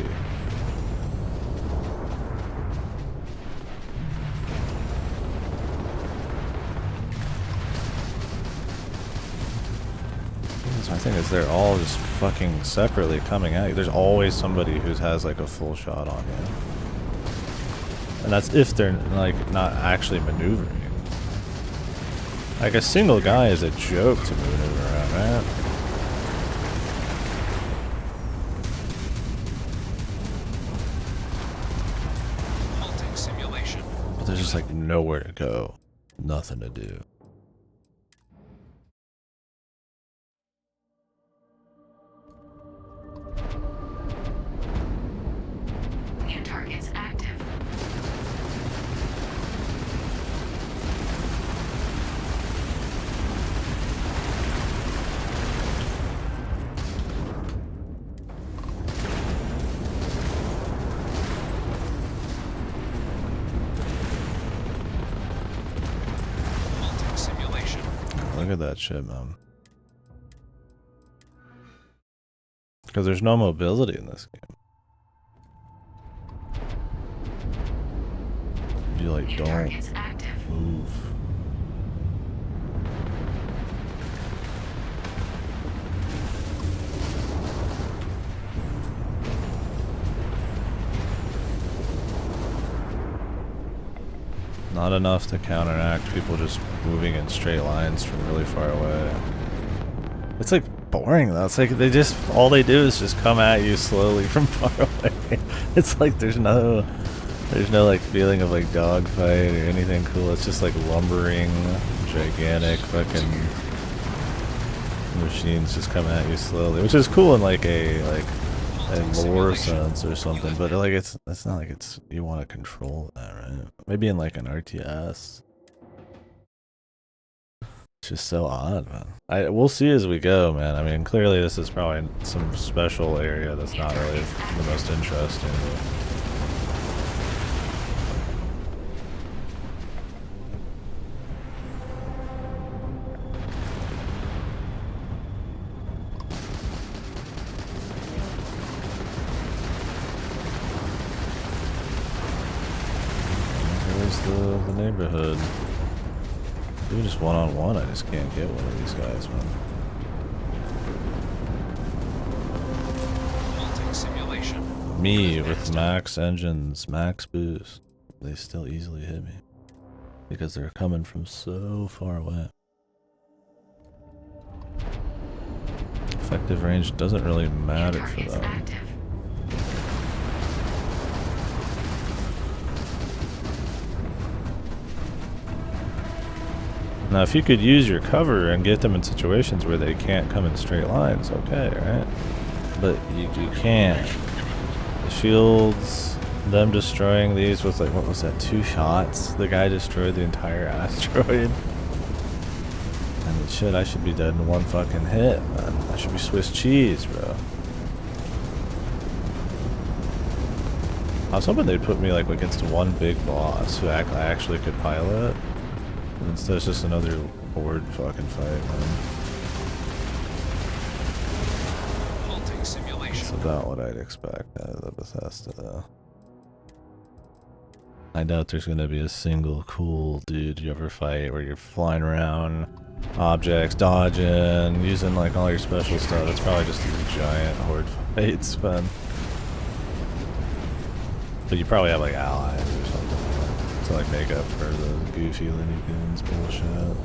That's my thing, is they're all just fucking separately coming at you. There's always somebody who has like a full shot on you. And that's if they're like not actually maneuvering. Like, a single guy is a joke to maneuver around, man. But there's just like nowhere to go, nothing to do. New targets active. Simulation. Look at that shit, man. Because there's no mobility in this game. You like don't move. Not enough to counteract people just moving in straight lines from really far away. It's like boring though. It's like they just, all they do is just come at you slowly from far away. It's like there's no like feeling of like dogfight or anything cool. It's just like lumbering, gigantic fucking machines just come at you slowly, which is cool in like a lore sense or something. But like it's not like it's you want to control that, right? Maybe in like an RTS. It's just so odd, man. We'll see as we go, man. I mean, clearly this is probably some special area that's not really the most interesting. Here's the neighborhood. Even just one-on-one, I just can't get one of these guys, man. Simulation. Me with max engines, max boost. They still easily hit me. Because they're coming from so far away. Effective range doesn't really matter for them. Now, if you could use your cover and get them in situations where they can't come in straight lines, okay, right? But you can't. The shields, them destroying these was like, what was that, 2 shots? The guy destroyed the entire asteroid. And I should be dead in 1 fucking hit, man. I should be Swiss cheese, bro. I was hoping they'd put me like against one big boss who I actually could pilot. Instead, it's just another board fucking fight, man. Halting simulation. That's about what I'd expect out of the Bethesda, though. I doubt there's gonna be a single cool dude you ever fight where you're flying around objects, dodging, using like all your special stuff. It's probably just these giant horde fights, man. But you probably have like allies or something to like make up for the goofy Looney Tunes bullshit.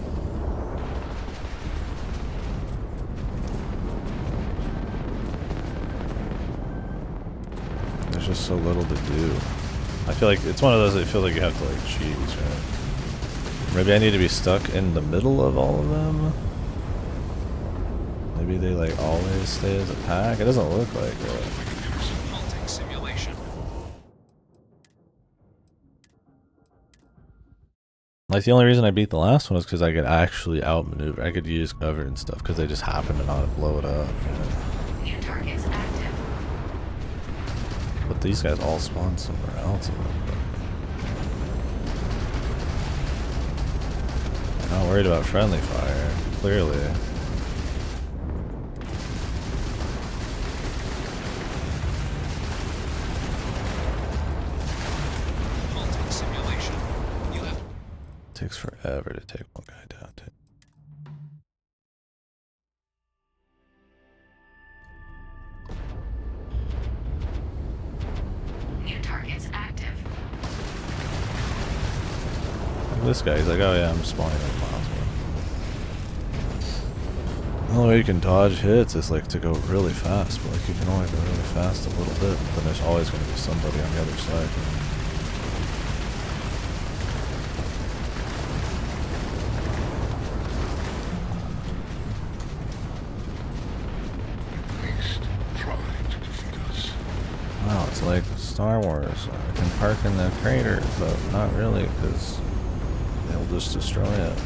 There's just so little to do. I feel like it's one of those that I feel like you have to like choose, right? Maybe I need to be stuck in the middle of all of them. Maybe they like always stay as a pack. It doesn't look like it. Halting simulation. Like the only reason I beat the last one was because I could actually outmaneuver. I could use cover and stuff because they just happened to not blow it up. You know? New targets active. But these guys all spawn somewhere else. I'm not worried about friendly fire, clearly. Halting simulation. You have Takes forever to take one guy down, too. new targets active. Like this guy, he's like, oh yeah, I'm spawning like miles away. The only way you can dodge hits is like to go really fast, but like you can only go really fast a little bit, but then there's always going to be somebody on the other side. Wow, it's like Star Wars. I can park in the crater, but not really, because they'll just destroy it.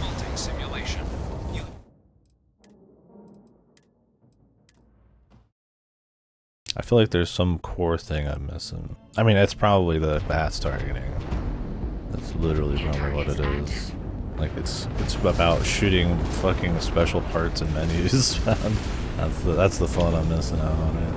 Halting simulation. You I feel like there's some core thing I'm missing. I mean, it's probably the bats targeting. That's literally probably what it is. Like it's about shooting fucking special parts and menus. That's the fun I'm missing out on it.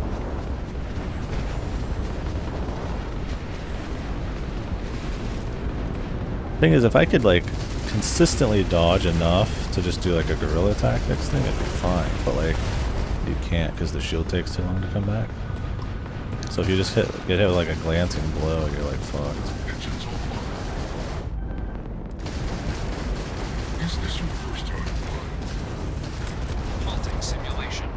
Thing is, if I could like consistently dodge enough to just do like a guerrilla tactics thing, it'd be fine. But like you can't because the shield takes too long to come back. So if you just get hit with like a glancing blow, you're like fucked. Is this your first time? Halting simulation.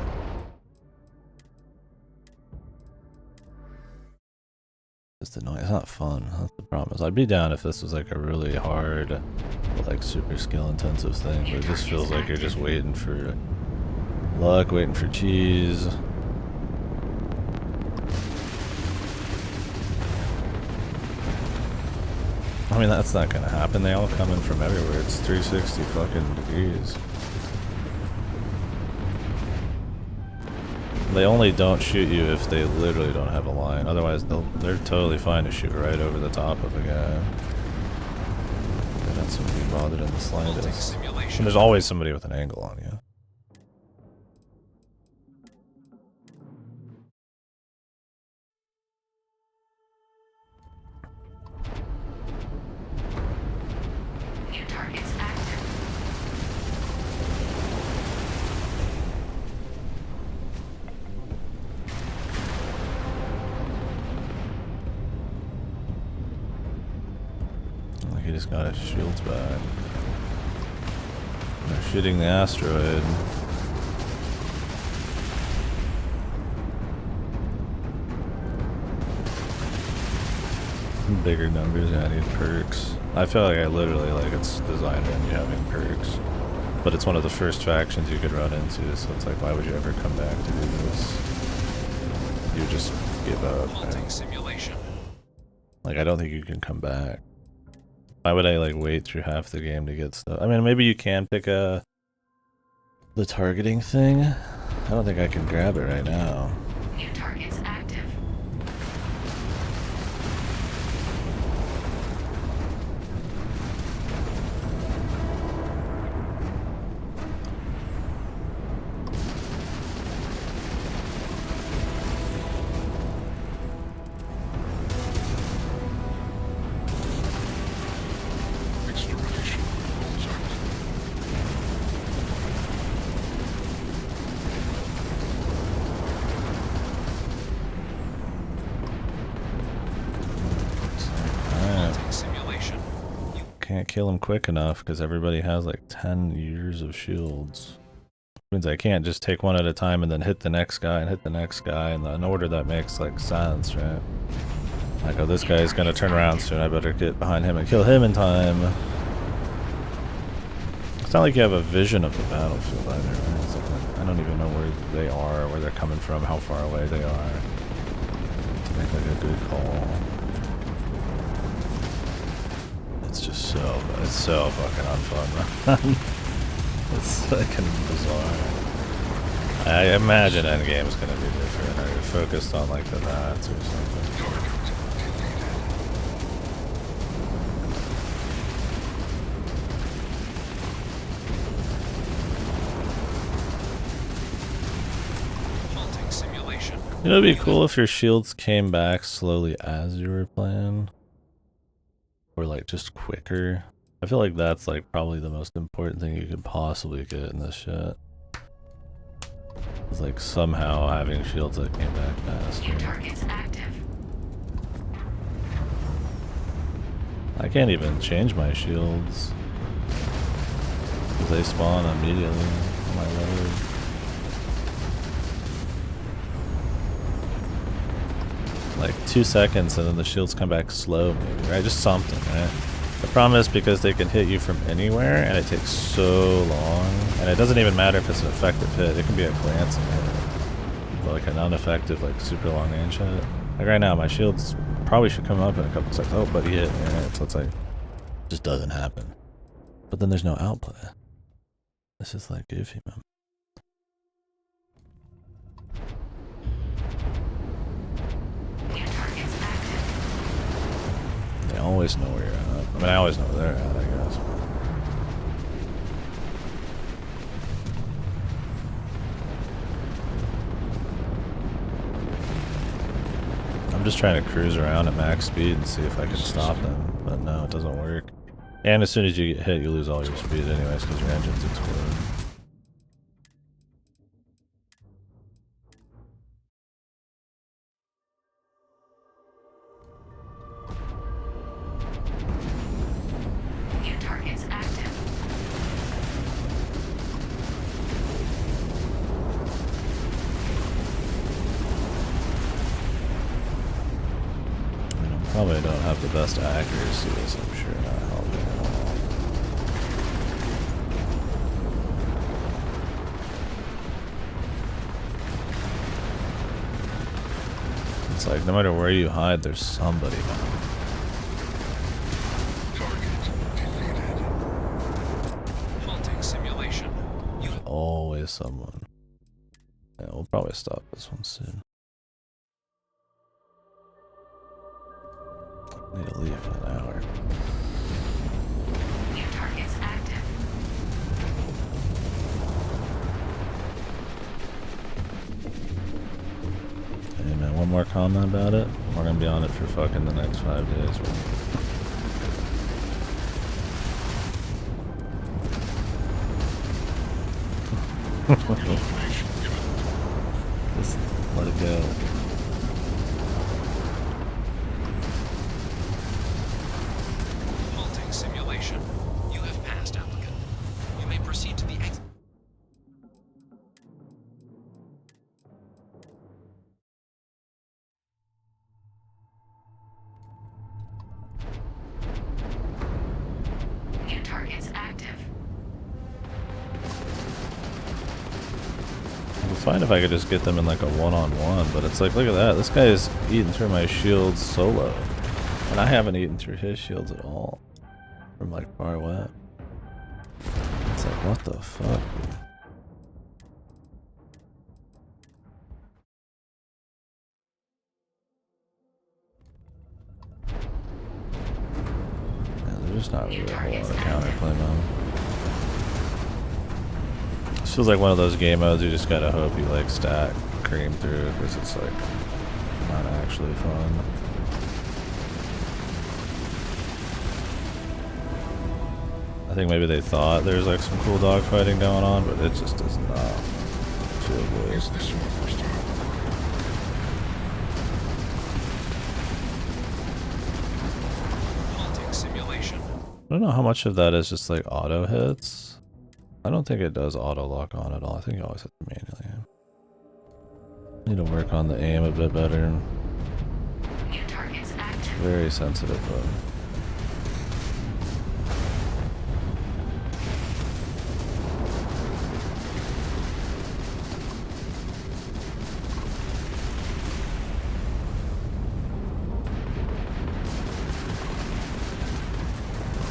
It's annoying. It's not fun. That's the problem. I'd be down if this was like a really hard, like super skill intensive thing, but it just feels like you're just waiting for luck, waiting for cheese. I mean, that's not gonna happen. They all come in from everywhere. It's 360 fucking degrees. They only don't shoot you if they literally don't have a line. Otherwise, they're totally fine to shoot right over the top of a guy. They don't seem to be bothered in the slightest. And there's always somebody with an angle on you. New targets active. Like he just got his shields back. They're shooting the asteroid. Bigger numbers, yeah, I need perks. I feel like I literally, like, it's designed in you having perks. But it's one of the first factions you could run into, so it's like, why would you ever come back to do this? You just give up. Right? Simulation. Like, I don't think you can come back. Why would I, like, wait through half the game to get stuff? I mean, maybe you can pick the targeting thing. I don't think I can grab it right now. New targets active. Can't kill him quick enough because everybody has like 10 years of shields. Means I can't just take one at a time and then hit the next guy and hit the next guy in an order that makes like sense, right? Like, oh, this guy's gonna turn around soon, I better get behind him and kill him in time. It's not like you have a vision of the battlefield either, right? It's like, I don't even know where they are, where they're coming from, how far away they are to make like a good call. It's so fucking unfun. It's fucking bizarre. I imagine Endgame's gonna be different. Are you focused on like the bats or something? Halting simulation. You know, it'd be cool if your shields came back slowly as you were playing. Or like just quicker. I feel like that's like probably the most important thing you could possibly get in this shit. It's like somehow having shields that came back faster. New targets active. I can't even change my shields. Because they spawn immediately on my load. Like 2 seconds and then the shields come back slow maybe, right? Just something, right? The problem is because they can hit you from anywhere and it takes so long. And it doesn't even matter if it's an effective hit. It can be a glancing hit. But like an ineffective, like super long range hit. Like right now, my shields probably should come up in a couple seconds. Oh, but he hit me, right? So it's like, it just doesn't happen. But then there's no outplay. It's just like goofy, man. They always know where you're at. I mean, I always know where they're at, I guess. I'm just trying to cruise around at max speed and see if I can stop them, but no, it doesn't work. And as soon as you get hit, you lose all your speed anyways because your engines explode. New targets active. Probably don't have the best accuracy, so I'm sure not helping at all. It's like no matter where you hide, there's somebody now. replace someone. Yeah, we'll probably stop this one soon. I need to leave in an hour. New targets active. Hey man, one more comment about it. We're gonna be on it for fucking the next 5 days. Just let it go. Halting simulation. You have passed, applicant. You may proceed to the exit. New targets active. It'd be fine if I could just get them in like a one-on-one, but it's like, look at that. This guy is eating through my shields solo. And I haven't eaten through his shields at all. From like far away. It's like, what the fuck, dude? Yeah, there's just not really a whole lot of counterplay, man. This feels like one of those game modes you just gotta hope you like stack cream through, because it's like not actually fun. I think maybe they thought there's like some cool dogfighting going on, but it just does not feel good. Halting simulation. I don't know how much of that is just like auto hits. I don't think it does auto lock on at all. I think you always have to manually aim. Need to work on the aim a bit better. New targets active. Very sensitive button.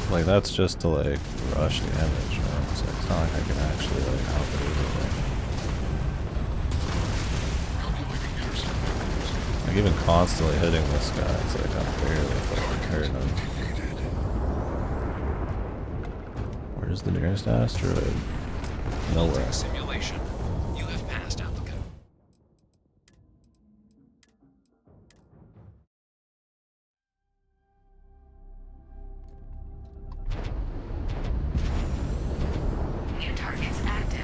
Like that's just to like rush damage, right? So it's not like I can actually like help it either. Like even constantly hitting this guy, it's like I'm barely fucking hurting him. Where's the nearest asteroid? Nowhere. Simulation. You have passed, applicant. New targets active.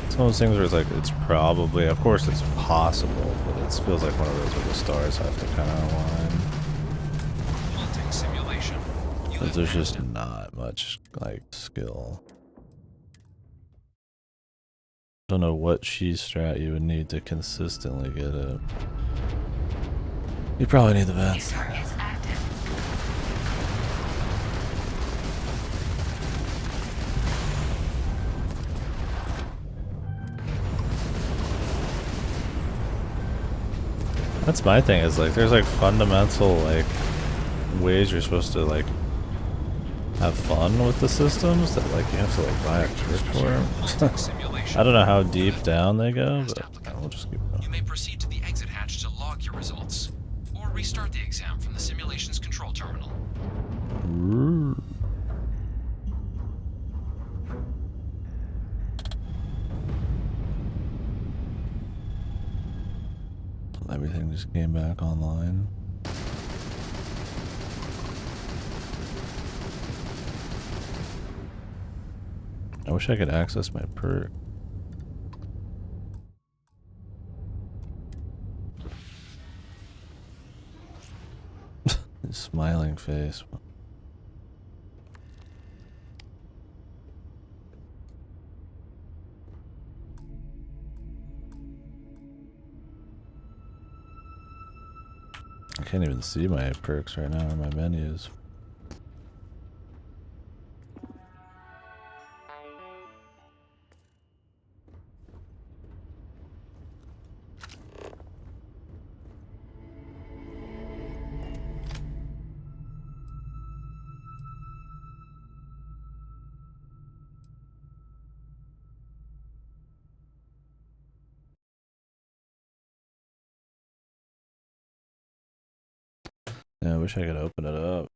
It's one of those things where it's like, it's probably, of course it's possible, but it feels like one of those where the stars have to kind of align. Halting simulation. Because there's just not much, like, skill. Don't know what cheese strat you would need to consistently get it. You probably need the vents. That's my thing, is like there's like fundamental like ways you're supposed to like have fun with the systems that like you have to like buy a card for. I don't know how deep down they go, but we'll just keep going. You may proceed to the exit hatch to log your results, or restart the exam from the simulation's control terminal. Everything just came back online. I wish I could access my perk. Smiling face. I can't even see my perks right now in my menus. Yeah, I wish I could open it up.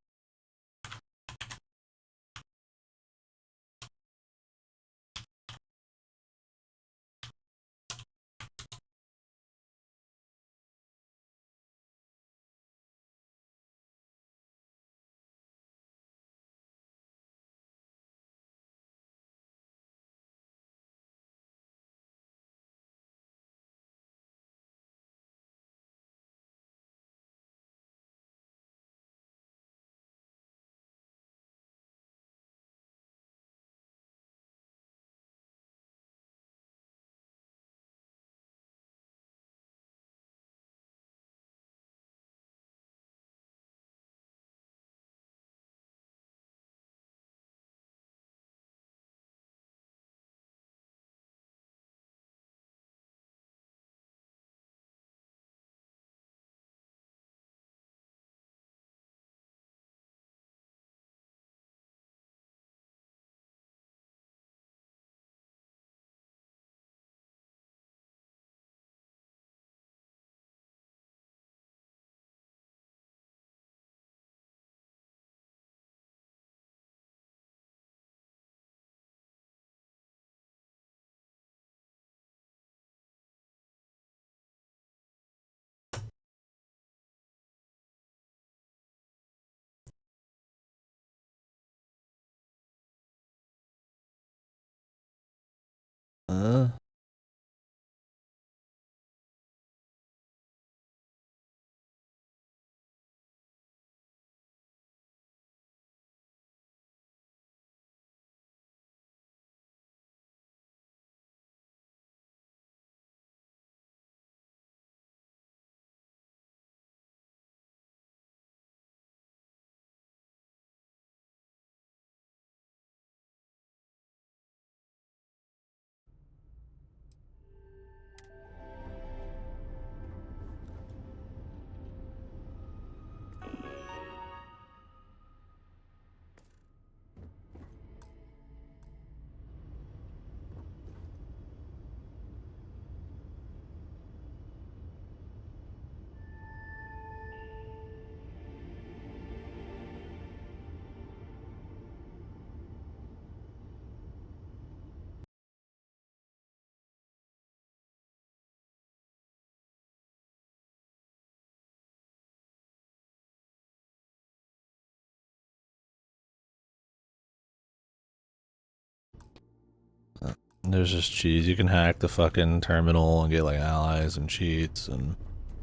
There's just cheese. You can hack the fucking terminal and get like allies and cheats, and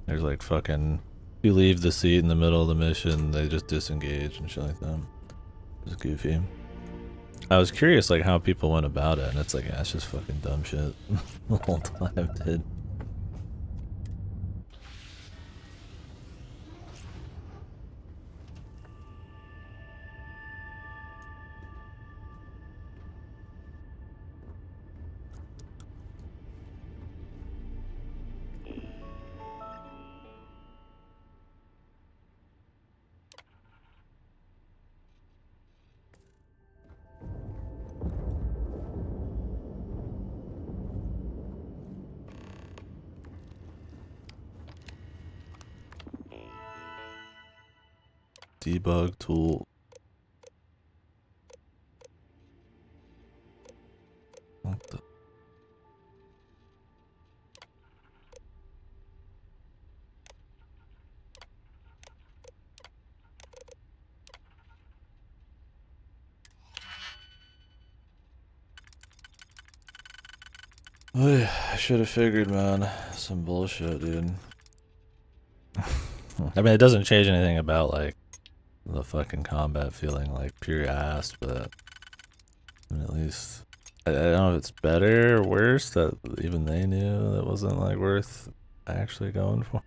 there's like fucking, if you leave the seat in the middle of the mission, they just disengage and shit like that. It's goofy. I was curious like how people went about it, and it's like, yeah, it's just fucking dumb shit the whole time, dude. Debug tool. What the? I should have figured, man. Some bullshit, dude. I mean, it doesn't change anything about like the fucking combat feeling like pure ass, but I mean, at least I don't know if it's better or worse that even they knew that wasn't like worth actually going for.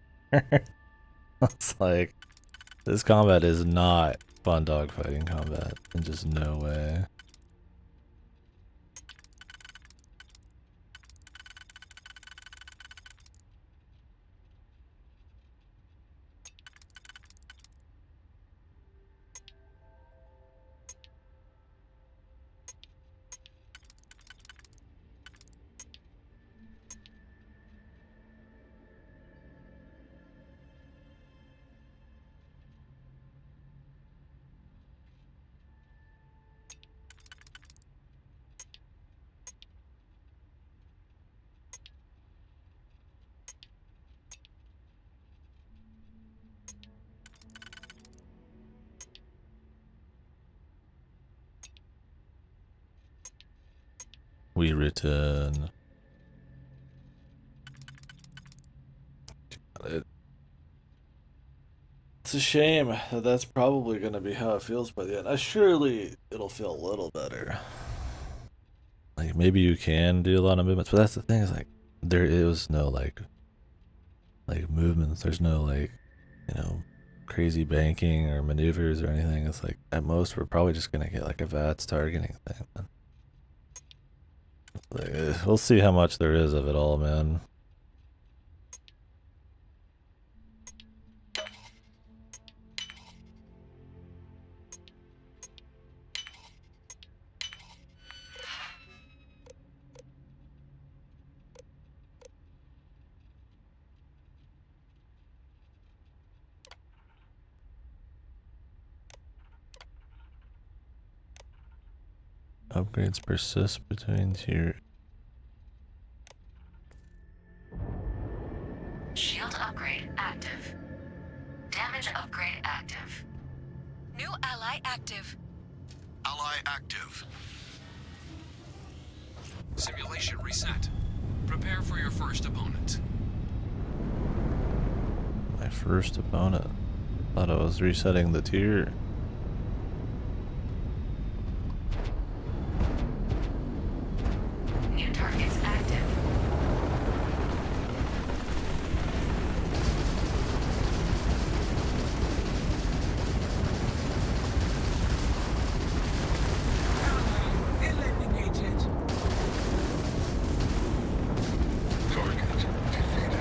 It's like, this combat is not fun dogfighting combat. And just no way. We return. It's a shame that that's probably going to be how it feels by the end. Surely it'll feel a little better. Like, maybe you can do a lot of movements, but that's the thing, is like, there is no like movements. There's no like, you know, crazy banking or maneuvers or anything. It's like, at most, we're probably just going to get like a VATS targeting thing. Like, we'll see how much there is of it all, man. Upgrades persist between tier. Shield upgrade active. Damage upgrade active. New ally active. Ally active. Simulation reset. Prepare for your first opponent. My first opponent. Thought I was resetting the tier. New targets active. Eliminated. Target defeated.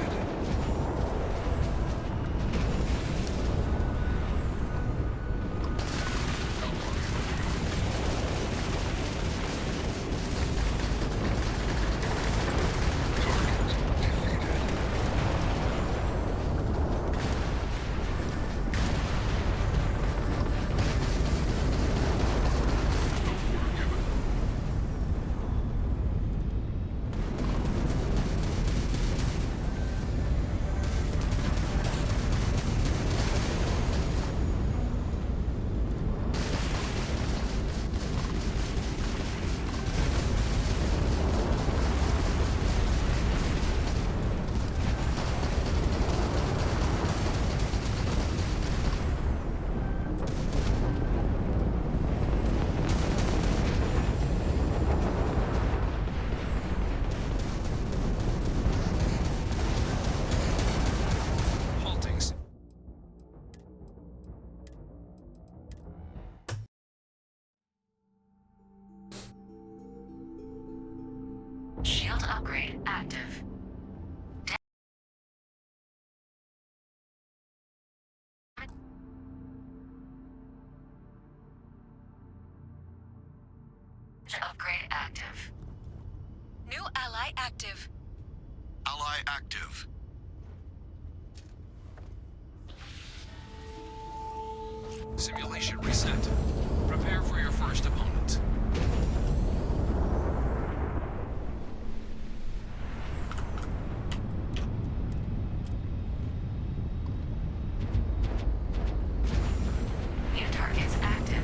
Shield upgrade active. Damage upgrade active. New ally active. Ally active. Simulation reset. Prepare for your first opponent. New targets active.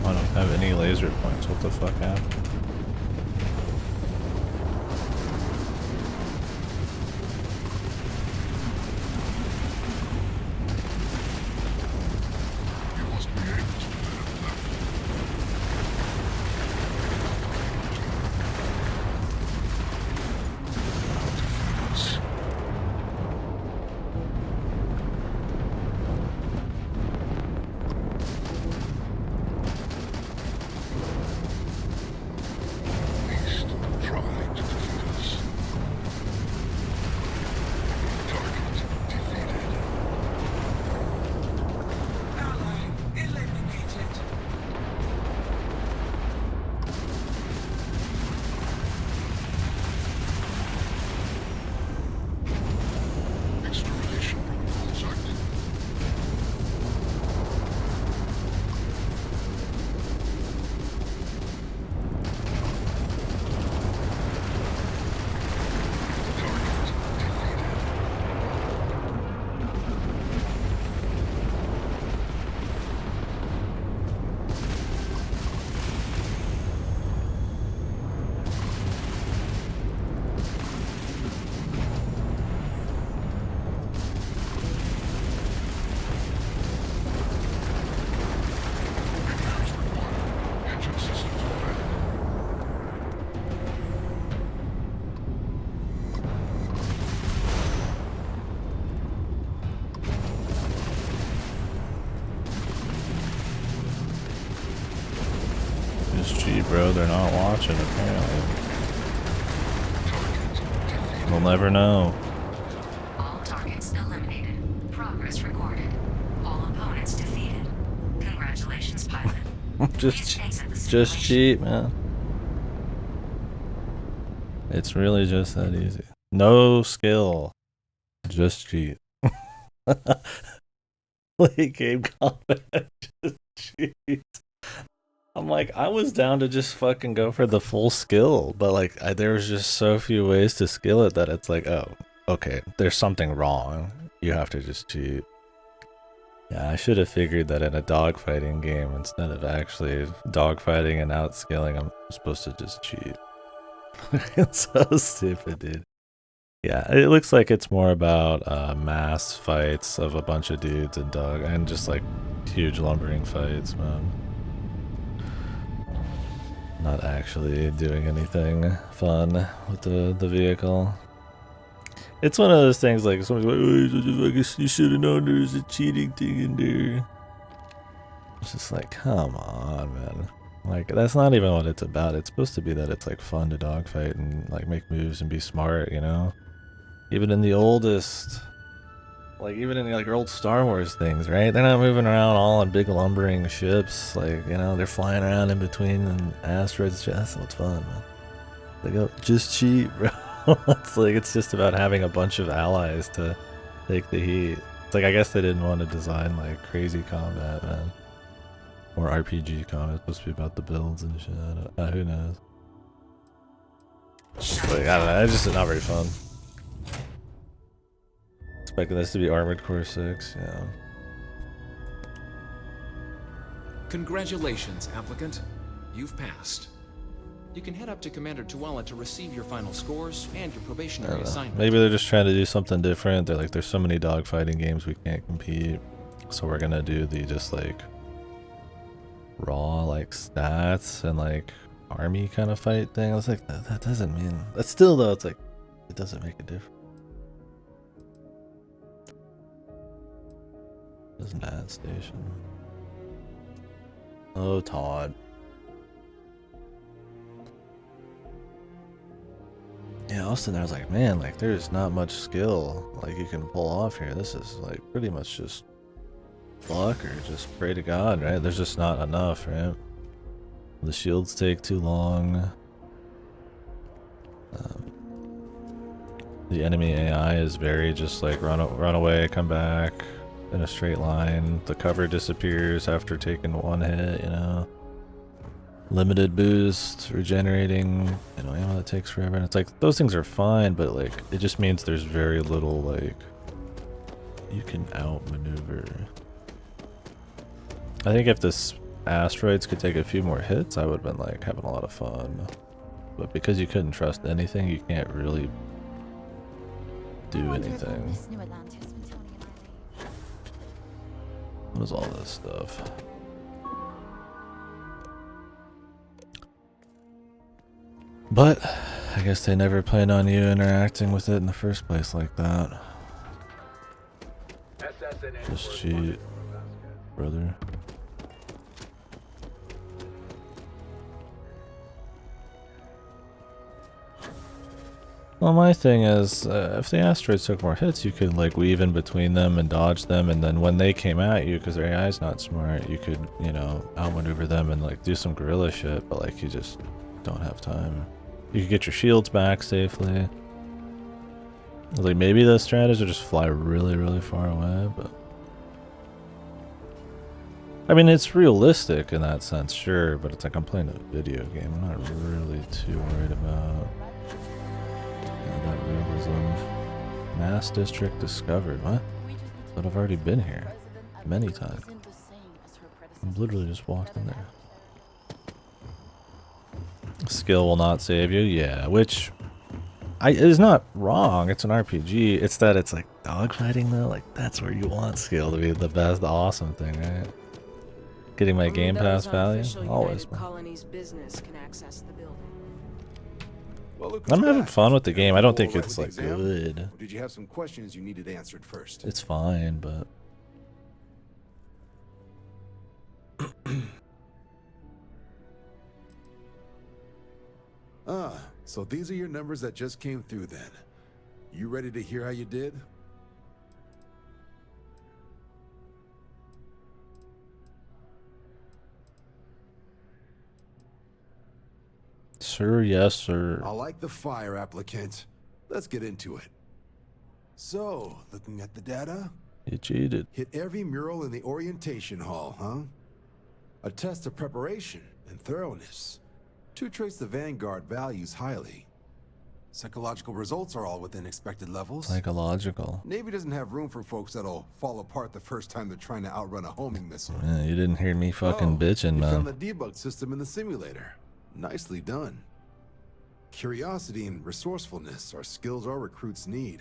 I don't have any laser points. What the fuck happened? You must be able to live Just cheat, bro. They're not watching, apparently. We'll never know. All targets eliminated. Progress recorded. All opponents defeated. Congratulations, pilot. just cheat, man. It's really just that easy. No skill. Just cheat. Late game combat. Just cheat. I'm like, I was down to just fucking go for the full skill, but like, there's just so few ways to skill it that it's like, oh, okay, there's something wrong. You have to just cheat. Yeah, I should have figured that in a dogfighting game, instead of actually dogfighting and outskilling, I'm supposed to just cheat. It's so stupid, dude. Yeah, it looks like it's more about mass fights of a bunch of dudes and just like huge lumbering fights, man. Not actually doing anything fun with the vehicle. It's one of those things like someone's like, oh, you should have known there was a cheating thing in there. It's just like, come on, man. Like, that's not even what it's about. It's supposed to be that it's like fun to dogfight and like make moves and be smart, you know? Even in the oldest, like even in like old Star Wars things, right? They're not moving around all on big lumbering ships. Like, you know, they're flying around in between and asteroids and shit. That's what's fun, man. They go, just cheat, bro. It's like, it's just about having a bunch of allies to take the heat. It's like, I guess they didn't want to design like crazy combat, man. Or RPG combat. It's supposed to be about the builds and shit. Who knows? Like, I don't know. It's just not very fun. Expecting this to be Armored Core 6, yeah. Congratulations, applicant. You've passed. You can head up to Commander Tuala to receive your final scores and your probationary assignment. Maybe they're just trying to do something different. They're like, there's so many dogfighting games we can't compete, so we're gonna do the just like raw like stats and like army kind of fight thing. I was like, that doesn't mean that's still though. It's like it doesn't make a difference. There's an ad station. Oh, Todd. Yeah, Austin, I was like, man, like there's not much skill like you can pull off here. This is like pretty much just fuck or just pray to God, right? There's just not enough, right? The shields take too long. The enemy AI is very just like run away, come back in a straight line. The cover disappears after taking one hit, you know. Limited boost, regenerating, you know, ammo that takes forever. And it's like, those things are fine, but like, it just means there's very little, like, you can outmaneuver. I think if this asteroids could take a few more hits, I would have been like having a lot of fun. But because you couldn't trust anything, you can't really do anything. What is all this stuff? But I guess they never planned on you interacting with it in the first place like that. Just cheat, brother. Well, my thing is, if the asteroids took more hits, you could like weave in between them and dodge them, and then when they came at you, because their AI's not smart, you could, you know, outmaneuver them and like do some guerrilla shit, but like you just don't have time. You could get your shields back safely. Like maybe the strategies are just fly really, really far away, but I mean it's realistic in that sense, sure, but it's like I'm playing a video game. I'm not really too worried about that realism. Mass district discovered. What? But I've already been here many times. I've literally just walked in there. Skill will not save you. Yeah, which is not wrong. It's an RPG. It's that it's like dogfighting though. Like that's where you want skill to be the best, the awesome thing, right? Getting my Game Pass value always. Colony's business can access the building. Well, I'm having fun with the game. I don't think it's like good. Or did you have some questions you needed answered first? It's fine, but So these are your numbers that just came through then. You ready to hear how you did? Sir, yes, sir. I like the fire, applicant. Let's get into it. So, looking at the data, You cheated. hit every mural in the orientation hall, huh? A test of preparation and thoroughness. Two traits the Vanguard values highly. Psychological results are all within expected levels. Psychological. Navy doesn't have room for folks that'll fall apart the first time they're trying to outrun a homing missile. Yeah, you didn't hear me fucking bitching, You found man. the debug system in the simulator. Nicely done. Curiosity and resourcefulness are skills our recruits need.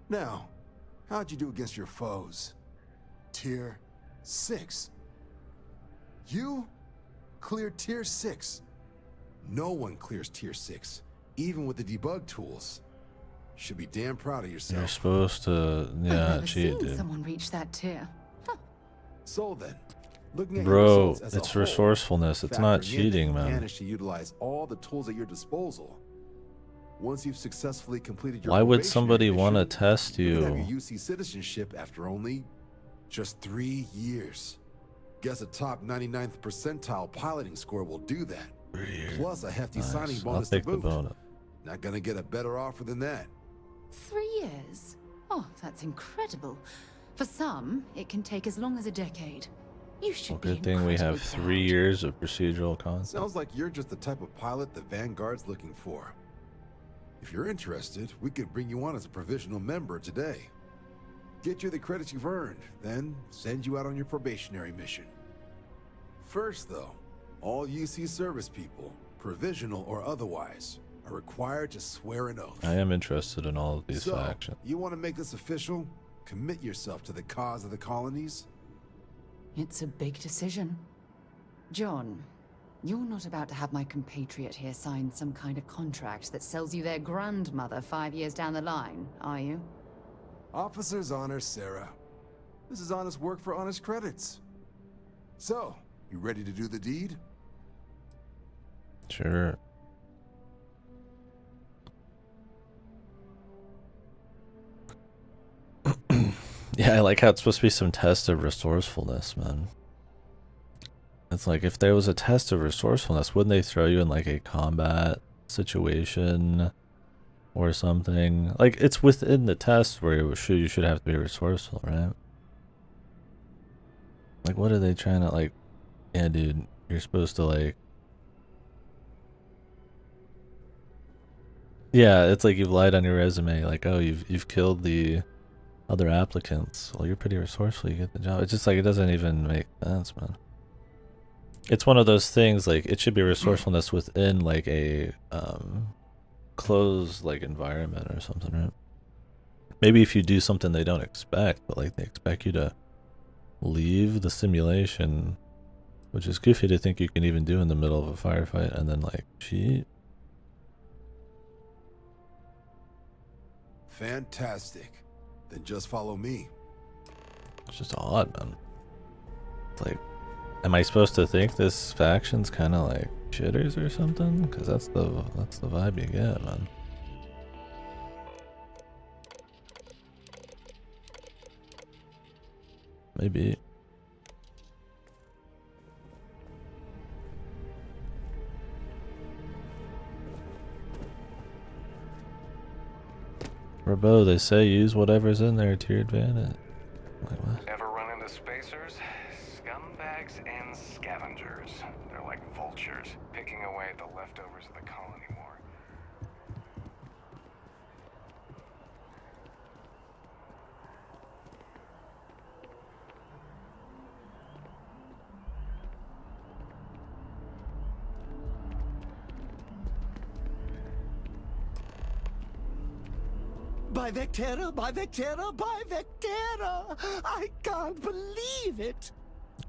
Now, how'd you do against your foes? Tier 6. You cleared Tier 6. No one clears Tier 6, even with the debug tools. Should be damn proud of yourself. You're supposed to, I've yeah, never cheat, seen dude. someone reach that tier. So then, looking at your Bro, results as a it's whole, resourcefulness. It's not factoring in that cheating, you man. managed to utilize all the tools at your disposal. Once you've successfully completed your Why would probationary somebody want to mission, test you can have you? your UC citizenship after only just 3 years. Guess a top 99th percentile piloting score will do that. 3 years. Plus a hefty signing Nice. bonus I'll take to the boot. bonus. Not gonna get a better offer than that. 3 years? Oh, that's incredible. For some, it can take as long as a decade. You should Well, be good thing we have incredibly 3 years of procedural content. Sounds like you're just the type of pilot the Vanguard's looking for. If you're interested, we could bring you on as a provisional member today. Get you the credits you've earned, then send you out on your probationary mission. First, though, all UC service people, provisional or otherwise, are required to swear an oath. I am interested in all of these So, factions. you want to make this official? Commit yourself to the cause of the colonies? It's a big decision. John, you're not about to have my compatriot here sign some kind of contract that sells you their grandmother 5 years down the line, are you? Officer's honor, Sarah. This is honest work for honest credits. So, you ready to do the deed? Sure. Yeah, I like how it's supposed to be some test of resourcefulness, man. It's like, if there was a test of resourcefulness, wouldn't they throw you in like a combat situation or something? Like, it's within the test where you should have to be resourceful, right? Like, what are they trying to, like, yeah, dude, you're supposed to, like, yeah, it's like you've lied on your resume, like, oh, you've killed the other applicants. Well, you're pretty resourceful, you get the job. It's just like, it doesn't even make sense, man. It's one of those things, like, it should be resourcefulness within, like, a closed, like, environment or something, right? Maybe if you do something they don't expect, but, like, they expect you to leave the simulation, which is goofy to think you can even do in the middle of a firefight, and then, like, cheat. Fantastic. Then just follow me. It's just odd, man. It's like, am I supposed to think this faction's kind of like shitters or something? Because that's the vibe you get, man. Maybe. Rabo, they say use whatever's in there to your advantage. Like what? Ever run into spacers? Scumbags and scavengers. They're like vultures, picking away at the leftovers of the colony war. By Vectera, by Vectera, by Vectera! I can't believe it!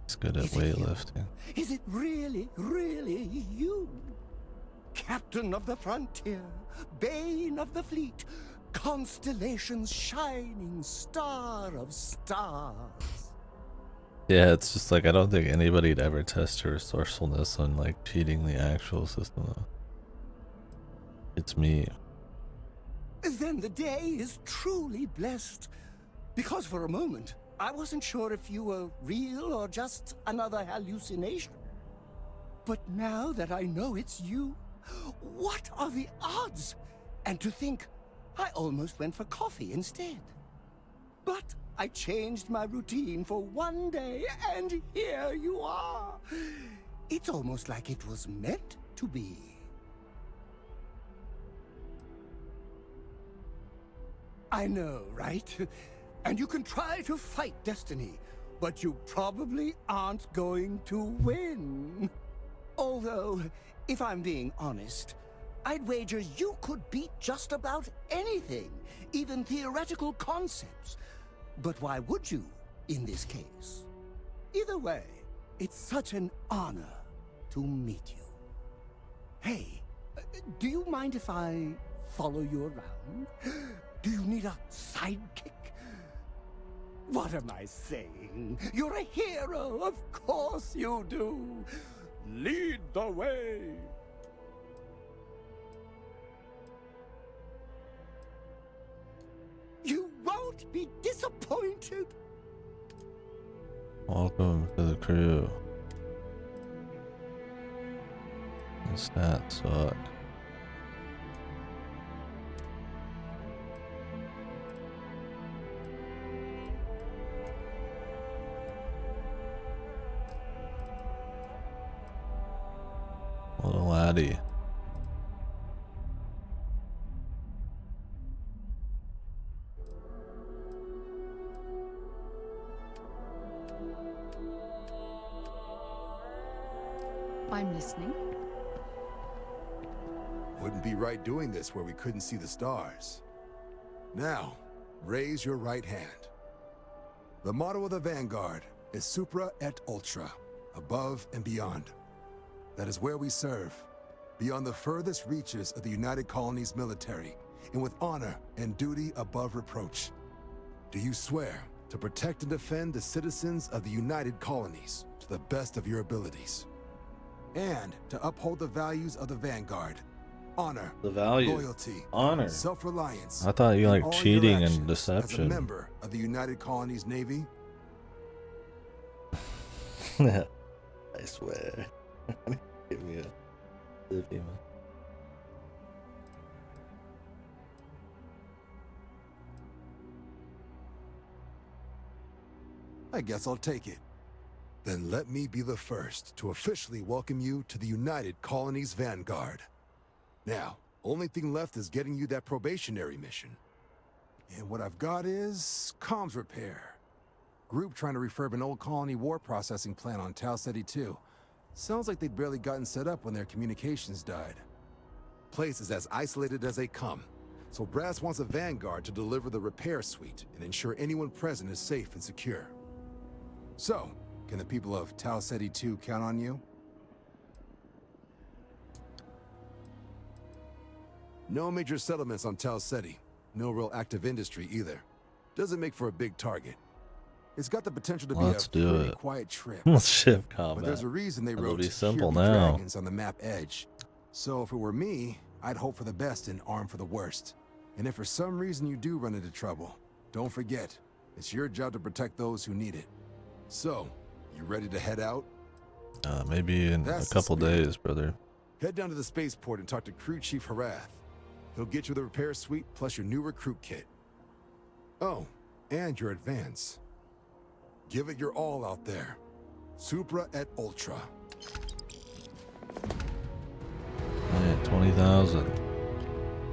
He's good at weightlifting. Is it really, really you? Captain of the frontier, bane of the fleet, constellation's shining star of stars. Yeah, it's just like, I don't think anybody'd ever test your resourcefulness on like cheating the actual system though. It's me. Then the day is truly blessed. Because for a moment, I wasn't sure if you were real or just another hallucination. But now that I know it's you, what are the odds? And to think, I almost went for coffee instead. But I changed my routine for one day, and here you are. It's almost like it was meant to be. I know, right? And you can try to fight destiny, but you probably aren't going to win. Although, if I'm being honest, I'd wager you could beat just about anything, even theoretical concepts. But why would you, in this case? Either way, it's such an honor to meet you. Hey, do you mind if I follow you around? Do you need a sidekick? What am I saying? You're a hero, of course you do. Lead the way. You won't be disappointed. Welcome to the crew. The stats suck. Little laddie. I'm listening. Wouldn't be right doing this where we couldn't see the stars. Now, raise your right hand. The motto of the Vanguard is Supra et Ultra, above and beyond. That is where we serve, beyond the furthest reaches of the United Colonies military, and with honor and duty above reproach. Do you swear to protect and defend the citizens of the United Colonies to the best of your abilities? And to uphold the values of the Vanguard, honor, The values. loyalty, Honor. self-reliance. I thought you in like all your cheating and actions deception. As a member of the United Colonies Navy. I swear. Give me a zippy, man. I guess I'll take it. Then let me be the first to officially welcome you to the United Colonies Vanguard. Now, only thing left is getting you that probationary mission. And what I've got is comms repair. Group trying to refurb an old colony war processing plant on Tau Ceti 2. Sounds like they'd barely gotten set up when their communications died. Place is as isolated as they come, so Brass wants a Vanguard to deliver the repair suite and ensure anyone present is safe and secure. So, can the people of Tau Ceti 2 count on you? No major settlements on Tau Ceti. No real active industry either. Doesn't make for a big target. It's got the potential to be Let's a do pretty it. quiet trip. Let's ship combat. But there's a reason they It'll wrote be simple "Here be now." dragons on the map edge. So if it were me, I'd hope for the best and arm for the worst. And if for some reason you do run into trouble, don't forget, it's your job to protect those who need it. So, you ready to head out? Maybe in That's a the couple spirit. days, brother. Head down to the spaceport and talk to Crew Chief Harath. He'll get you the repair suite plus your new recruit kit. Oh, and your advance. Give it your all out there. Supra et Ultra. Yeah, 20,000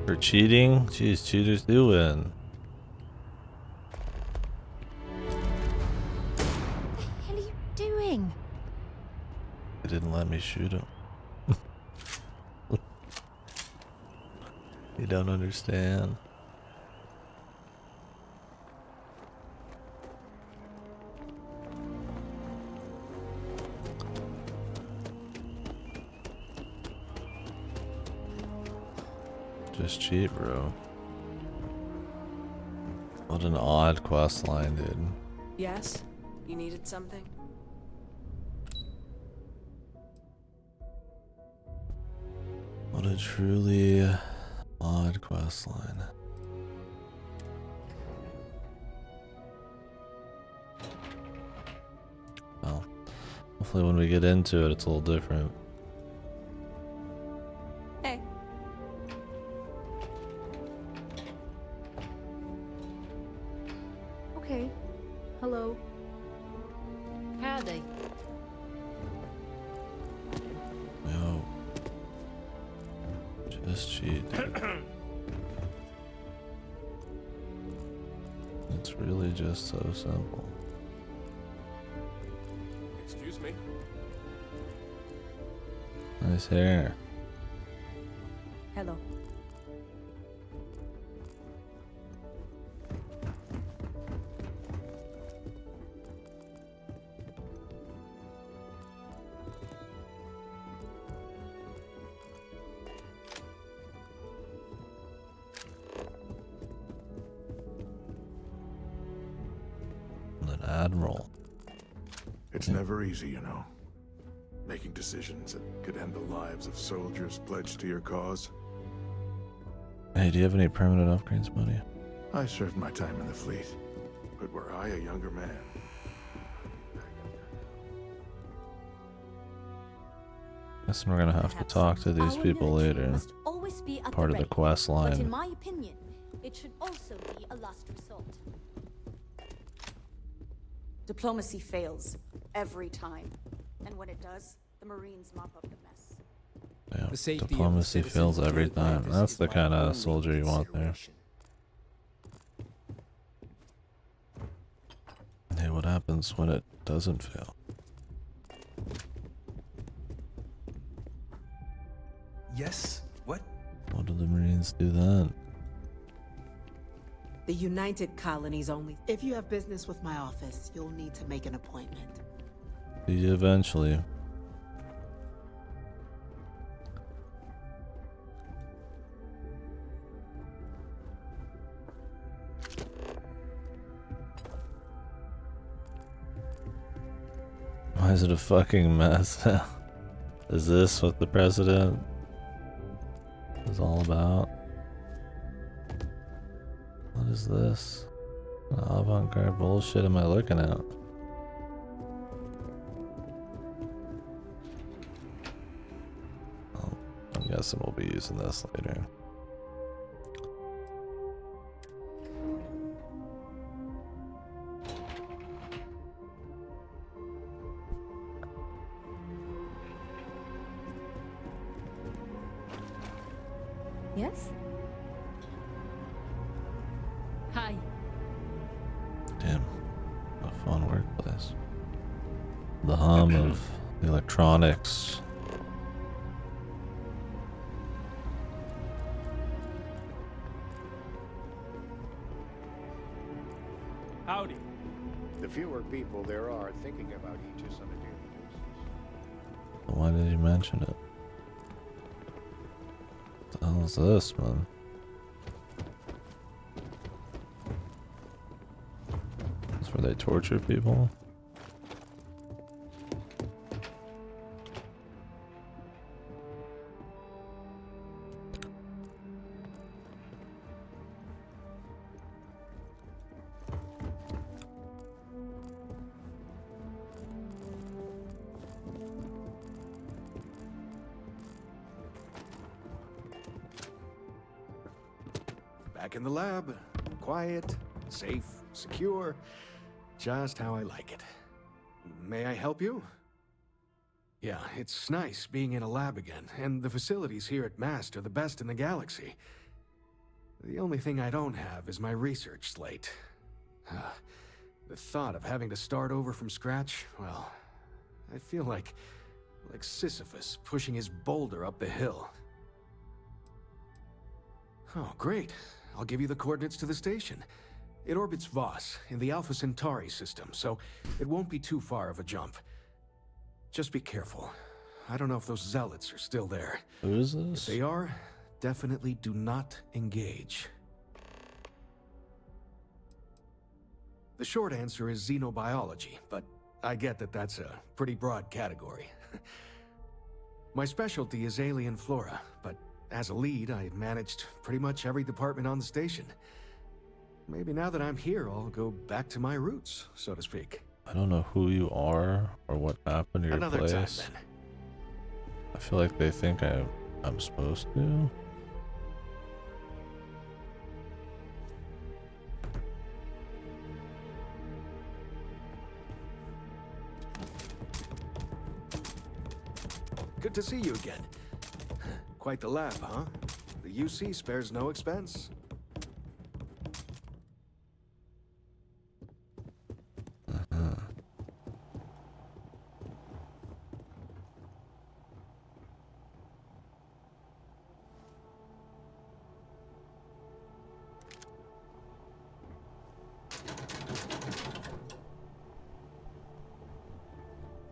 for cheating. Jeez, cheaters do win. What the hell are you doing? They didn't let me shoot him. You don't understand. Just cheat, bro. What an odd quest line, dude. Yes? You needed something? What a truly Odd quest line. Well, hopefully when we get into it, it's a little different. Hey. Okay. Hello. Howdy. No. Just cheat. It's really just so simple. Excuse me. Nice hair. Hello. An admiral. It's never easy, you know. Making decisions that could end the lives of soldiers pledged to your cause. Hey, do you have any permanent upgrades, buddy? I served my time in the fleet, but were I a younger man, Guessing we're gonna have to talk to these people later. Must always be at Part the of the ready. quest But in line. my opinion, it should also be a last resort. Diplomacy fails every time. And when it does, the Marines mop up the mess. Yeah, The safety of the diplomacy citizens fails of every time. Atlantis That's is the my kind only of soldier you want there. consideration. Hey, what happens when it doesn't fail? Yes? What? What do the Marines do then? The United Colonies only. If you have business with my office, you'll need to make an appointment. See you eventually. Why is it a fucking mess? Is this what the president is all about? What is this? What avant-garde bullshit am I looking at? Oh, I'm guessing we'll be using this later. Yes? Hi. Damn, what a fun workplace. The hum of the electronics. Howdy. The fewer people there are thinking about Aegis on a daily basis. Why did you mention it? What the hell is this, man? That's where they torture people? Back in the lab. Quiet, safe, secure. Just how I like it. May I help you? Yeah, it's nice being in a lab again, and the facilities here at MAST are the best in the galaxy. The only thing I don't have is my research slate. The thought of having to start over from scratch, well, I feel like Sisyphus pushing his boulder up the hill. Oh, great. I'll give you the coordinates to the station. It orbits Voss in the Alpha Centauri system, so it won't be too far of a jump. Just be careful. I don't know if those zealots are still there. Who is this? If they are, definitely do not engage. The short answer is xenobiology, but I get that that's a pretty broad category. My specialty is alien flora, but as a lead, I managed pretty much every department on the station. Maybe now that I'm here, I'll go back to my roots, so to speak. I don't know who you are or what happened to your Another place. time, then. I feel like they think I'm supposed to. Good to see you again. Quite the lab, huh? The UC spares no expense.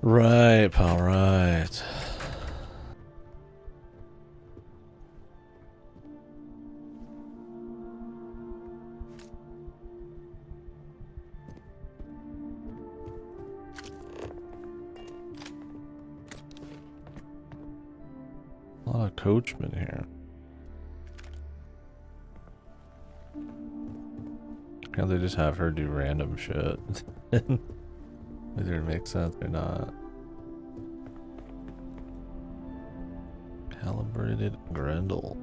Right, pal, right. A lot of coachmen here. Can't they just have her do random shit? Whether it makes sense or not. Calibrated Grendel.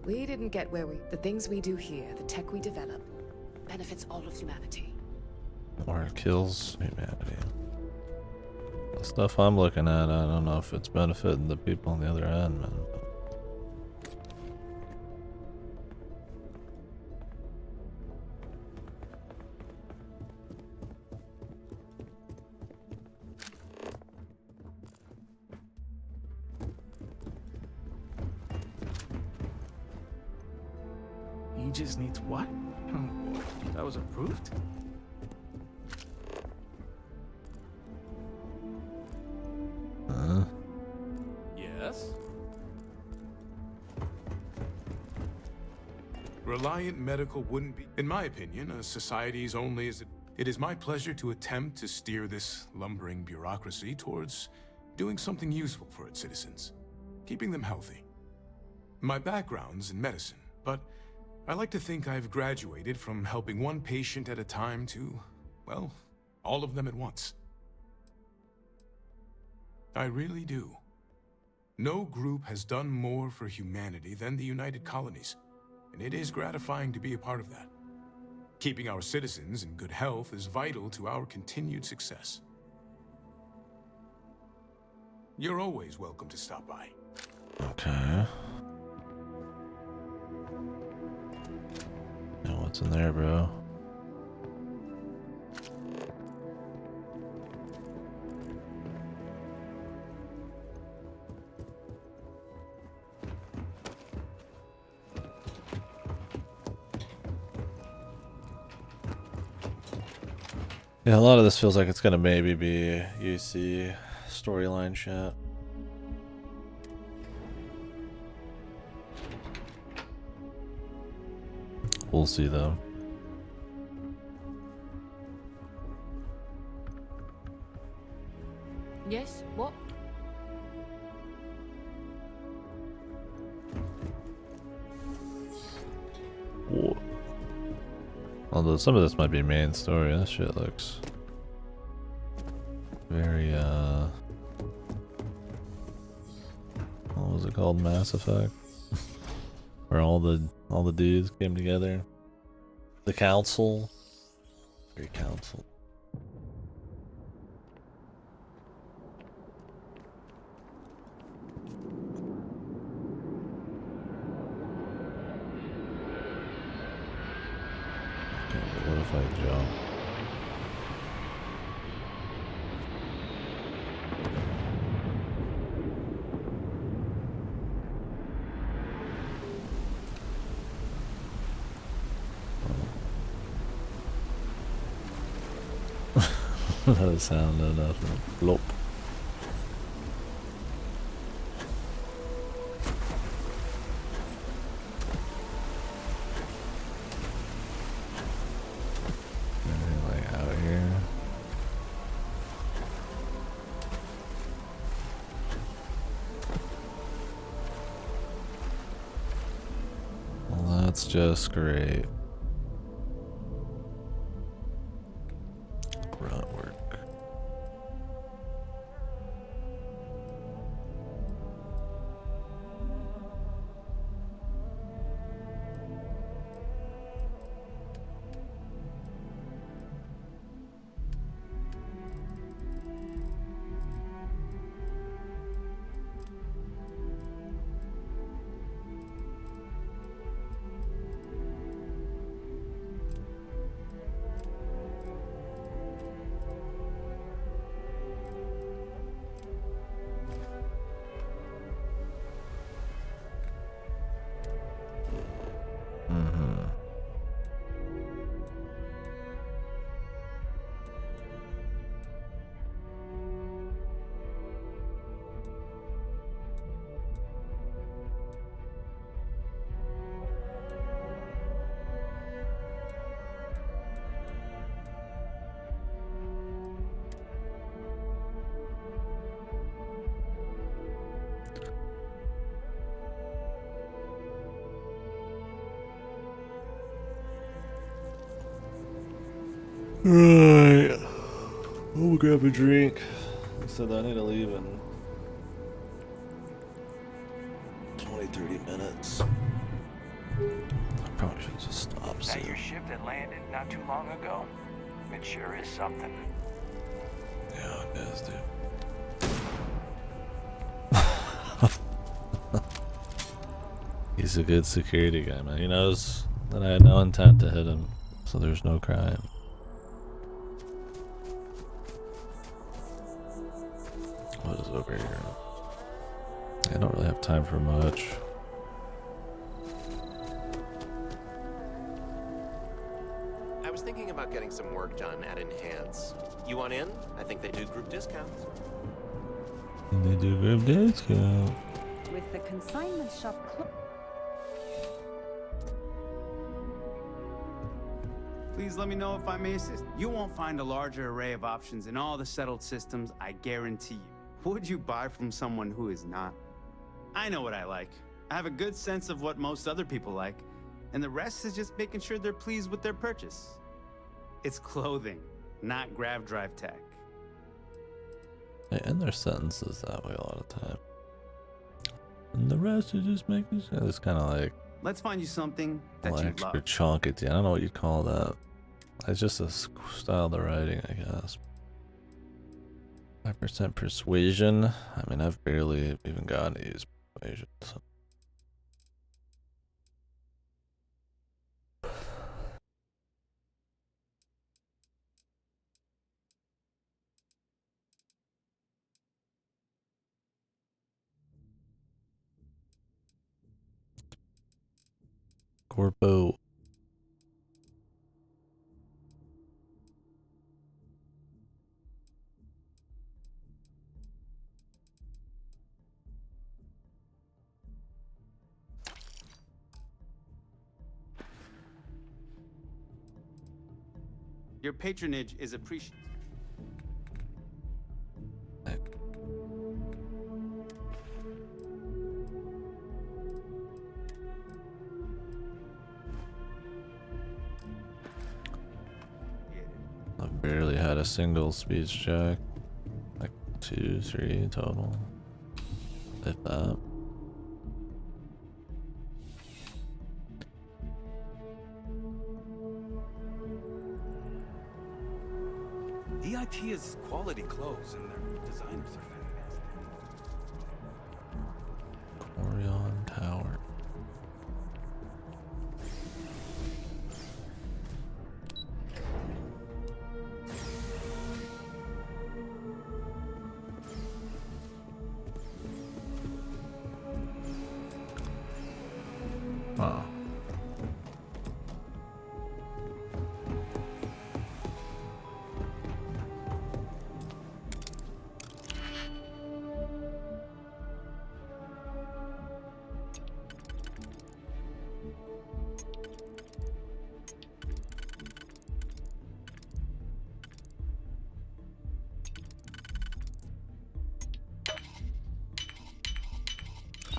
We didn't get where the things we do here, the tech we develop, benefits all of humanity. Or it kills humanity. The stuff I'm looking at, I don't know if it's benefiting the people on the other end, man. He just needs what? Oh boy, that was approved? Yes? Reliant Medical wouldn't be, in my opinion, a society's only as it is my pleasure to attempt to steer this lumbering bureaucracy towards doing something useful for its citizens, keeping them healthy. My background's in medicine, but I like to think I've graduated from helping one patient at a time to, well, all of them at once. I really do. No group has done more for humanity than the United Colonies, and it is gratifying to be a part of that. Keeping our citizens in good health is vital to our continued success. You're always welcome to stop by. Okay. Now what's in there, bro? Yeah, a lot of this feels like it's gonna maybe be UC storyline shit. We'll see though. Yes? What? Whoa. Although some of this might be main story, this shit looks very what was it called? Mass Effect? Where all the dudes came together. The council. Very council. Okay, but what if I jump? That sound of nothing. Flop. looks just great. Grunt work. Right. We'll grab a drink. I said I need to leave in 20-30 minutes. I probably should just stop That soon. your ship that landed not too long ago? It sure is something. Yeah, it is, dude. He's a good security guy, man. He knows that I had no intent to hit him, so there's no crime. What is over here? I don't really have time for much. I was thinking about getting some work done at Enhance. You want in? I think they do group discounts. They do group discount. With the consignment shop Please let me know if I may assist. You won't find a larger array of options in all the settled systems, I guarantee you. Would you buy from someone who is not? I know what I like. I have a good sense of what most other people like, and the rest is just making sure they're pleased with their purchase. It's clothing, not grav drive tech. They end their sentences that way a lot of time. And the rest is just making sure. It's kind of like Let's find you something that you extra love. chunk at the end. I don't know what you'd call that. It's just a style of the writing, I guess. 5% persuasion. I mean, I've barely even gotten to use persuasion. So. Corpo. Your patronage is appreciated. I've barely had a single speech check. Like 2, 3 total. If that. DIT is quality clothes and their designers are fantastic. Orion Tower. Wow.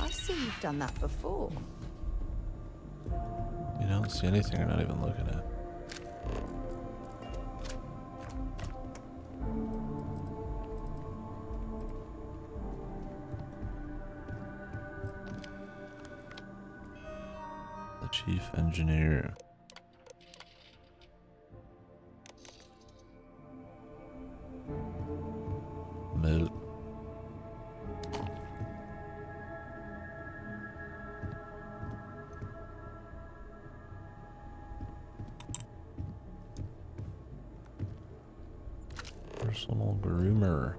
I see you've done that before. Yeah, don't see anything you're not even looking at. The chief engineer. Milk. Personal groomer.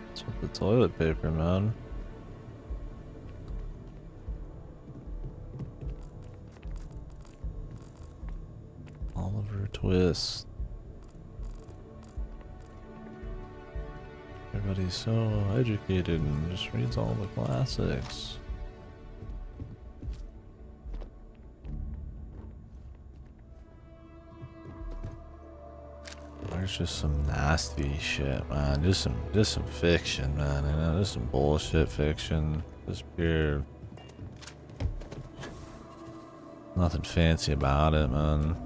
What's with the toilet paper, man? Oliver Twist. Everybody's so educated and just reads all the classics. There's just some nasty shit, man. Just some fiction, man. You know, just some bullshit fiction. Just pure. Nothing fancy about it, man.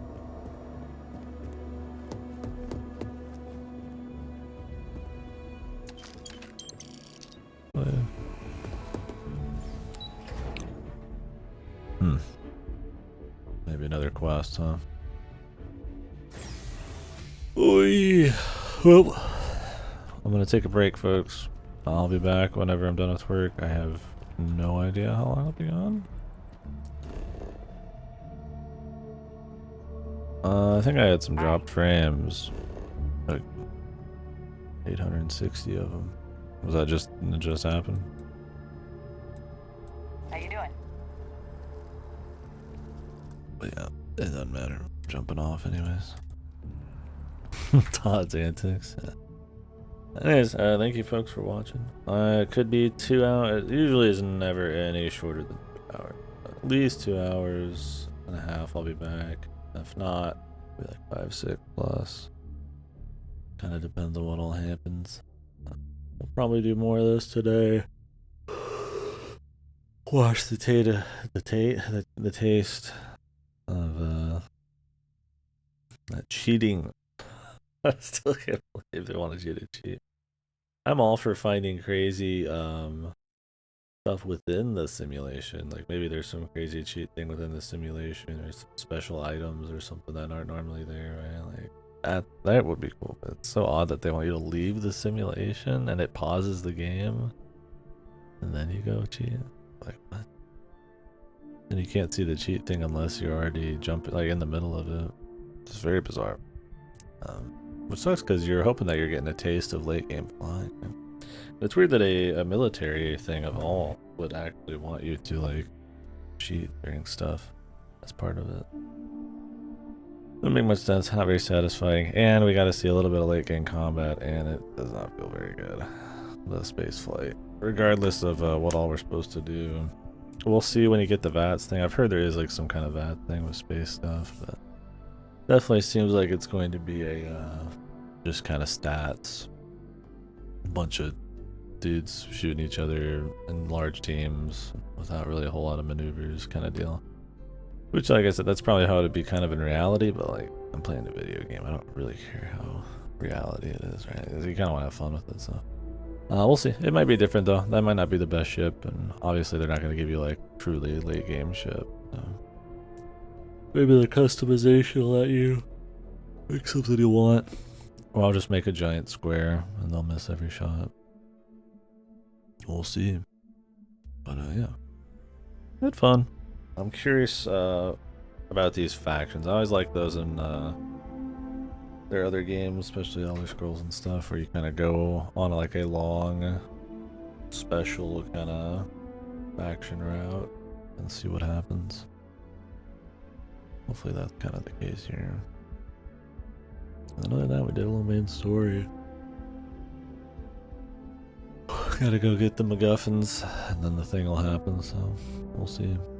Maybe another quest, huh? Oy. Well, I'm gonna take a break, folks. I'll be back whenever I'm done with work. I have no idea how long I'll be gone. I think I had some dropped frames. Like 860 of them. Was that just happened? How you doing? But yeah, it doesn't matter. I'm jumping off anyways. Todd's antics. Yeah. Anyways, thank you folks for watching. It could be 2 hours. It usually is never any shorter than 2 hours. At least 2 hours and a half I'll be back. If not, it'll be like 5, 6 plus. Kind of depends on what all happens. We'll probably do more of this today. Watch the taste of that cheating. I still can't believe they wanted you to cheat. I'm all for finding crazy stuff within the simulation. Like maybe there's some crazy cheat thing within the simulation, or some special items or something that aren't normally there, right? Like that would be cool. But it's so odd that they want you to leave the simulation and it pauses the game, and then you go cheat. Like what? And you can't see the cheat thing unless you're already jumping, like in the middle of it. It's very bizarre. Which sucks because you're hoping that you're getting a taste of late game flying. It's weird that a military thing of all would actually want you to like cheat during stuff as part of it. Doesn't make much sense, not very satisfying, and we got to see a little bit of late game combat, and it does not feel very good. The space flight, regardless of what all we're supposed to do. We'll see when you get the VATS thing. I've heard there is like some kind of VAT thing with space stuff, but definitely seems like it's going to be a just kind of stats. A bunch of dudes shooting each other in large teams without really a whole lot of maneuvers kind of deal. Which, like I said, that's probably how it would be kind of in reality, but like, I'm playing a video game. I don't really care how reality it is, right? You kind of want to have fun with it, so. We'll see. It might be different though. That might not be the best ship, and obviously they're not going to give you like truly late game ship. So. Maybe the customization will let you make something you want. Or I'll just make a giant square and they'll miss every shot. We'll see. But yeah. Had fun. I'm curious about these factions. I always like those in their other games, especially Elder Scrolls and stuff, where you kind of go on like a long, special kind of faction route and see what happens. Hopefully that's kind of the case here. And other than that, we did a little main story. Gotta go get the MacGuffins, and then the thing will happen, so we'll see.